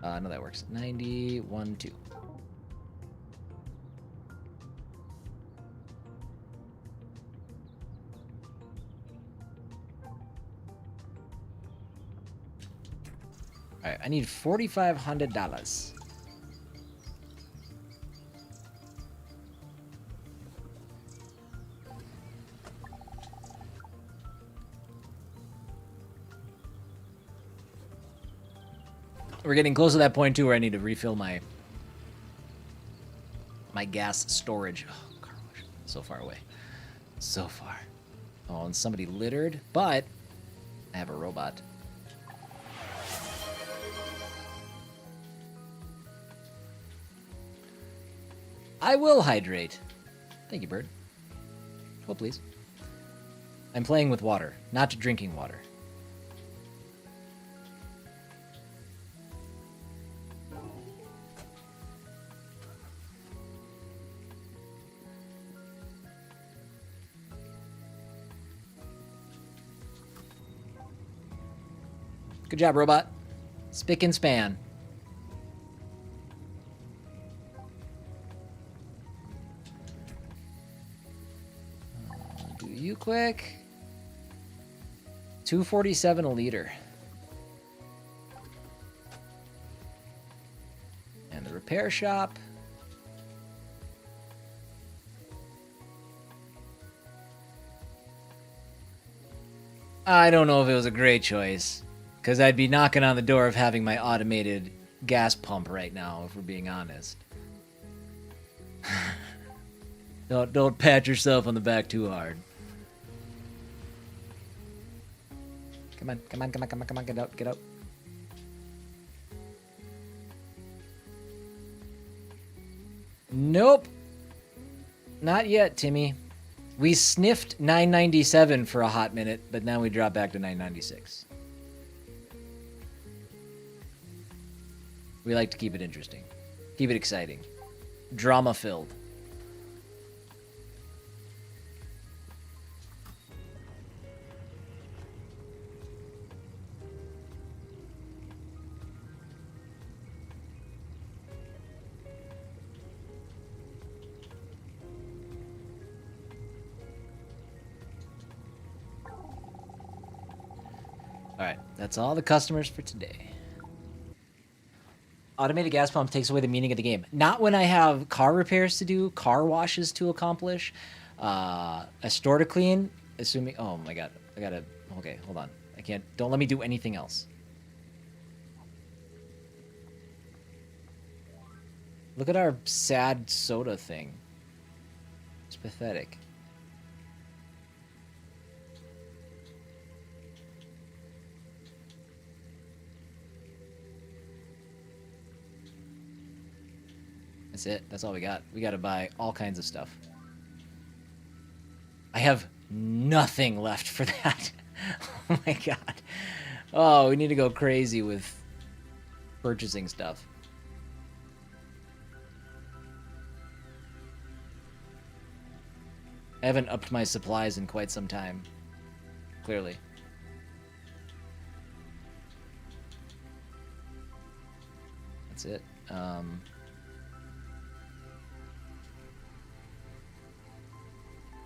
No, that works. 91 2. All right, I need $4,500. We're getting close to that point too, where I need to refill my gas storage. Oh, car wash. So far away. So far. Oh, and somebody littered, but I have a robot. I will hydrate. Thank you, bird. Oh, please. I'm playing with water, not drinking water. Good job, robot. Spick and span. Do you quick. 247 a liter. And the repair shop. I don't know if it was a great choice, because I'd be knocking on the door of having my automated gas pump right now, if we're being honest. Don't pat yourself on the back too hard. Come on, come on, come on, come on, come on, get out, get out. Nope. Not yet, Timmy. We sniffed 997 for a hot minute, but now we drop back to 996. We like to keep it interesting. Keep it exciting. Drama-filled. Alright, that's all the customers for today. Automated gas pump takes away the meaning of the game. Not when I have car repairs to do, car washes to accomplish, a store to clean, assuming... Oh my god, I gotta... Okay, hold on. I can't... Don't let me do anything else. Look at our sad soda thing. It's pathetic. That's it. That's all we got. We got to buy all kinds of stuff. I have nothing left for that. Oh my god. Oh, we need to go crazy with purchasing stuff. I haven't upped my supplies in quite some time. Clearly. That's it.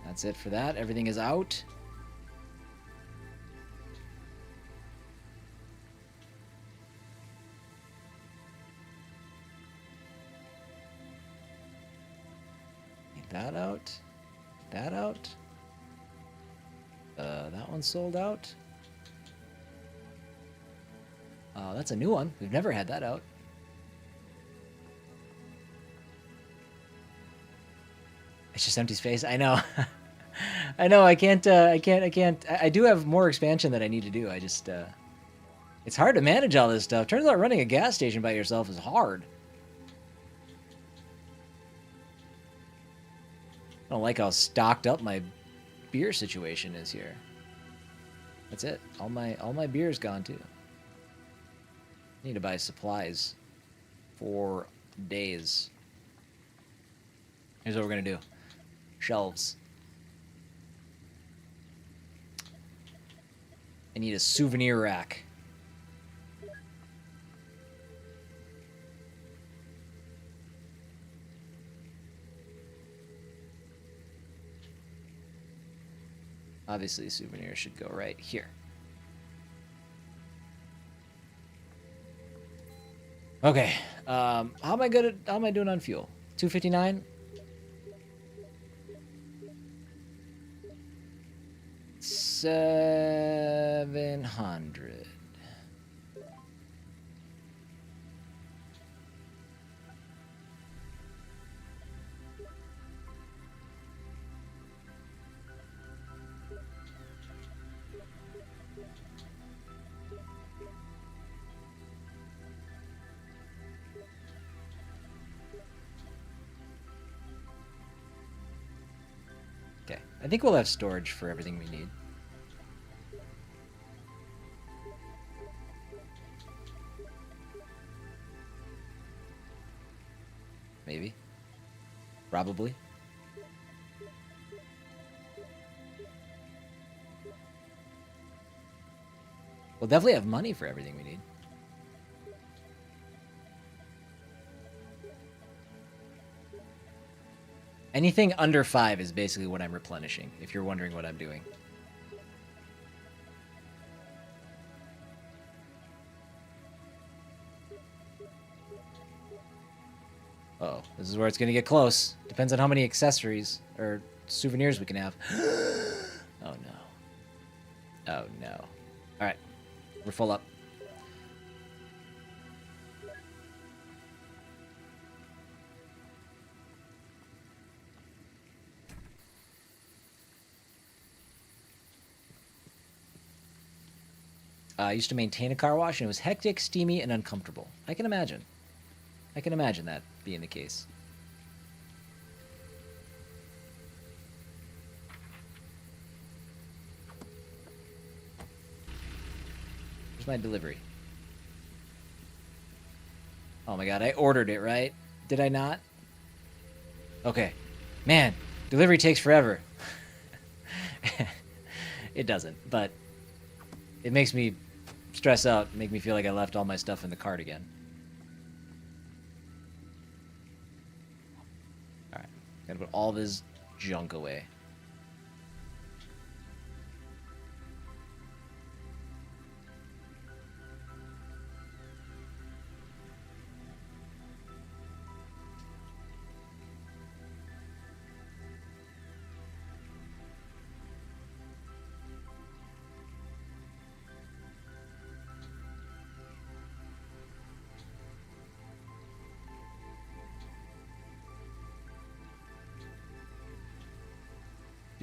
That's it for that. Everything is out. Get that out. That out. That one's sold out. That's a new one. We've never had that out. It's just empty space. I know. I know. I can't. I do have more expansion that I need to do. I just. It's hard to manage all this stuff. Turns out running a gas station by yourself is hard. I don't like how stocked up my beer situation is here. That's it. All my beer's gone too. Need to buy supplies for days. Here's what we're gonna do. Shelves. I need a souvenir rack. Obviously, souvenirs should go right here. Okay. How am I doing on fuel? 259. 700. Okay, I think we'll have storage for everything we need. Maybe. Probably. We'll definitely have money for everything we need. Anything under 5 is basically what I'm replenishing, if you're wondering what I'm doing. Uh-oh, this is where it's going to get close. Depends on how many accessories or souvenirs we can have. Oh, no. Oh, no. All right. We're full up. I used to maintain a car wash, and it was hectic, steamy, and uncomfortable. I can imagine. I can imagine that being the case. Where's my delivery? Oh my god, I ordered it, right? Did I not? Okay. Man, delivery takes forever. It doesn't, but it makes me stress out, make me feel like I left all my stuff in the cart again. Alright, gotta put all this junk away.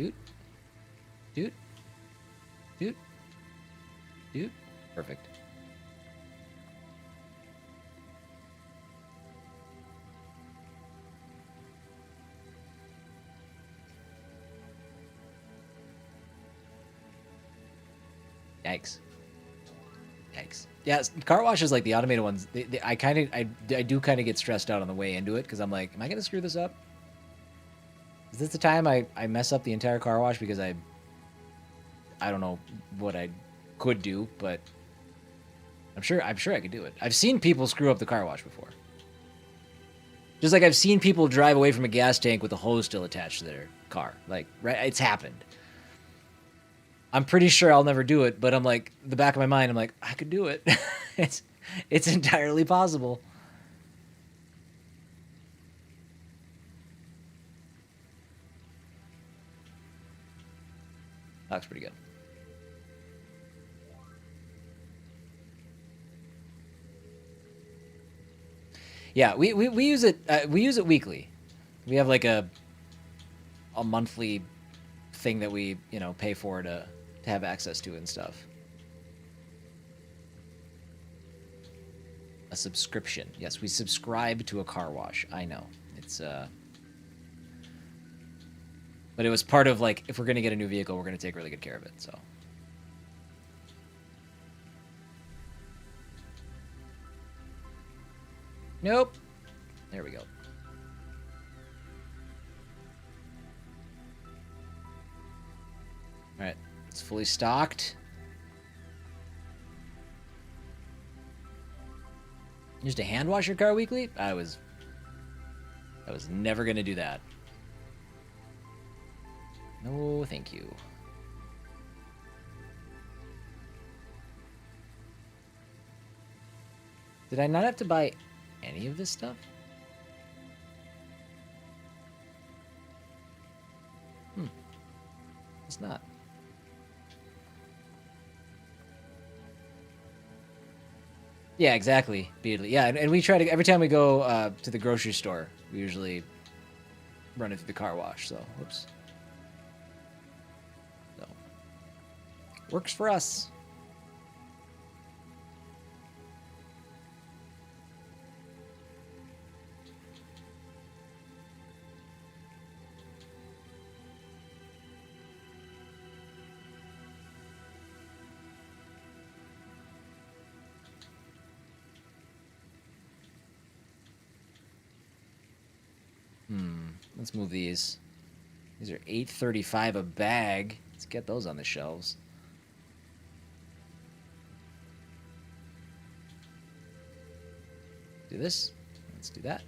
Dude. Dude. Dude. Dude. Perfect. Yikes. Yikes. Yeah, car washes like the automated ones. I do kind of get stressed out on the way into it because I'm like, am I gonna screw this up? Is this the time I mess up the entire car wash because I don't know what I could do, but I'm sure I could do it. I've seen people screw up the car wash before. Just like I've seen people drive away from a gas tank with a hose still attached to their car. Like, right, it's happened. I'm pretty sure I'll never do it, but I'm like, the back of my mind, I'm like, I could do it. it's entirely possible. That looks pretty good. Yeah, we use it. We use it weekly. We have like a monthly thing that we pay for to have access to and stuff. A subscription. Yes, we subscribe to a car wash. I know. It's but it was part of like if we're gonna get a new vehicle, we're gonna take really good care of it. So. Nope. There we go. All right, it's fully stocked. You used to hand wash your car weekly? I was never gonna do that. No, thank you. Did I not have to buy any of this stuff? It's not. Yeah, exactly. Beardly. Yeah, and we try to every time we go to the grocery store, we usually run it through the car wash. So, whoops. So, works for us. Let's move these. These are $8.35 a bag. Let's get those on the shelves. Do this. Let's do that.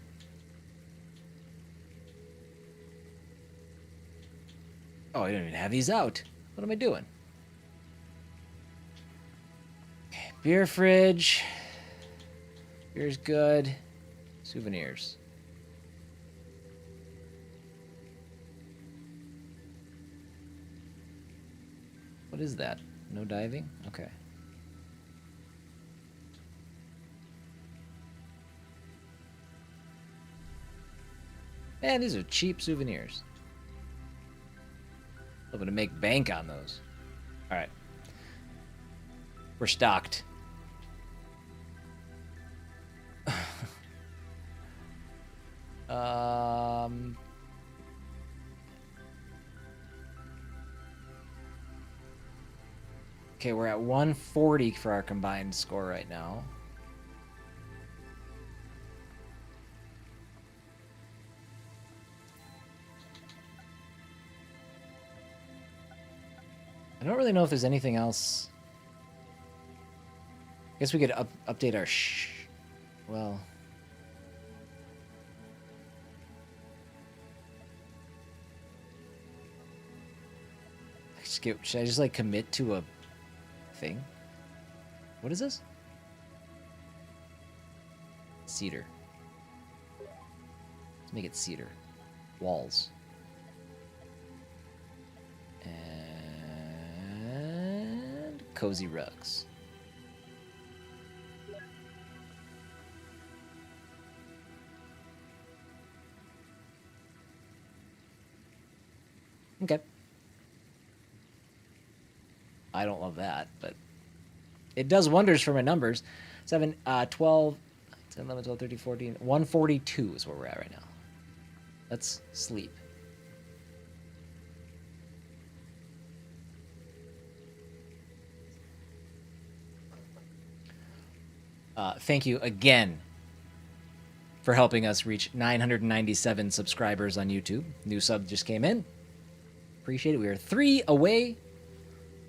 Oh, I don't even have these out. What am I doing? Okay, beer fridge. Beer's good. Souvenirs. What is that? No diving? Okay. Man, these are cheap souvenirs. Hoping to make bank on those. Alright. We're stocked. Okay, we're at 140 for our combined score right now. I don't really know if there's anything else. I guess we could update our well. Should I just like commit to a thing? What is this? Cedar. Let's make it cedar. Walls. And cozy rugs. Okay. I don't love that, but it does wonders for my numbers. 7, 12, 10, 11, 12, 13, 14, 142 is where we're at right now. Let's sleep. Thank you again for helping us reach 997 subscribers on YouTube. New sub just came in. Appreciate it. We are 3 away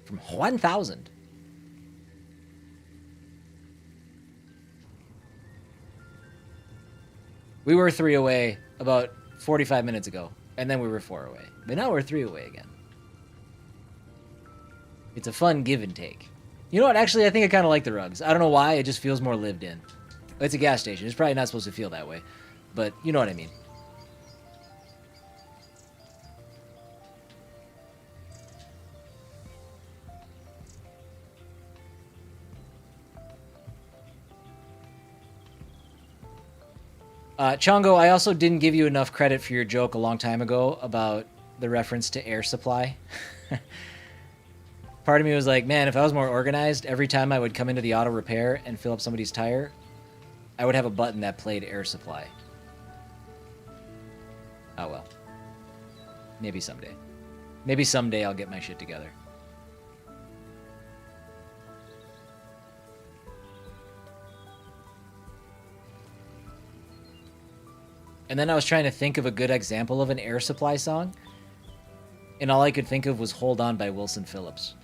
from 1,000. We were 3 away about 45 minutes ago, and then we were 4 away. But now we're 3 away again. It's a fun give and take. You know what? Actually, I think I kind of like the rugs. I don't know why. It just feels more lived in. It's a gas station. It's probably not supposed to feel that way. But you know what I mean. Chongo, I also didn't give you enough credit for your joke a long time ago about the reference to air supply. Part of me was like, man, if I was more organized, every time I would come into the auto repair and fill up somebody's tire, I would have a button that played air supply. Oh well. Maybe someday. Maybe someday I'll get my shit together. And then I was trying to think of a good example of an air supply song, and all I could think of was Hold On by Wilson Phillips.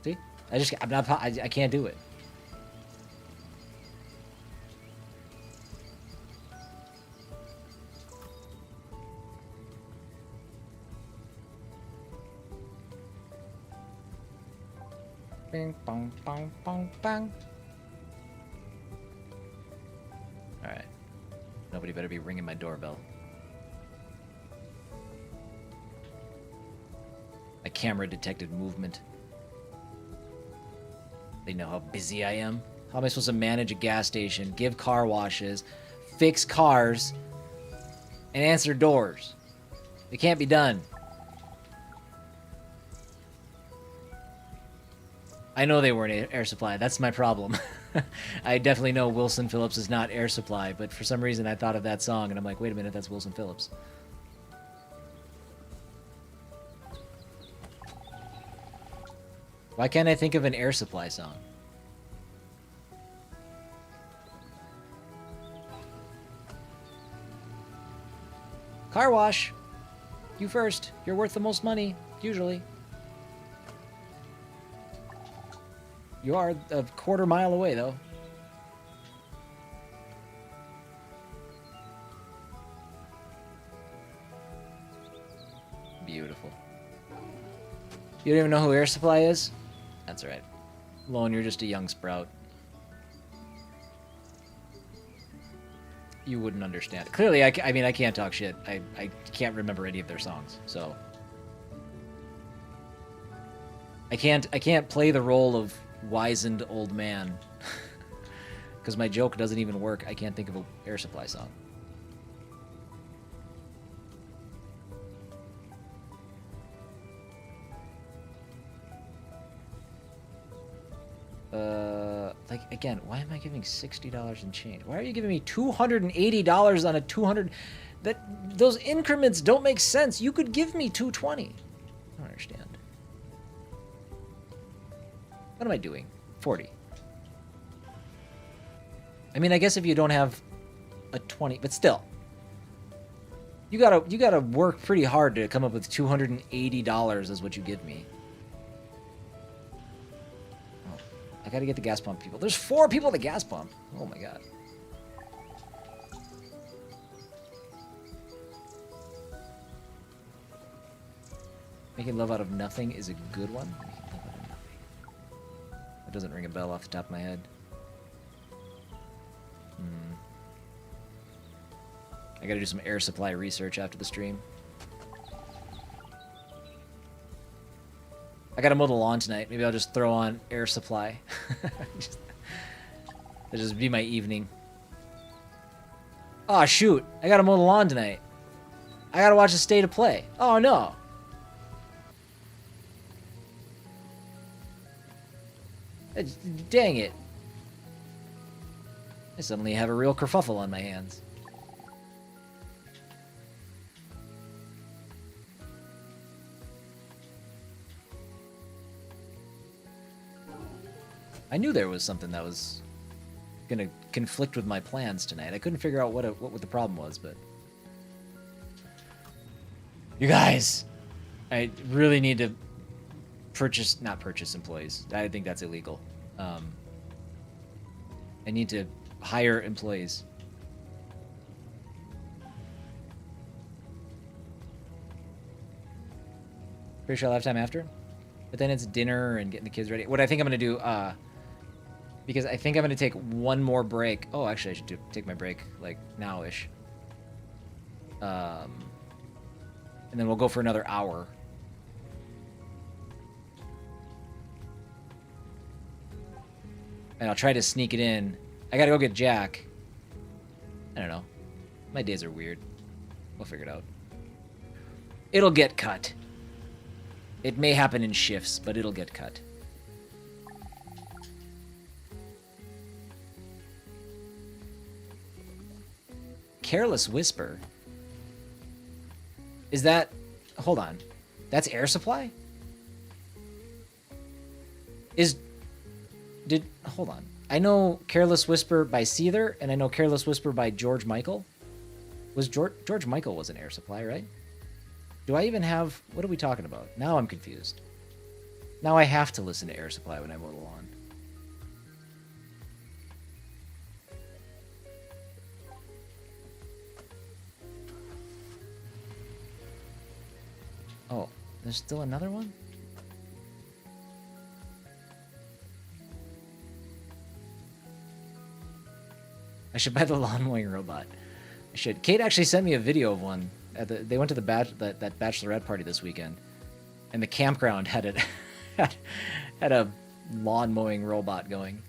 See? I can't do it. Bing, bong, bong, bong, bong. All right. Nobody better be ringing my doorbell. My camera detected movement. They know how busy I am. How am I supposed to manage a gas station, give car washes, fix cars, and answer doors? It can't be done. I know they weren't air supply. That's my problem. I definitely know Wilson Phillips is not air supply, but for some reason I thought of that song, and I'm like, wait a minute, that's Wilson Phillips. Why can't I think of an air supply song? Car wash. You first. You're worth the most money, usually. You are a quarter mile away, though. Beautiful. You don't even know who Air Supply is? That's right. Lone, you're just a young sprout. You wouldn't understand. Clearly, I mean, I can't talk shit. I can't remember any of their songs, so... I can't play the role of wizened old man. Because my joke doesn't even work. I can't think of an Air Supply song. Like, again, why am I giving $60 in change? Why are you giving me $280 on a 200? Those increments don't make sense. You could give me $220. I don't understand. What am I doing? 40. I mean, I guess if you don't have a 20, but still. You gotta work pretty hard to come up with $280 is what you give me. Oh, I gotta get the gas pump people. There's 4 people at the gas pump. Oh my god. Making love out of nothing is a good one. That doesn't ring a bell off the top of my head. I gotta do some Air Supply research after the stream. I gotta mow the lawn tonight. Maybe I'll just throw on Air Supply. That'll just be my evening. Oh shoot, I gotta mow the lawn tonight. I gotta watch the State of Play. Oh no. Dang it. I suddenly have a real kerfuffle on my hands. I knew there was something that was gonna conflict with my plans tonight. I couldn't figure out what the problem was, but... You guys! I really need to not purchase employees. I think that's illegal. I need to hire employees. Pretty sure I'll have time after. But then it's dinner and getting the kids ready. What I think I'm going to do, because I think I'm going to take one more break. Oh, actually, I should take my break, like, now-ish. And then we'll go for another hour. And I'll try to sneak it in. I gotta go get Jack. I don't know. My days are weird. We'll figure it out. It'll get cut. It may happen in shifts, but it'll get cut. Careless Whisper? Is that... Hold on. That's Air Supply? Hold on. I know Careless Whisper by Seether, and I know Careless Whisper by George Michael. George Michael was an Air Supply, right? Do I even have... What are we talking about? Now I'm confused. Now I have to listen to Air Supply when I mow the lawn. Oh, there's still another one? I should buy the lawn mowing robot. I should. Kate actually sent me a video of one. They went to that bachelorette party this weekend, and the campground had it had a lawn mowing robot going.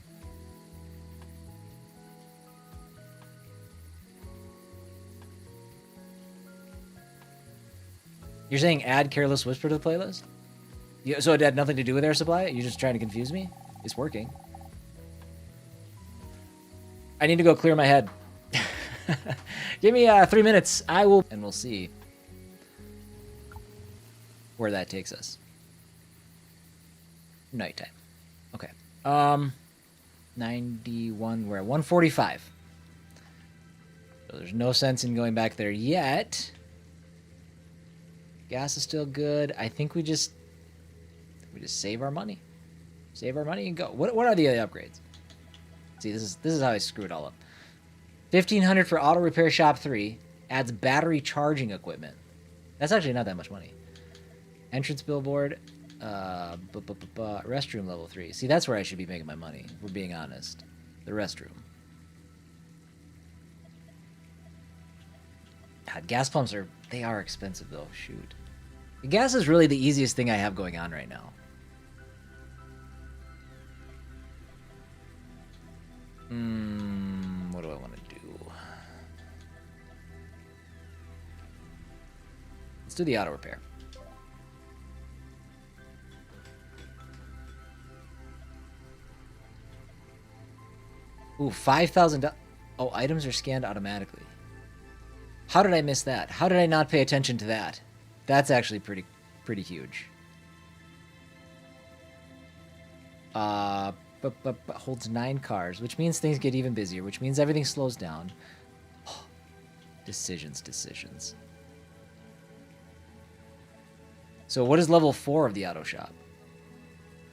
You're saying add Careless Whisper to the playlist? Yeah, so it had nothing to do with Air Supply? You're just trying to confuse me? It's working. I need to go clear my head. Give me 3 minutes. I will... And we'll see where that takes us. Nighttime. Okay. 91... We're at 145. So there's no sense in going back there yet. Gas is still good. I think we just save our money. Save our money and go. What are the other upgrades? See, this is how I screw it all up. 1,500 for auto repair shop 3 adds battery charging equipment. That's actually not that much money. Entrance billboard, restroom level 3. See, that's where I should be making my money. If we're being honest. The restroom. God, gas pumps are expensive though. Shoot. The gas is really the easiest thing I have going on right now. What do I want to do? Let's do the auto repair. Ooh, $5,000. Oh, items are scanned automatically. How did I miss that? How did I not pay attention to that? That's actually pretty huge. But holds 9 cars, which means things get even busier, which means everything slows down. Oh, decisions. So what is level 4 of the auto shop?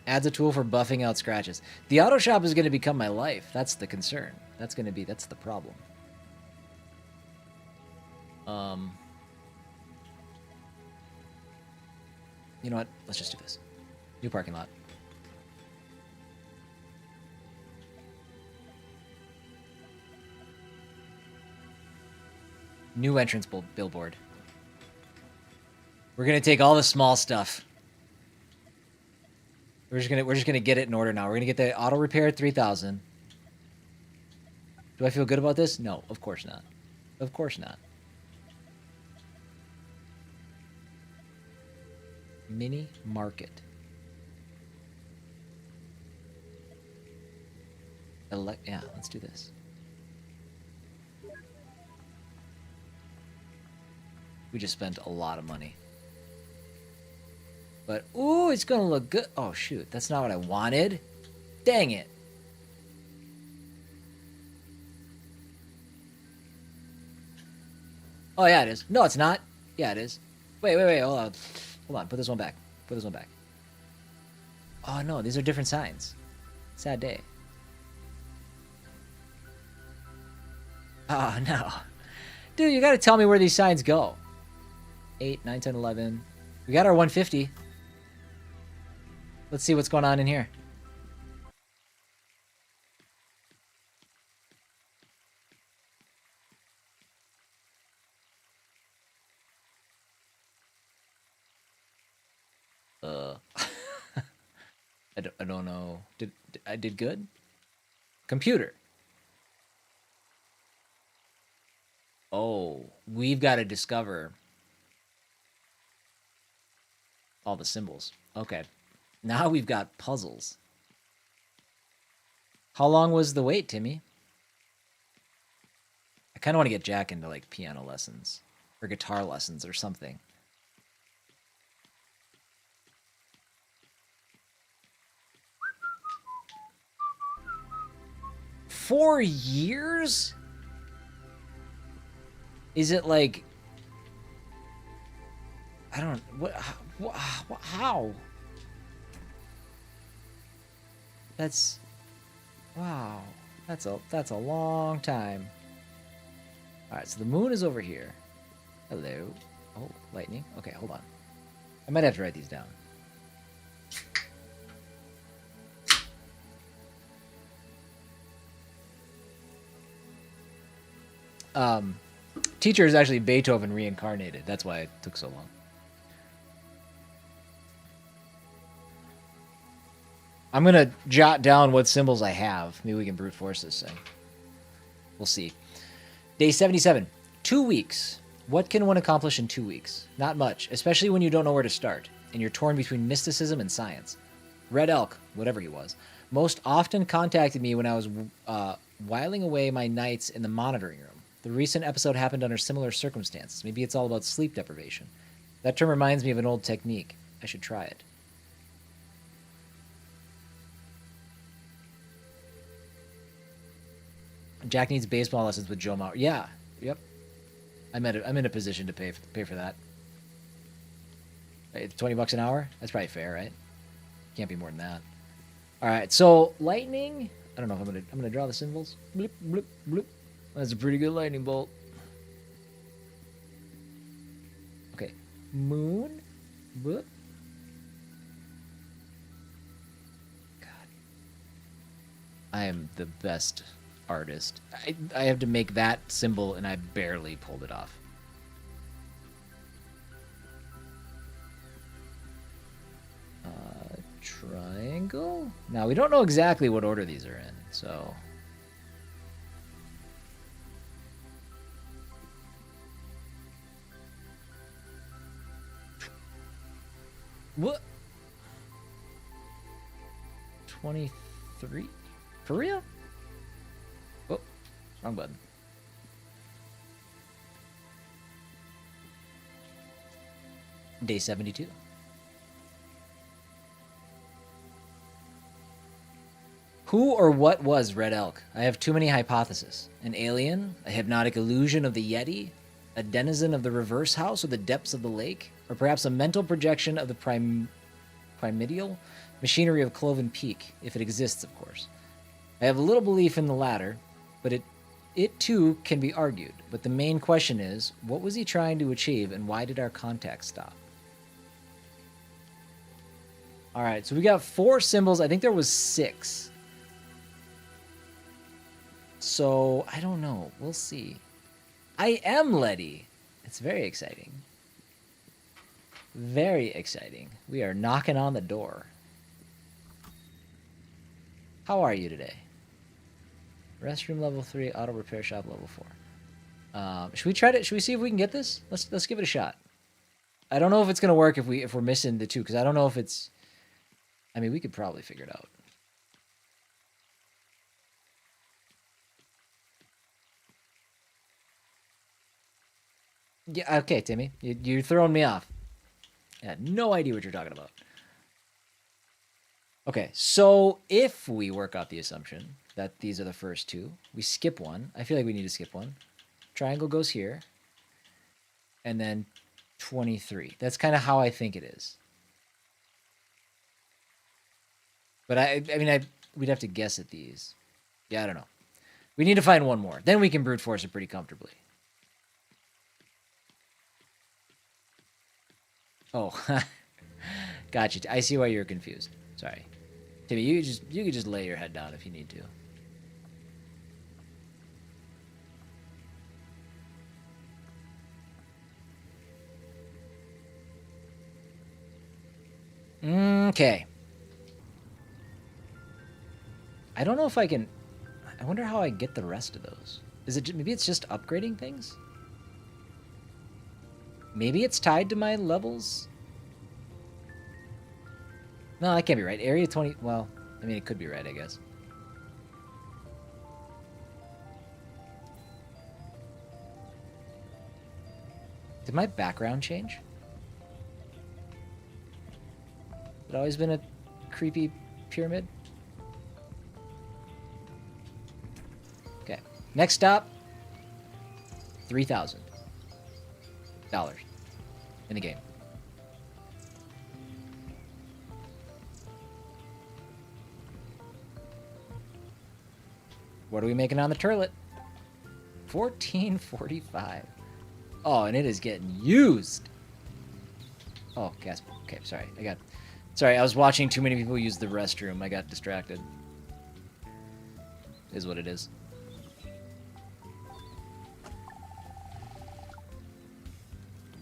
Adds a tool for buffing out scratches. The auto shop is going to become my life. That's the concern. That's the problem. You know what? Let's just do this. New parking lot. New entrance billboard. We're gonna take all the small stuff. We're just gonna get it in order now. We're gonna get the auto repair at 3,000. Do I feel good about this? No, of course not. Of course not. Mini market. Yeah, let's do this. We just spent a lot of money. But, ooh, it's gonna look good. Oh, shoot, that's not what I wanted. Dang it. Oh, yeah, it is. No, it's not. Yeah, it is. Wait, hold on. Hold on, put this one back. Put this one back. Oh, no, these are different signs. Sad day. Oh, no. Dude, you gotta tell me where these signs go. 8, 9, 10, 11. We got our 150. Let's see what's going on in here. I don't know. I did good? Computer. Oh, we've got to discover all the symbols. Okay. Now we've got puzzles. How long was the wait, Timmy? I kind of want to get Jack into like piano lessons or guitar lessons or something. Four years? Is it like... I don't... How? That's... Wow. That's a long time. Alright, so the moon is over here. Hello. Oh, lightning. Okay, hold on. I might have to write these down. Teacher is actually Beethoven reincarnated. That's why it took so long. I'm going to jot down what symbols I have. Maybe we can brute force this thing. We'll see. Day 77. 2 weeks. What can one accomplish in 2 weeks? Not much, especially when you don't know where to start, and you're torn between mysticism and science. Red Elk, whatever he was, most often contacted me when I was whiling away my nights in the monitoring room. The recent episode happened under similar circumstances. Maybe it's all about sleep deprivation. That term reminds me of an old technique. I should try it. Jack needs baseball lessons with Joe Mauer. Yeah, yep. I'm in a position to pay for that. It's $20 an hour. That's probably fair, right? Can't be more than that. All right. So lightning. I don't know if I'm gonna draw the symbols. Bloop bloop bloop. That's a pretty good lightning bolt. Okay. Moon. Bloop. God. I am the best artist. I have to make that symbol and I barely pulled it off. Triangle? Now we don't know exactly what order these are in, so what? 23? For real? Oh, wrong button. Day 72. Who or what was Red Elk? I have too many hypotheses. An alien? A hypnotic illusion of the Yeti? A denizen of the reverse house or the depths of the lake? Or perhaps a mental projection of the primordial machinery of Cloven Peak, if it exists, of course. I have little belief in the latter, but it too can be argued. But the main question is, what was he trying to achieve and why did our contact stop? All right, so we got 4 symbols. I think there was 6. So, I don't know. We'll see. I am Letty. It's very exciting. Very exciting. We are knocking on the door. How are you today? Restroom level 3, auto repair shop level 4. Should we see if we can get this? Let's give it a shot. I don't know if it's gonna work if we're missing the 2, because I don't know if it's... I mean, we could probably figure it out. Yeah, okay, Timmy. You're throwing me off. I had no idea what you're talking about. Okay, so if we work out the assumption that these are the first two, we skip one. I feel like we need to skip one. Triangle goes here. And then 23. That's kind of how I think it is. But we'd have to guess at these. Yeah, I don't know. We need to find one more. Then we can brute force it pretty comfortably. Oh, gotcha. I see why you're confused. Sorry, Timmy. You could just lay your head down if you need to. Okay. I don't know if I can. I wonder how I get the rest of those. Is it maybe it's just upgrading things? Maybe it's tied to my levels. No, that can't be right. Area 20. Well, I mean, it could be right, I guess. Did my background change? Has it always been a creepy pyramid? Okay. Next stop. $3,000 in the game. What are we making on the turlet? 1445. Oh, and it is getting used. Oh, gas. Okay, sorry. Sorry, I was watching too many people use the restroom. I got distracted. Is what it is.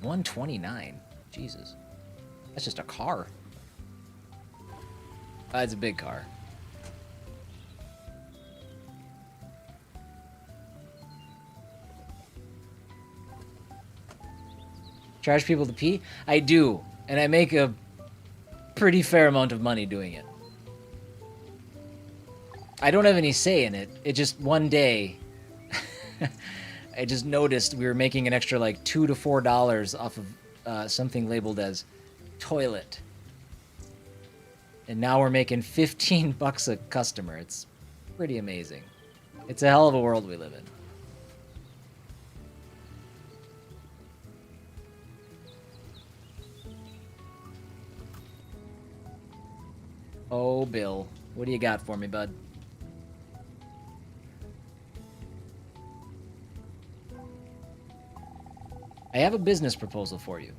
$129. Jesus. That's just a car. It's a big car. Charge people to pee? I do. And I make a pretty fair amount of money doing it. I don't have any say in it. It just one day I just noticed we were making an extra like $2 to $4 off of something labeled as toilet. And now we're making $15 a customer. It's pretty amazing. It's a hell of a world we live in. Oh, Bill. What do you got for me, bud? I have a business proposal for you.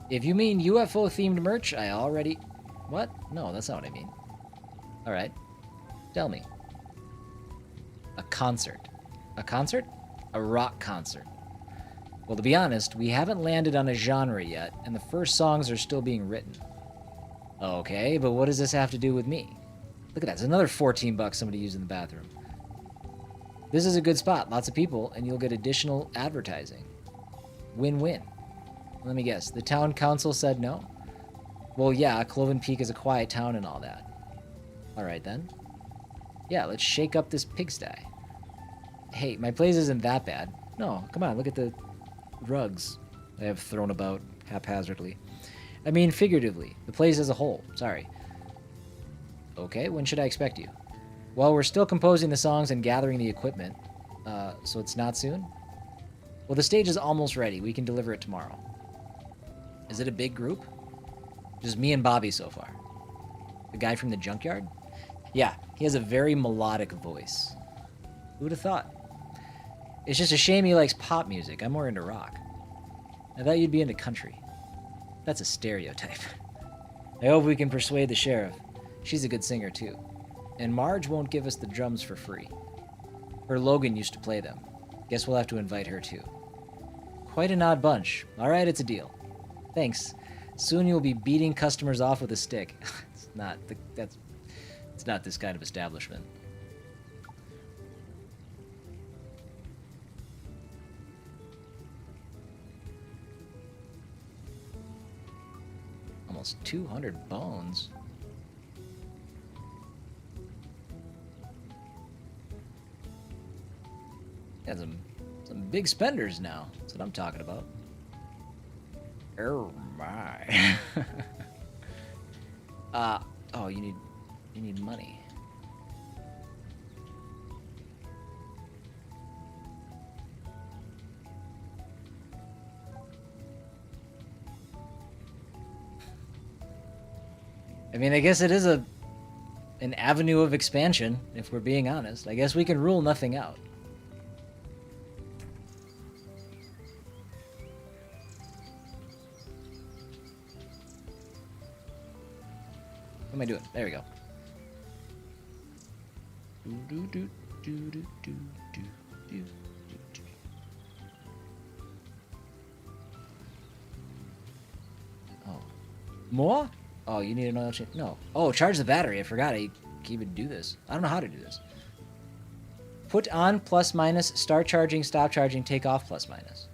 If you mean UFO-themed merch, I already... What? No, that's not what I mean. Alright. Tell me. A concert. A concert? A rock concert. Well, to be honest, we haven't landed on a genre yet, and the first songs are still being written. Okay, but what does this have to do with me? Look at that. It's another $14 somebody used in the bathroom. This is a good spot. Lots of people, and you'll get additional advertising. Win-win. Let me guess. The town council said no? Well, yeah, Cloven Peak is a quiet town and all that. All right, then. Yeah, let's shake up this pigsty. Hey, my place isn't that bad. No, come on, look at the rugs I have thrown about haphazardly. I mean, figuratively. The place as a whole. Sorry. Okay, when should I expect you? Well, we're still composing the songs and gathering the equipment. So it's not soon? Well, the stage is almost ready. We can deliver it tomorrow. Is it a big group? Just me and Bobby so far. The guy from the junkyard? Yeah, he has a very melodic voice. Who would have thought? It's just a shame he likes pop music. I'm more into rock. I thought you'd be into country. That's a stereotype. I hope we can persuade the sheriff. She's a good singer, too. And Marge won't give us the drums for free. Her Logan used to play them. Guess we'll have to invite her, too. Quite an odd bunch. All right, it's a deal. Thanks. Soon you'll be beating customers off with a stick. It's not this kind of establishment. Almost 200 bones. Got some Big spenders now. That's what I'm talking about. Oh my. Oh, you need money. I mean, I guess it is an avenue of expansion, if we're being honest. I guess we can rule nothing out. What am I doing? There we go. Oh. More? Oh, you need an oil change? No. Oh, charge the battery. I forgot I can even do this. I don't know how to do this. Put on plus minus, start charging, stop charging, take off plus minus.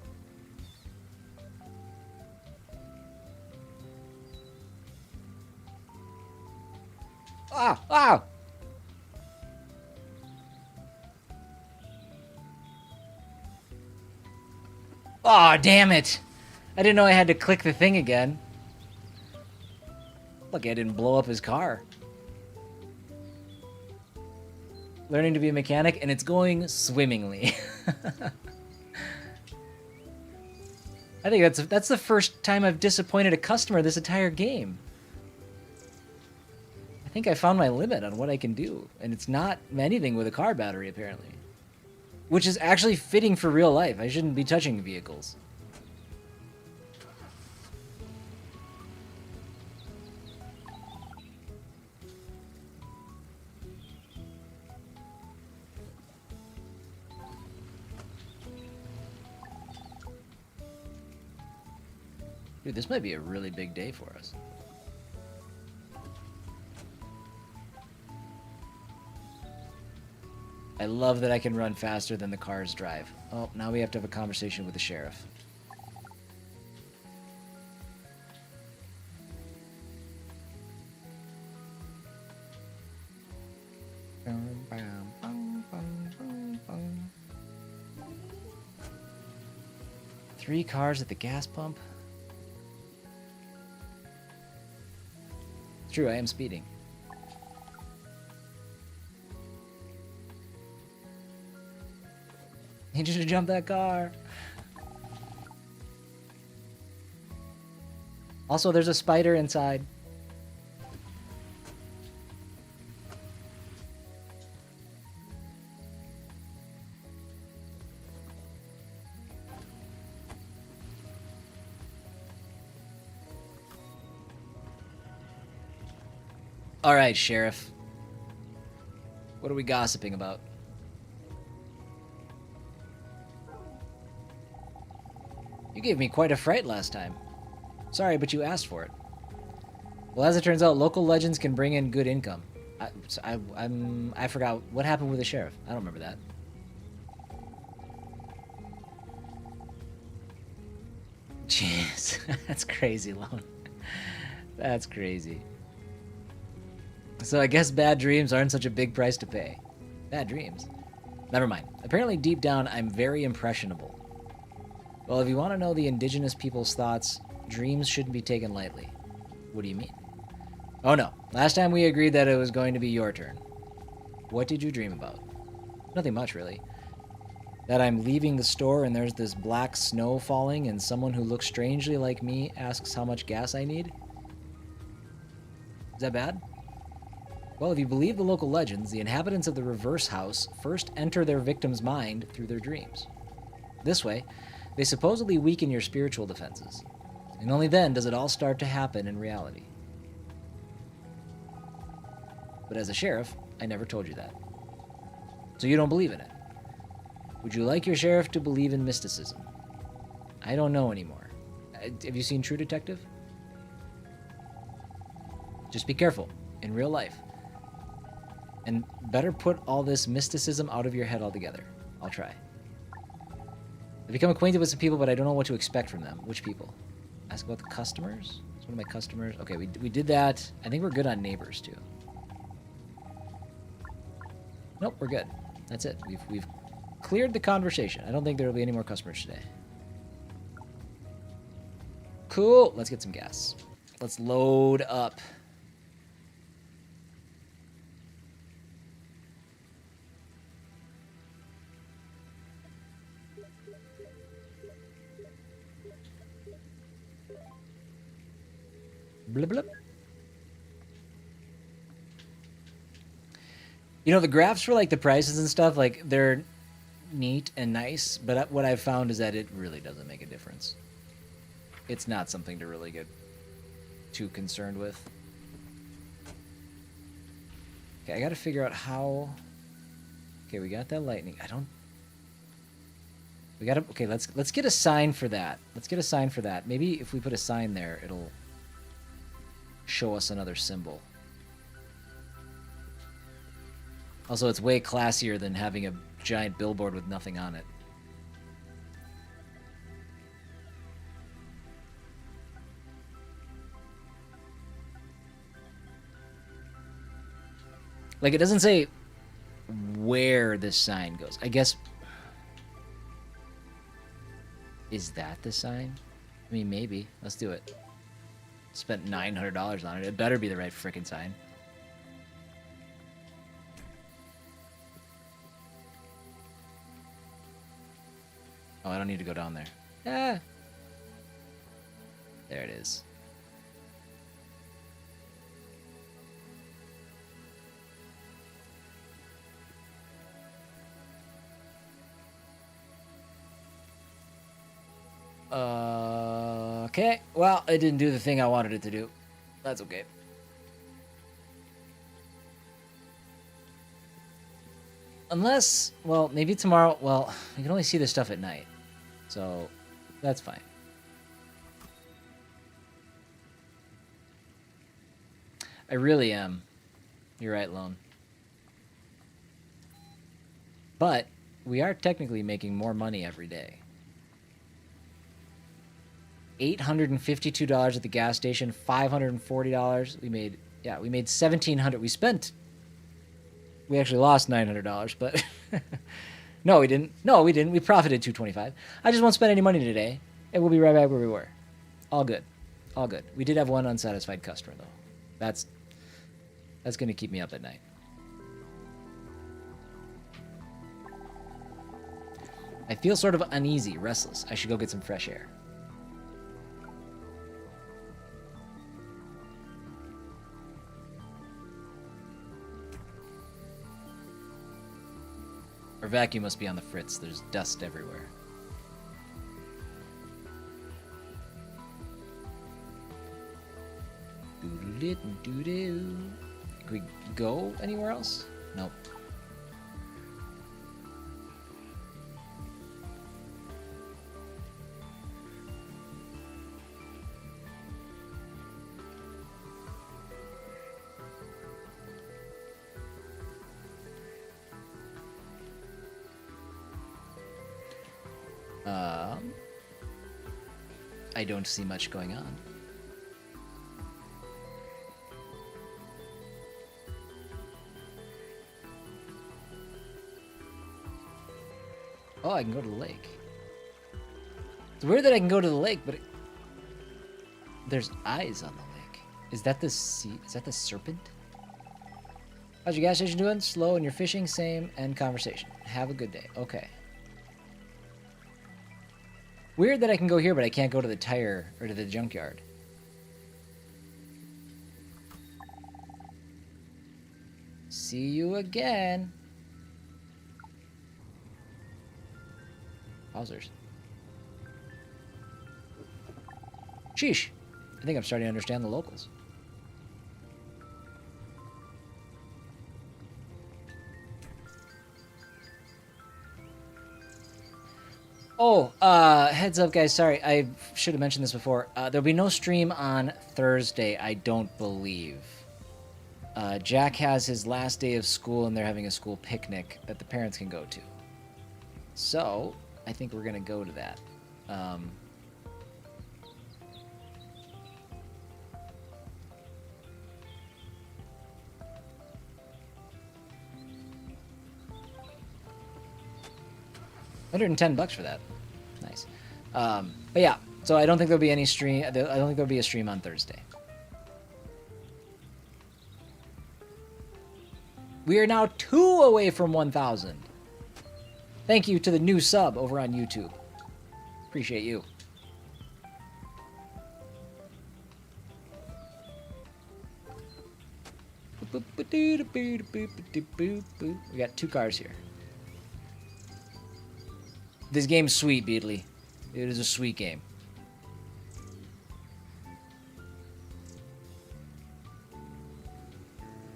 Ah! Ah! Oh, damn it! I didn't know I had to click the thing again. Look, I didn't blow up his car. Learning to be a mechanic, and it's going swimmingly. I think that's the first time I've disappointed a customer this entire game. I think I found my limit on what I can do, and it's not anything with a car battery, apparently. Which is actually fitting for real life. I shouldn't be touching vehicles. Dude, this might be a really big day for us. I love that I can run faster than the cars drive. Oh, now we have to have a conversation with the sheriff. Three cars at the gas pump? It's true, I am speeding. Need you to jump that car. Also, there's a spider inside. All right, Sheriff. What are we gossiping about? You gave me quite a fright last time. Sorry, but you asked for it. Well, as it turns out, local legends can bring in good income. I forgot what happened with the sheriff. I don't remember that. Jeez, that's crazy, Lone. That's crazy. So I guess bad dreams aren't such a big price to pay. Bad dreams. Never mind. Apparently deep down, I'm very impressionable. Well, if you want to know the indigenous people's thoughts, dreams shouldn't be taken lightly. What do you mean? Oh no. Last time we agreed that it was going to be your turn. What did you dream about? Nothing much, really. That I'm leaving the store and there's this black snow falling and someone who looks strangely like me asks how much gas I need? Is that bad? Well, if you believe the local legends, the inhabitants of the reverse house first enter their victim's mind through their dreams. This way, they supposedly weaken your spiritual defenses, and only then does it all start to happen in reality. But as a sheriff, I never told you that. So you don't believe in it. Would you like your sheriff to believe in mysticism? I don't know anymore. Have you seen True Detective? Just be careful, in real life. And better put all this mysticism out of your head altogether. I'll try. I've become acquainted with some people, but I don't know what to expect from them. Which people? Ask about the customers? It's one of my customers. Okay, we did that. I think we're good on neighbors, too. Nope, we're good. That's it. We've cleared the conversation. I don't think there will be any more customers today. Cool. Let's get some gas. Let's load up. Blub, blub. You know, the graphs for like the prices and stuff, like they're neat and nice, but what I've found is that it really doesn't make a difference. It's not something to really get too concerned with. Okay, I gotta figure out how... Okay, we got that lightning. We gotta... Okay, let's get a sign for that. Let's get a sign for that. Maybe if we put a sign there, it'll show us another symbol. Also, it's way classier than having a giant billboard with nothing on it. Like, it doesn't say where this sign goes. I guess... Is that the sign? I mean, maybe. Let's do it. Spent $900 on it. It better be the right frickin' sign. Oh, I don't need to go down there. Ah. There it is. Okay. Well, it didn't do the thing I wanted it to do. That's okay. Unless, well, maybe tomorrow. Well, we can only see this stuff at night. So, that's fine. I really am. You're right, Lone. But we are technically making more money every day. $852 at the gas station, $540. We made $1,700. We actually lost $900, but no, we didn't. No, we didn't. We profited $225. I just won't spend any money today, and we'll be right back where we were. All good. All good. We did have one unsatisfied customer, though. That's going to keep me up at night. I feel sort of uneasy, restless. I should go get some fresh air. Our vacuum must be on the fritz. There's dust everywhere. Can we go anywhere else? Nope. I don't see much going on. Oh, I can go to the lake. It's weird that I can go to the lake, but there's eyes on the lake. Is that the sea? Is that the serpent? How's your gas station doing? Slow and you're fishing? Same. End conversation. Have a good day. Okay. Weird that I can go here, but I can't go to the tire or to the junkyard. See you again. Wowzers. Sheesh. I think I'm starting to understand the locals. Oh, heads up, guys. Sorry, I should have mentioned this before. There'll be no stream on Thursday, I don't believe. Jack has his last day of school, and they're having a school picnic that the parents can go to. So, I think we're going to go to that. $110 for that. Nice. But yeah, so I don't think there'll be any stream. I don't think there'll be a stream on Thursday. We are now 2 away from 1,000. Thank you to the new sub over on YouTube. Appreciate you. We got 2 cars here. This game's sweet, Beedly. It is a sweet game.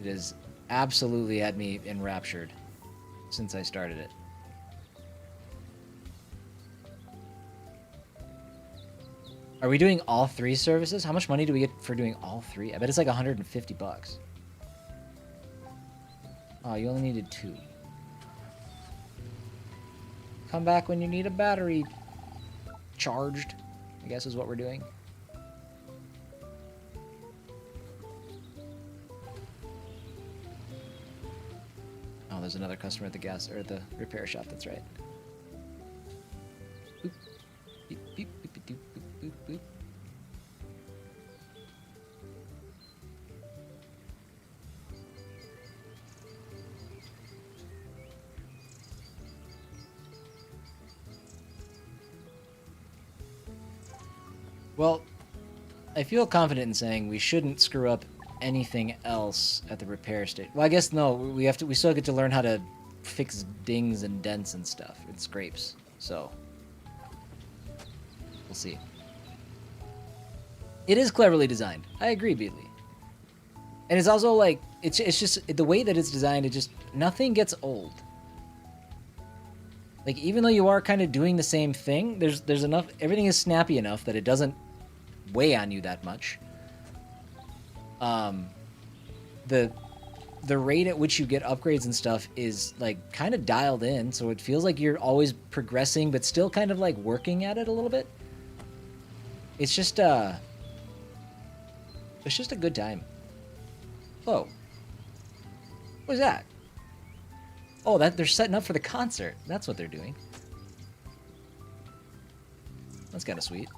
It has absolutely had me enraptured since I started it. Are we doing all 3 services? How much money do we get for doing all 3? I bet it's like $150. Oh, you only needed 2. Come back when you need a battery charged, I guess is what we're doing. Oh, there's another customer at the gas or at the repair shop. That's right. Boop. Beep, beep, beep, beep, boop, boop, boop. Well, I feel confident in saying we shouldn't screw up anything else at the repair station. Well, I guess no. We still get to learn how to fix dings and dents and stuff and scrapes. So we'll see. It is cleverly designed. I agree, Beatley. And it's also like it's just the way that it's designed. It just nothing gets old. Like even though you are kind of doing the same thing, there's enough. Everything is snappy enough that it doesn't weigh on you that much. The rate at which you get upgrades and stuff is like kind of dialed in, so it feels like you're always progressing, but still kind of like working at it a little bit. It's just a good time. Oh, what is that? Oh, that they're setting up for the concert. That's what they're doing. That's kind of sweet.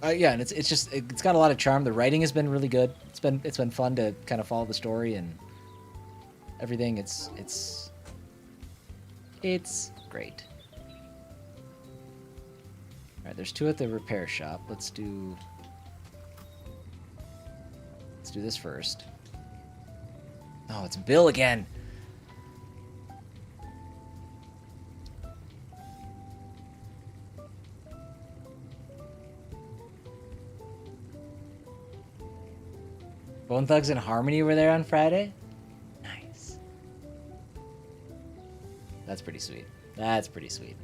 Yeah, and it's got a lot of charm. The writing has been really good. It's been fun to kind of follow the story and everything. It's great. All right, there's 2 at the repair shop. Let's do this first. Oh, it's Bill again. Bone Thugs and Harmony were there on Friday? Nice. That's pretty sweet. That's pretty sweet.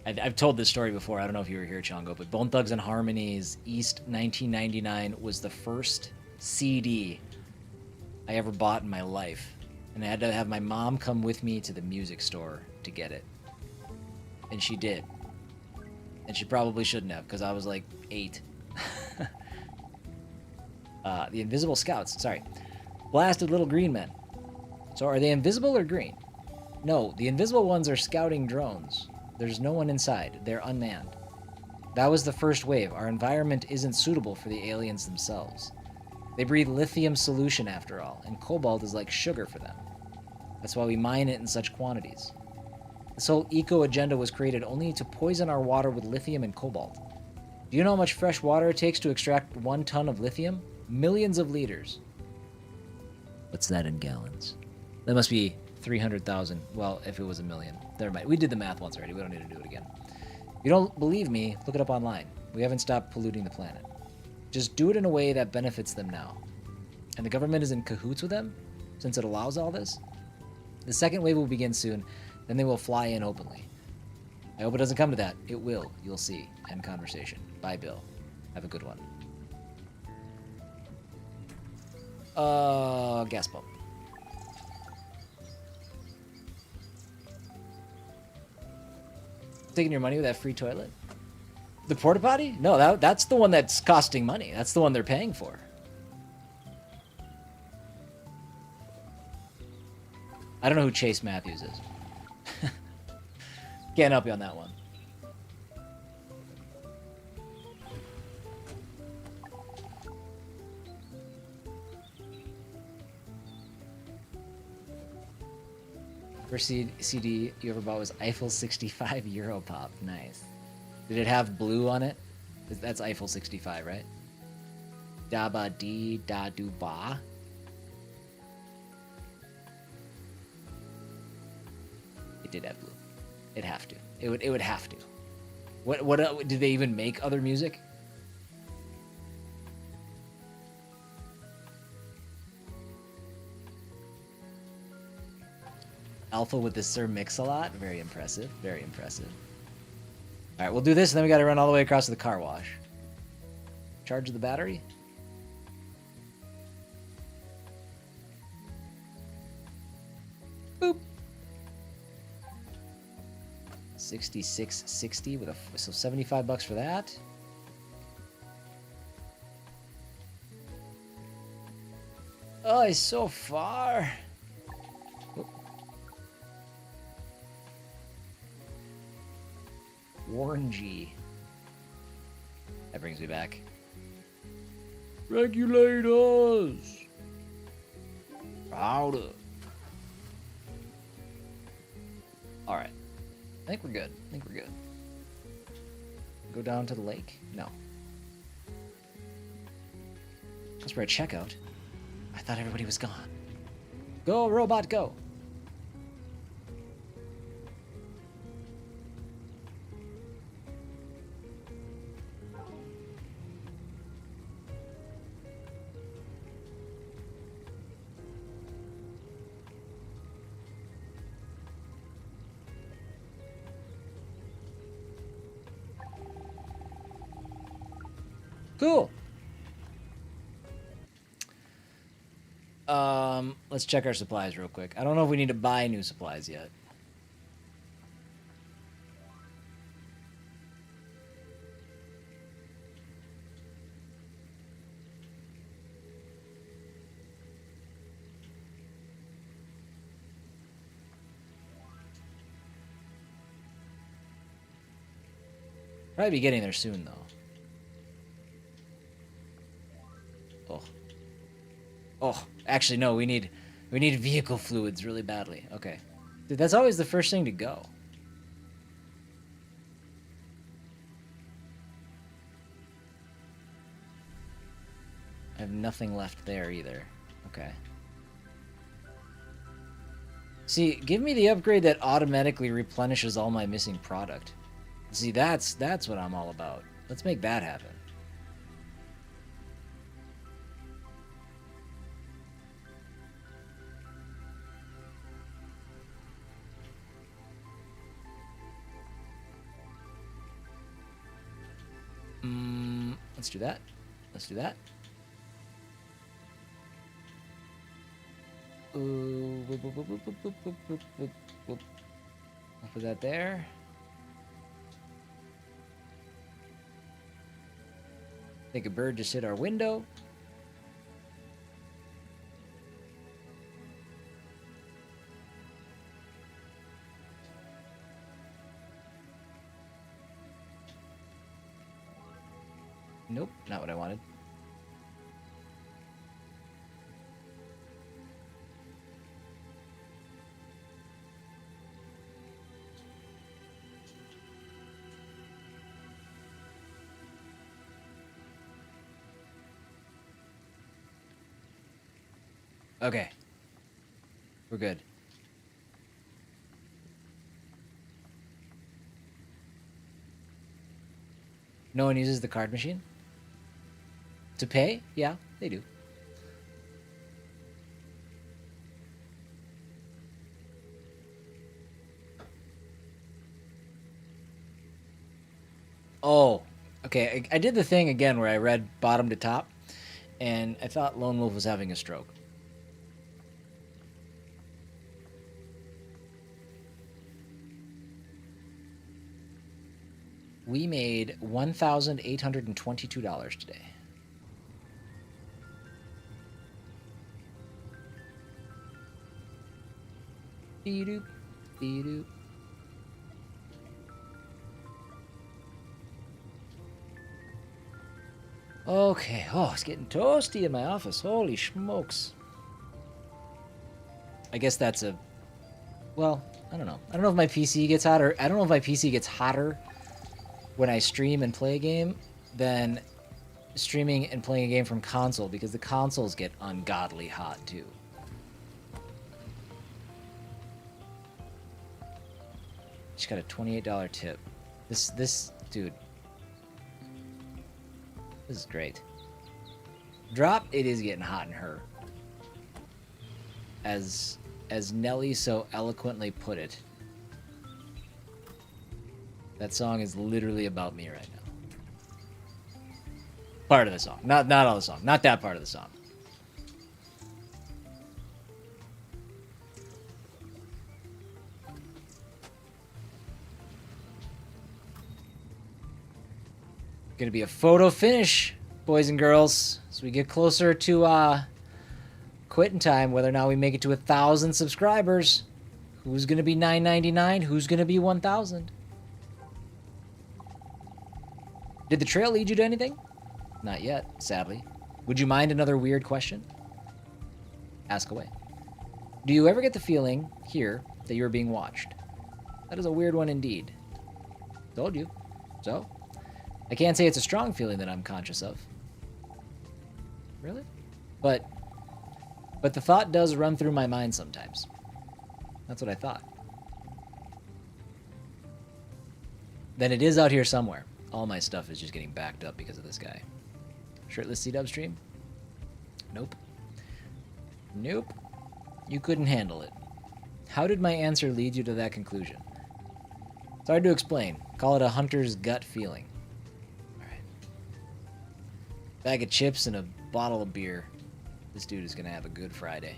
I've told this story before. I don't know if you were here, Chongo, but Bone Thugs and Harmony's East 1999 was the first CD I ever bought in my life. And I had to have my mom come with me to the music store to get it. And she did. And she probably shouldn't have, because I was like 8. The Invisible Scouts, sorry. Blasted Little Green Men. So are they invisible or green? No, the invisible ones are scouting drones. There's no one inside. They're unmanned. That was the first wave. Our environment isn't suitable for the aliens themselves. They breathe lithium solution after all, and cobalt is like sugar for them. That's why we mine it in such quantities. This whole eco-agenda was created only to poison our water with lithium and cobalt. Do you know how much fresh water it takes to extract 1 ton of lithium? Millions of liters. What's that in gallons? That must be 300,000. Well, if it was a million. Never mind. We did the math once already. We don't need to do it again. If you don't believe me, look it up online. We haven't stopped polluting the planet. Just do it in a way that benefits them now. And the government is in cahoots with them, since it allows all this. The second wave will begin soon, then they will fly in openly. I hope it doesn't come to that. It will. You'll see. End conversation. Bye, Bill. Have a good one. Gas pump. Taking your money with that free toilet? The porta potty? No, that's the one that's costing money. That's the one they're paying for. I don't know who Chase Matthews is. Can't help you on that one. First CD you ever bought was Eiffel 65 Europop. Nice. Did it have blue on it? That's Eiffel 65, right? Da ba dee da do ba. It did have blue. It'd have to. It would have to. What did they even make other music? Alpha with the Sir Mix-a-Lot. Very impressive. Very impressive. All right, we'll do this, and then we got to run all the way across to the car wash. Charge the battery. Boop. 66.60 with so $75 for that. Oh, it's so far. Warren-G. That brings me back. Regulators! Louder. Alright. I think we're good. Go down to the lake? No. That's where a checkout. I thought everybody was gone. Go, robot, go! Cool. Let's check our supplies real quick. I don't know if we need to buy new supplies yet. Probably be getting there soon, though. Oh, actually, no. We need vehicle fluids really badly. Okay, dude, that's always the first thing to go. I have nothing left there either. Okay. See, give me the upgrade that automatically replenishes all my missing product. See, that's what I'm all about. Let's make that happen. Let's do that. Let's do that. I'll put that there. I think a bird just hit our window. Nope, not what I wanted. Okay. We're good. No one uses the card machine? To pay? Yeah, they do. Oh, okay. I did the thing again where I read bottom to top, and I thought Lone Wolf was having a stroke. We made $1,822 today. Be-doop, be-doop. Okay. Oh, it's getting toasty in my office. Holy smokes. I guess that's a... Well, I don't know. I don't know if my PC gets hotter. I don't know if my PC gets hotter when I stream and play a game than streaming and playing a game from console, because the consoles get ungodly hot too. Just got a $28 tip. This dude. This is great. Drop, it is getting hot in her. As Nelly so eloquently put it. That song is literally about me right now. Part of the song. Not all the song. Not that part of the song. Gonna be a photo finish, boys and girls, as we get closer to quitting time, whether or not we make it to 1,000 subscribers. Who's gonna be $9.99? Who's gonna be 1,000? Did the trail lead you to anything? Not yet, sadly. Would you mind another weird question? Ask away. Do you ever get the feeling here that you're being watched? That is a weird one indeed. Told you. So? I can't say it's a strong feeling that I'm conscious of. Really? But the thought does run through my mind sometimes. That's what I thought. Then it is out here somewhere. All my stuff is just getting backed up because of this guy. Shirtless C-dub stream? Nope. Nope. You couldn't handle it. How did my answer lead you to that conclusion? It's hard to explain. Call it a hunter's gut feeling. Alright. Bag of chips and a bottle of beer. This dude is gonna have a good Friday.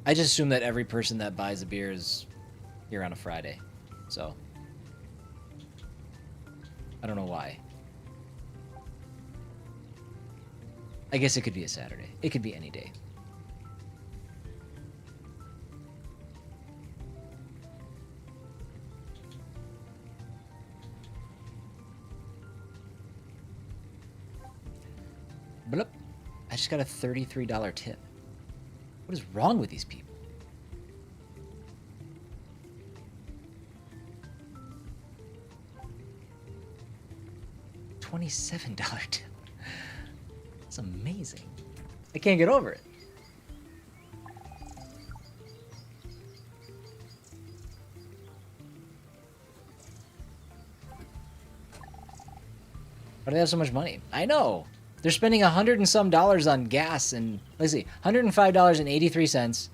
I just assume that every person that buys a beer is here on a Friday. So... I don't know why. I guess it could be a Saturday. It could be any day. Blup. I just got a $33 tip. What is wrong with these people? $27 tip. That's amazing. I can't get over it. Why do they have so much money? I know. They're spending $100 and some on gas and, let's see, $105.83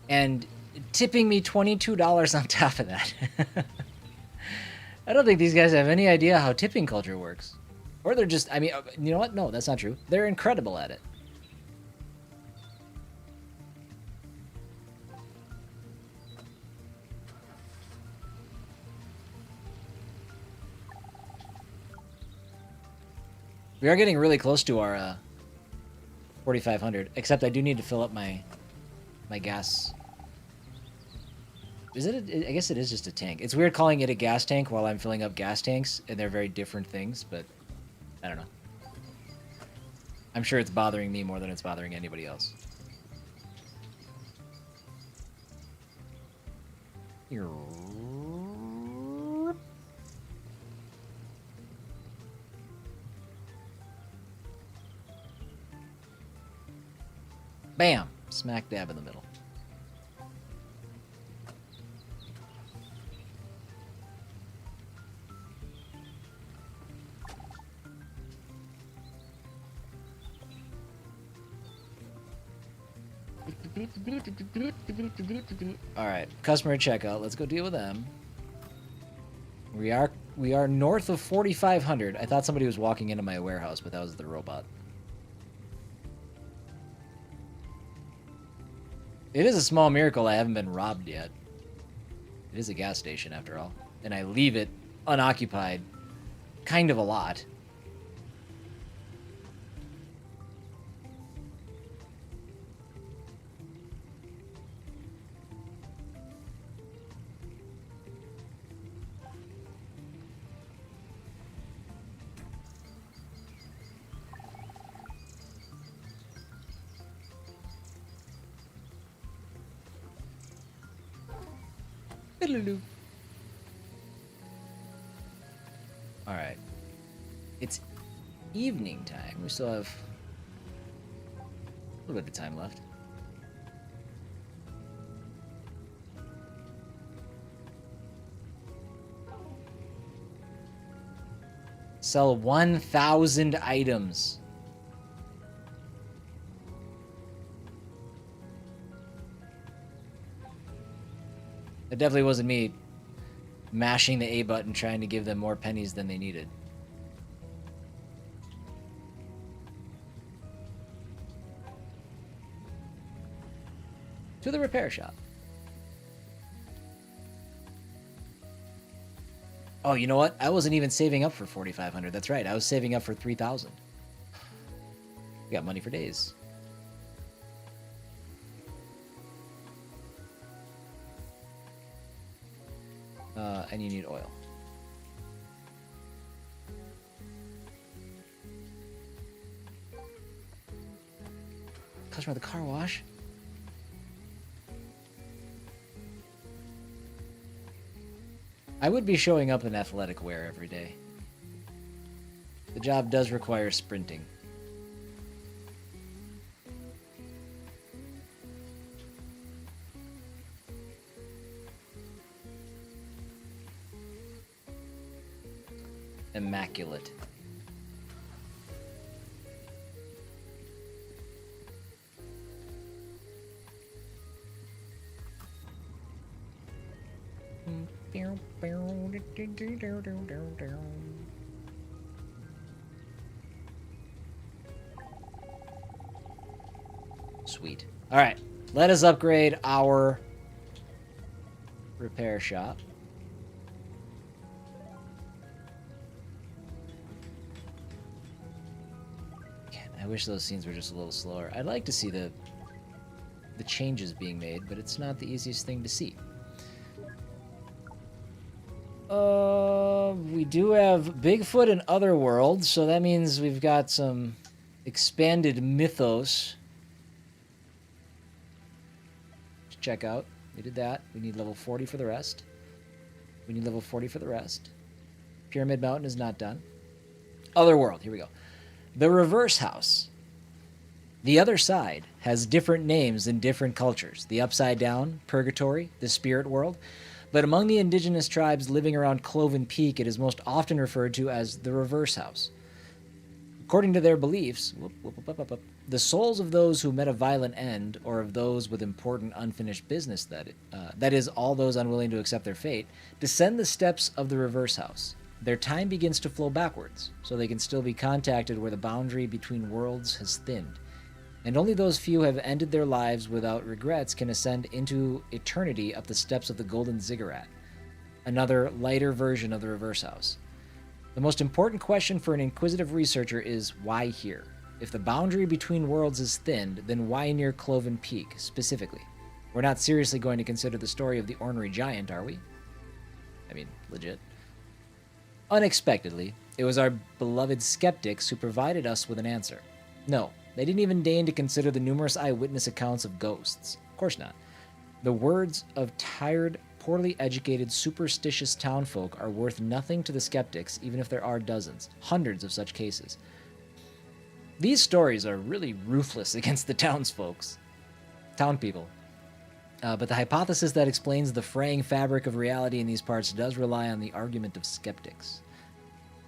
and tipping me $22 on top of that. I don't think these guys have any idea how tipping culture works. Or they're just, I mean, you know what? No, that's not true. They're incredible at it. We are getting really close to our 4,500, except I do need to fill up my gas. Is it? I guess it is just a tank. It's weird calling it a gas tank while I'm filling up gas tanks, and they're very different things, but I don't know. I'm sure it's bothering me more than it's bothering anybody else. Bam! Smack dab in the middle. Alright, customer checkout. Let's go deal with them. We are north of 4,500. I thought somebody was walking into my warehouse, but that was the robot. It is a small miracle I haven't been robbed yet. It is a gas station, after all. And I leave it unoccupied kind of a lot. Alright. It's evening time. We still have a little bit of time left. Sell 1,000 items. It definitely wasn't me mashing the A button trying to give them more pennies than they needed. To the repair shop. Oh, you know what? I wasn't even saving up for 4,500. That's right. I was saving up for 3,000. We got money for days. And you need oil. Customer at the car wash? I would be showing up in athletic wear every day. The job does require sprinting. Immaculate. Sweet. All right, let us upgrade our repair shop. I wish those scenes were just a little slower. I'd like to see the changes being made, but it's not the easiest thing to see. We do have Bigfoot and other worlds, so that means we've got some expanded mythos to check out. We did that. We need level 40 for the rest. We need level 40 for the rest. Pyramid Mountain is not done. Other world. Here we go. The reverse house. The other side has different names in different cultures. The upside down, purgatory, the spirit world. But among the indigenous tribes living around Cloven Peak, it is most often referred to as the reverse house. According to their beliefs, the souls of those who met a violent end, or of those with important unfinished business, that is, all those unwilling to accept their fate, descend the steps of the reverse house. Their time begins to flow backwards, so they can still be contacted where the boundary between worlds has thinned. And only those few who have ended their lives without regrets can ascend into eternity up the steps of the Golden Ziggurat, another lighter version of the reverse house. The most important question for an inquisitive researcher is, why here? If the boundary between worlds is thinned, then why near Cloven Peak, specifically? We're not seriously going to consider the story of the ornery giant, are we? I mean, legit. Unexpectedly, it was our beloved skeptics who provided us with an answer. No, they didn't even deign to consider the numerous eyewitness accounts of ghosts. Of course not. The words of tired, poorly educated, superstitious townfolk are worth nothing to the skeptics, even if there are dozens, hundreds of such cases. These stories are really ruthless against the town people. But the hypothesis that explains the fraying fabric of reality in these parts does rely on the argument of skeptics.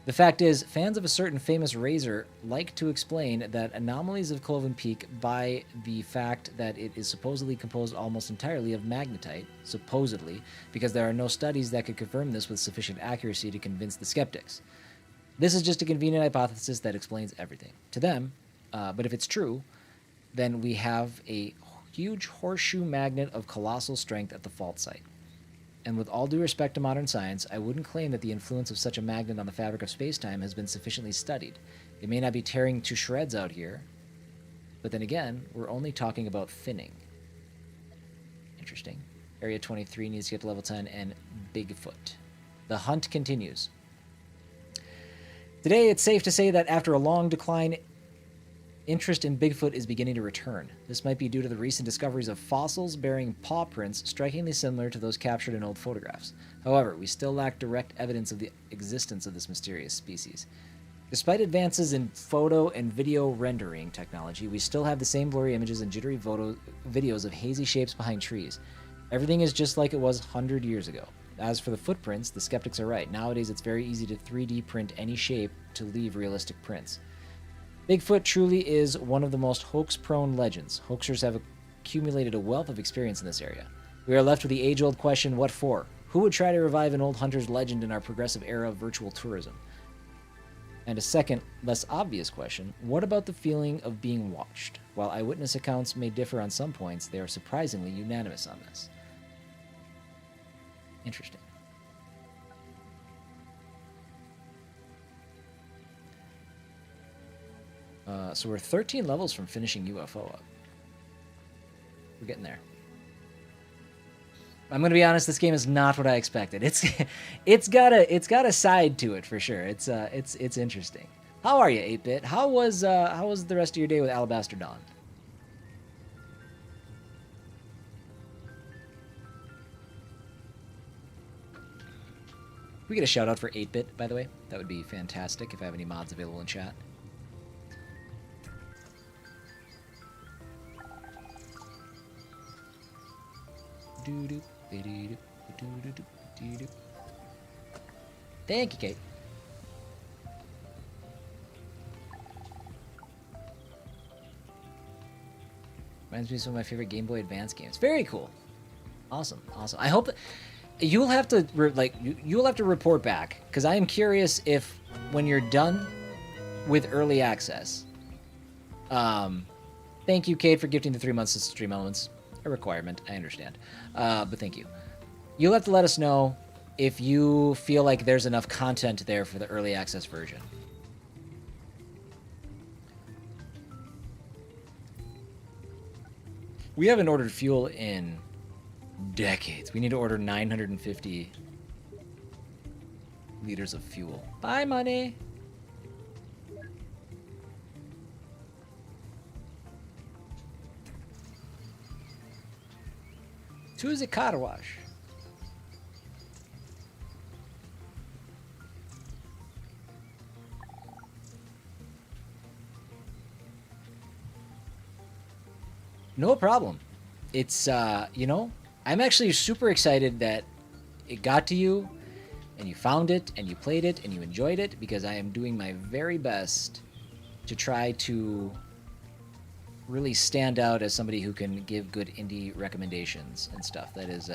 The fact is, fans of a certain famous razor like to explain that anomalies of Cloven Peak by the fact that it is supposedly composed almost entirely of magnetite, supposedly, because there are no studies that could confirm this with sufficient accuracy to convince the skeptics. This is just a convenient hypothesis that explains everything to them, but if it's true, then we have a huge horseshoe magnet of colossal strength at the fault site. And with all due respect to modern science, I wouldn't claim that the influence of such a magnet on the fabric of space-time has been sufficiently studied. It may not be tearing to shreds out here, but then again, we're only talking about thinning. Interesting. Area 23 needs to get to level 10, and Bigfoot. The hunt continues. Today, it's safe to say that after a long decline Interest in Bigfoot is beginning to return. This might be due to the recent discoveries of fossils bearing paw prints strikingly similar to those captured in old photographs. However, we still lack direct evidence of the existence of this mysterious species. Despite advances in photo and video rendering technology, we still have the same blurry images and jittery videos of hazy shapes behind trees. Everything is just like it was 100 years ago. As for the footprints, the skeptics are right. Nowadays, it's very easy to 3D print any shape to leave realistic prints. Bigfoot truly is one of the most hoax-prone legends. Hoaxers have accumulated a wealth of experience in this area. We are left with the age-old question, what for? Who would try to revive an old hunter's legend in our progressive era of virtual tourism? And a second, less obvious question, what about the feeling of being watched? While eyewitness accounts may differ on some points, they are surprisingly unanimous on this. Interesting. So we're 13 levels from finishing UFO up. We're getting there. I'm gonna be honest. This game is not what I expected. It's got a side to it for sure. It's interesting. How are you, 8-Bit? How was the rest of your day with Alabaster Dawn? We get a shout out for 8-Bit, by the way. That would be fantastic if I have any mods available in chat. Thank you, Kate. Reminds me of some of my favorite Game Boy Advance games. Very cool. Awesome, awesome. I hope that you'll have to you'll have to report back, because I am curious if when you're done with early access. Thank you, Kate, for gifting the 3 months of Stream Elements. A requirement, I understand, but thank you. You'll have to let us know if you feel like there's enough content there for the early access version. We haven't ordered fuel in decades. We need to order 950 liters of fuel. Bye, money. To the car wash. No problem. It's, you know, I'm actually super excited that it got to you, and you found it, and you played it, and you enjoyed it, because I am doing my very best to try to really stand out as somebody who can give good indie recommendations and stuff. That is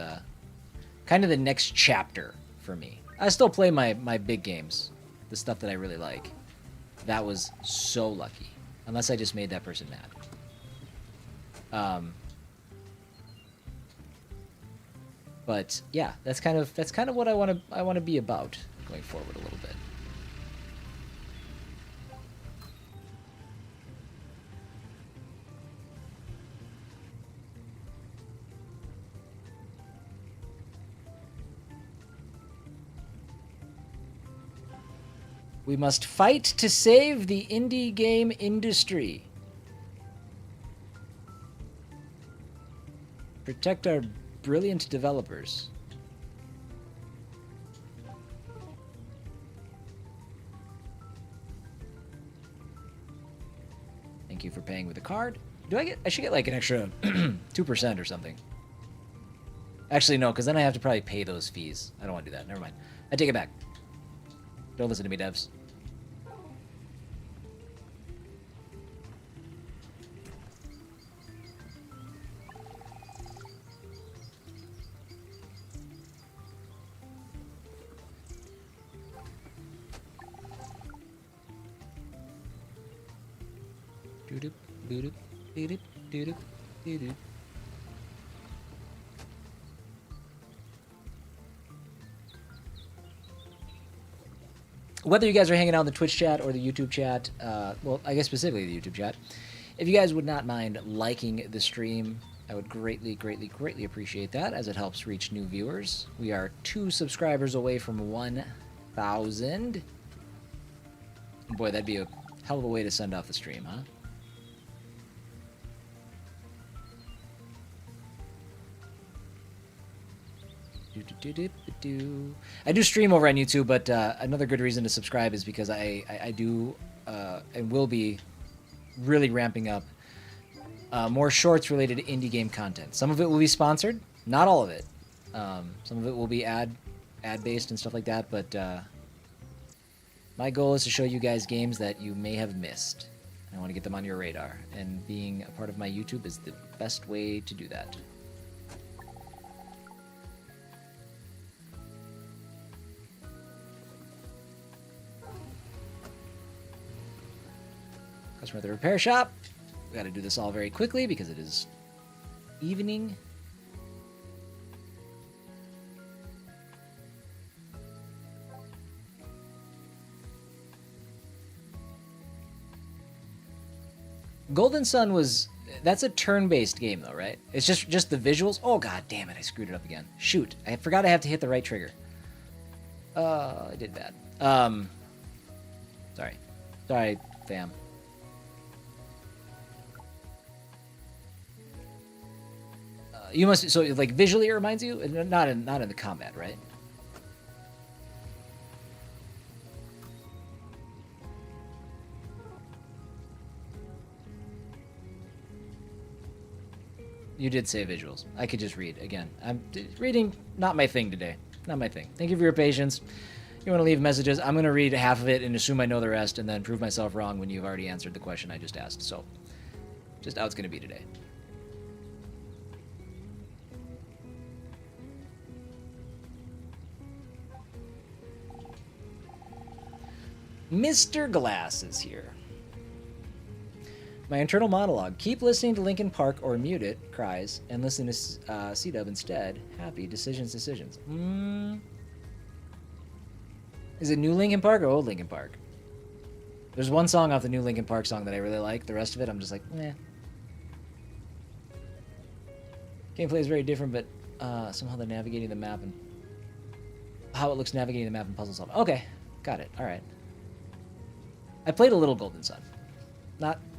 kind of the next chapter for me. I still play my big games, the stuff that I really like. That was so lucky, unless I just made that person mad. But yeah, that's kind of what I want to be about going forward a little bit. We must fight to save the indie game industry. Protect our brilliant developers. Thank you for paying with a card. I should get like an extra 2% or something. Actually, no, because then I have to probably pay those fees. I don't want to do that. Never mind. I take it back. Don't listen to me, devs. Doo-doop, doo-doop, doo-doop, doo-doop, doo-doop. Whether you guys are hanging out in the Twitch chat or the YouTube chat, well, I guess specifically the YouTube chat, if you guys would not mind liking the stream, I would greatly, greatly, greatly appreciate that, as it helps reach new viewers. We are 2 subscribers away from 1,000. Boy, that'd be a hell of a way to send off the stream, huh? I do stream over on YouTube, but another good reason to subscribe is because I do and will be really ramping up more shorts related to indie game content. Some of it will be sponsored, not all of it. Some of it will be ad based and stuff like that, but my goal is to show you guys games that you may have missed. I want to get them on your radar, and being a part of my YouTube is the best way to do that. Customer at the repair shop. We got to do this all very quickly because it is evening. Golden Sun that's a turn-based game though, right? It's just the visuals. Oh god damn it, I screwed it up again. Shoot, I forgot I have to hit the right trigger. I did bad. Sorry, fam. You must, so like visually it reminds you, not in the combat, right? You did say visuals. I could just read again. I'm reading, not my thing today. Not my thing. Thank you for your patience. You want to leave messages? I'm going to read half of it and assume I know the rest, and then prove myself wrong when you've already answered the question I just asked. So, just how it's going to be today. Mr. Glass is here. My internal monologue. Keep listening to Linkin Park or mute it, cries, and listen to C-Dub instead. Happy. Decisions. Is it new Linkin Park or old Linkin Park? There's one song off the new Linkin Park song that I really like. The rest of it, I'm just like, meh. Gameplay is very different, but somehow they're navigating the map and how it looks navigating the map and puzzle solving. Okay, got it. All right. I played a little Golden Sun.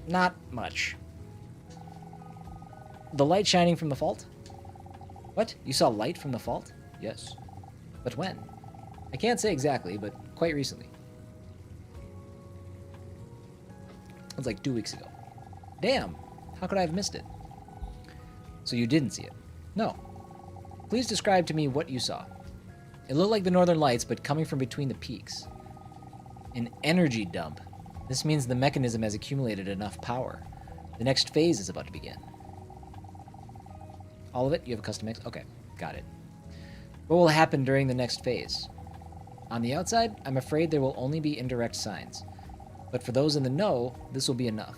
Not much. The light shining from the fault? What? You saw light from the fault? Yes. But when? I can't say exactly, but quite recently. It was like 2 weeks ago. Damn! How could I have missed it? So you didn't see it? No. Please describe to me what you saw. It looked like the Northern Lights, but coming from between the peaks. An energy dump. This means the mechanism has accumulated enough power. The next phase is about to begin. All of it? You have a custom mix? Okay, got it. What will happen during the next phase? On the outside, I'm afraid there will only be indirect signs. But for those in the know, this will be enough.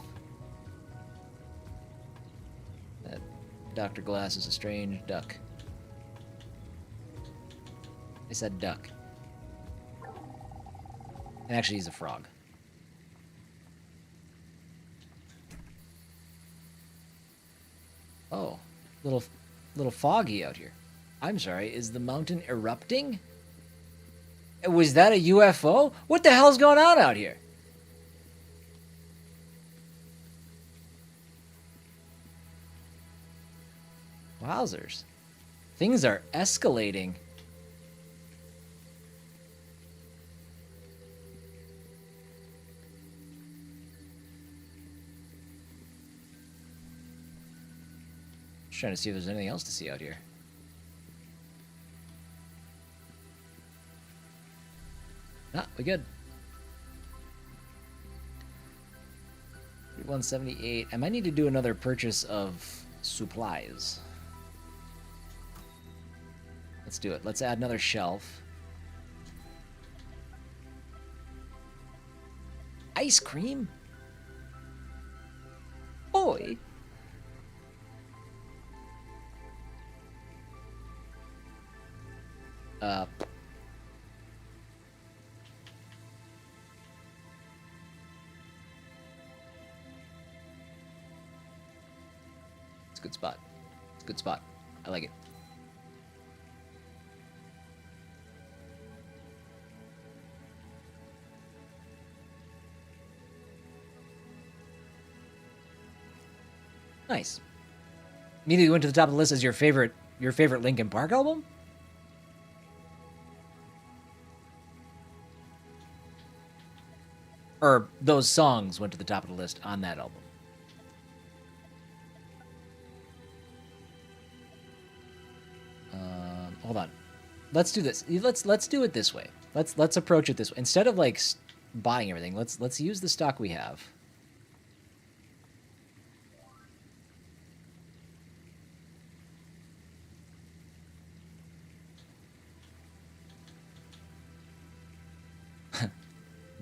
That Dr. Glass is a strange duck. I said duck. And actually, he's a frog. Oh, little foggy out here. I'm sorry, is the mountain erupting? Was that a UFO? What the hell's going on out here? Wowzers. Things are escalating. Trying to see if there's anything else to see out here. Ah, we good. 178. I might need to do another purchase of supplies. Let's do it. Let's add another shelf. Ice cream? Boy. It's a good spot. It's a good spot. I like it. Nice. Immediately went to the top of the list as your favorite Linkin Park album? Or those songs went to the top of the list on that album. Hold on. Let's do this. Let's do it this way. Let's approach it this way. Instead of like buying everything, let's use the stock we have.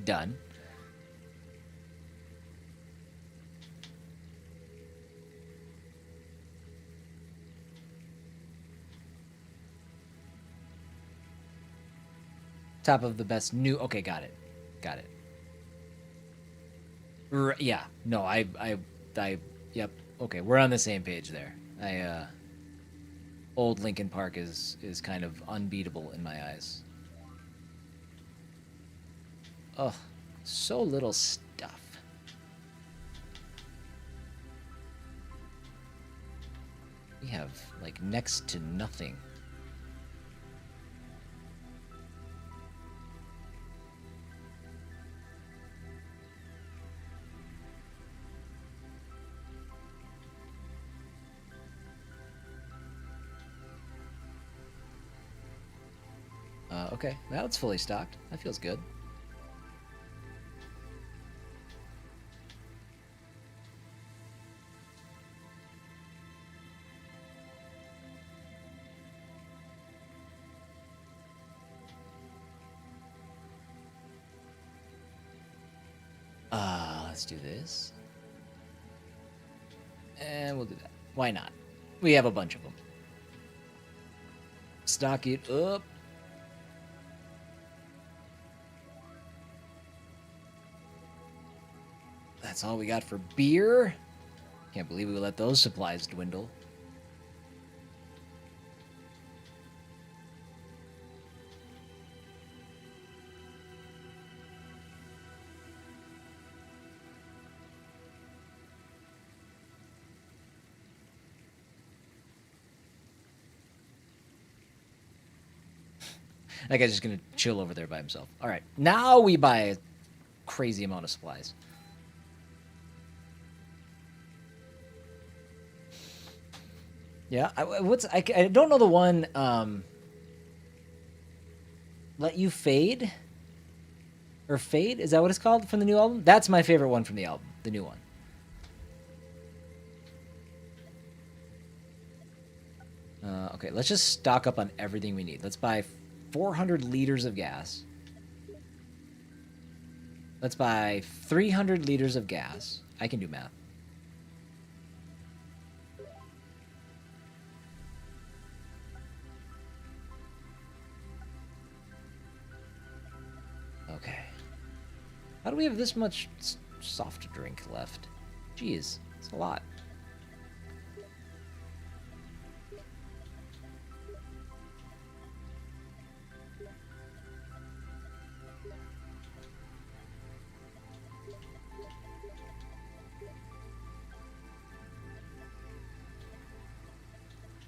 Done. Top of the best new. Okay, got it. Got it. Yeah. No, yep. Okay, we're on the same page there. Old Linkin Park is kind of unbeatable in my eyes. Ugh, so little stuff. We have like next to nothing. Okay, now it's fully stocked. That feels good. Let's do this. And we'll do that. Why not? We have a bunch of them. Stock it up. That's all we got for beer. Can't believe we let those supplies dwindle. That guy's just gonna chill over there by himself. All right, now we buy a crazy amount of supplies. Yeah, I don't know the one. Let You Fade, or Fade? Is that what it's called from the new album? That's my favorite one from the album, the new one. Okay, let's just stock up on everything we need. Let's buy 400 liters of gas. Let's buy 300 liters of gas. I can do math. Okay. How do we have this much soft drink left? Jeez, it's a lot.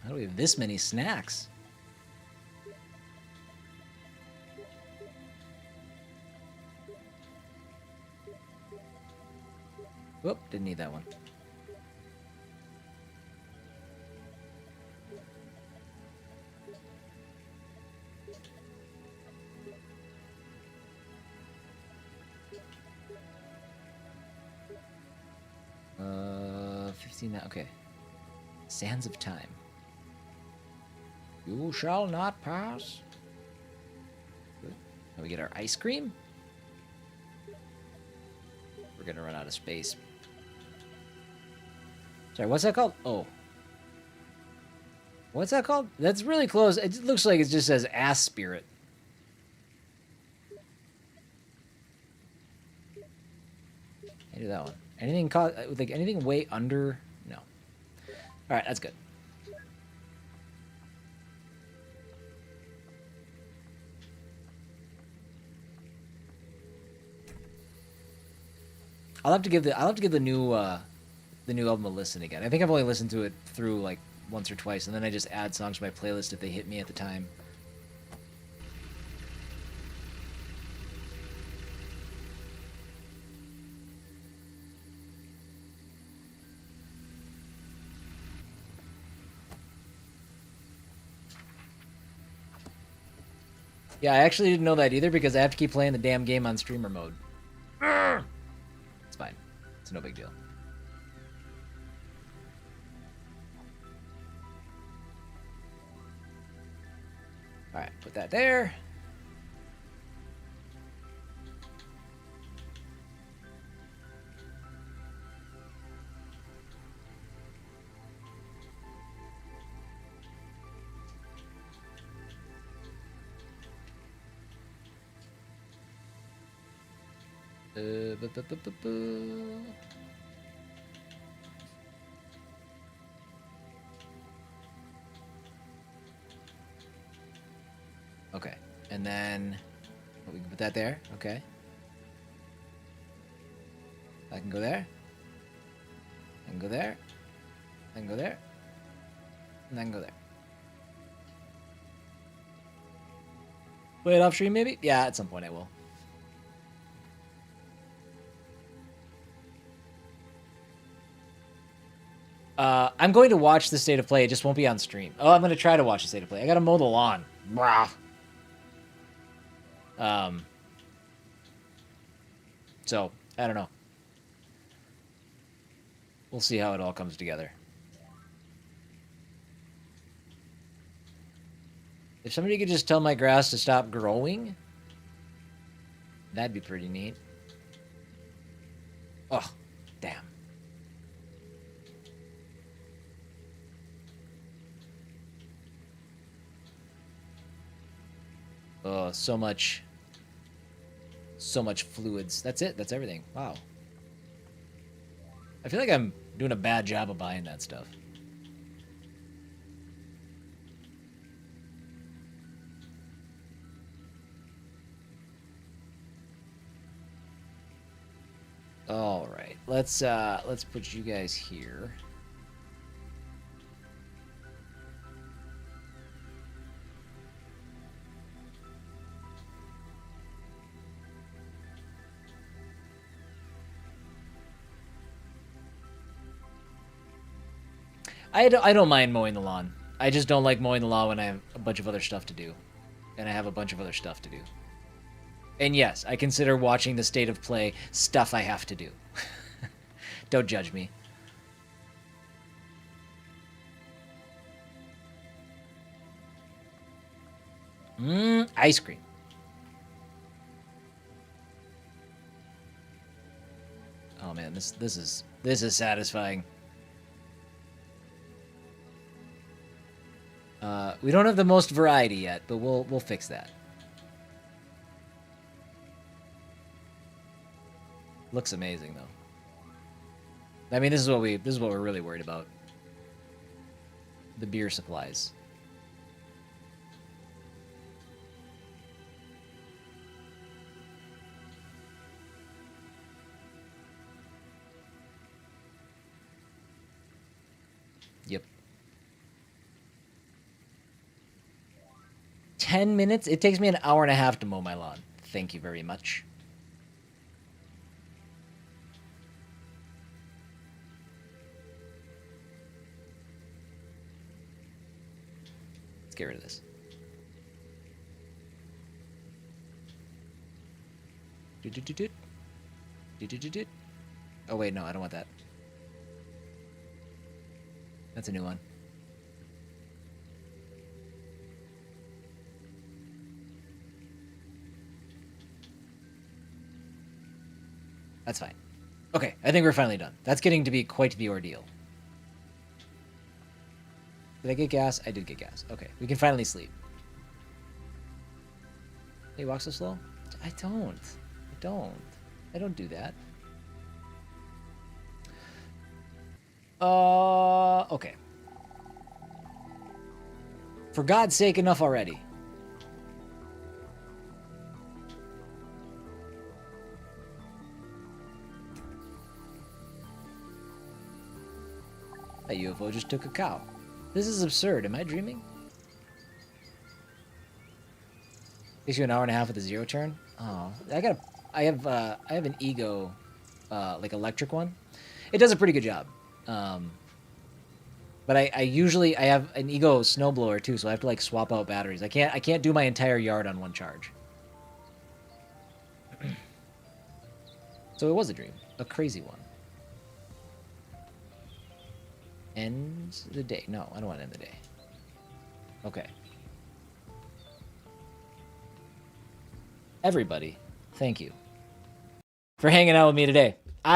How do we have this many snacks? Whoop, didn't need that one. Uh, 15, okay. Sands of Time. You shall not pass. Good. Now we get our ice cream. We're gonna run out of space. Sorry, what's that called? Oh. What's that called? That's really close. It looks like it just says ass spirit. Can't do that one. Anything like anything way under? No. All right, that's good. I'll have to give the new album a listen again. I think I've only listened to it through like once or twice, and then I just add songs to my playlist if they hit me at the time. Yeah, I actually didn't know that either because I have to keep playing the damn game on streamer mode. It's fine. It's no big deal. Alright, put that there. Okay, and then we can put that there. Okay, I can go there. I can go there. I can go there. And I can go there. Play it off stream, maybe? Yeah, at some point I will. I'm going to watch the state of play. It just won't be on stream. Oh, I'm going to try to watch the state of play. I got to mow the lawn. Brah. So, I don't know. We'll see how it all comes together. If somebody could just tell my grass to stop growing, that'd be pretty neat. Oh, damn. Oh, so much fluids. That's it. That's everything. Wow. I feel like I'm doing a bad job of buying that stuff. All right. Let's put you guys here. I don't mind mowing the lawn. I just don't like mowing the lawn when I have a bunch of other stuff to do. And I have a bunch of other stuff to do. And yes, I consider watching the state of play stuff I have to do. Don't judge me. Ice cream. Oh man, this is satisfying. We don't have the most variety yet, but we'll fix that. Looks amazing though. I mean, this is what we're really worried about. The beer supplies. Yep. 10 minutes? It takes me an hour and a half to mow my lawn. Thank you very much. Let's get rid of this. Oh wait, no, I don't want that. That's a new one. That's fine. Okay, I think we're finally done. That's getting to be quite the ordeal. Did I get gas? I did get gas. Okay, we can finally sleep. Hey, walk so slow? I don't. I don't do that. Okay. For God's sake, enough already. That UFO just took a cow. This is absurd. Am I dreaming? Takes you an hour and a half with a zero turn. Oh, I have an Ego, like electric one. It does a pretty good job. But I usually I have an Ego snowblower too, so I have to like swap out batteries. I can't do my entire yard on one charge. So it was a dream, a crazy one. End the day. No, I don't want to end the day. Okay. Everybody, thank you for hanging out with me today.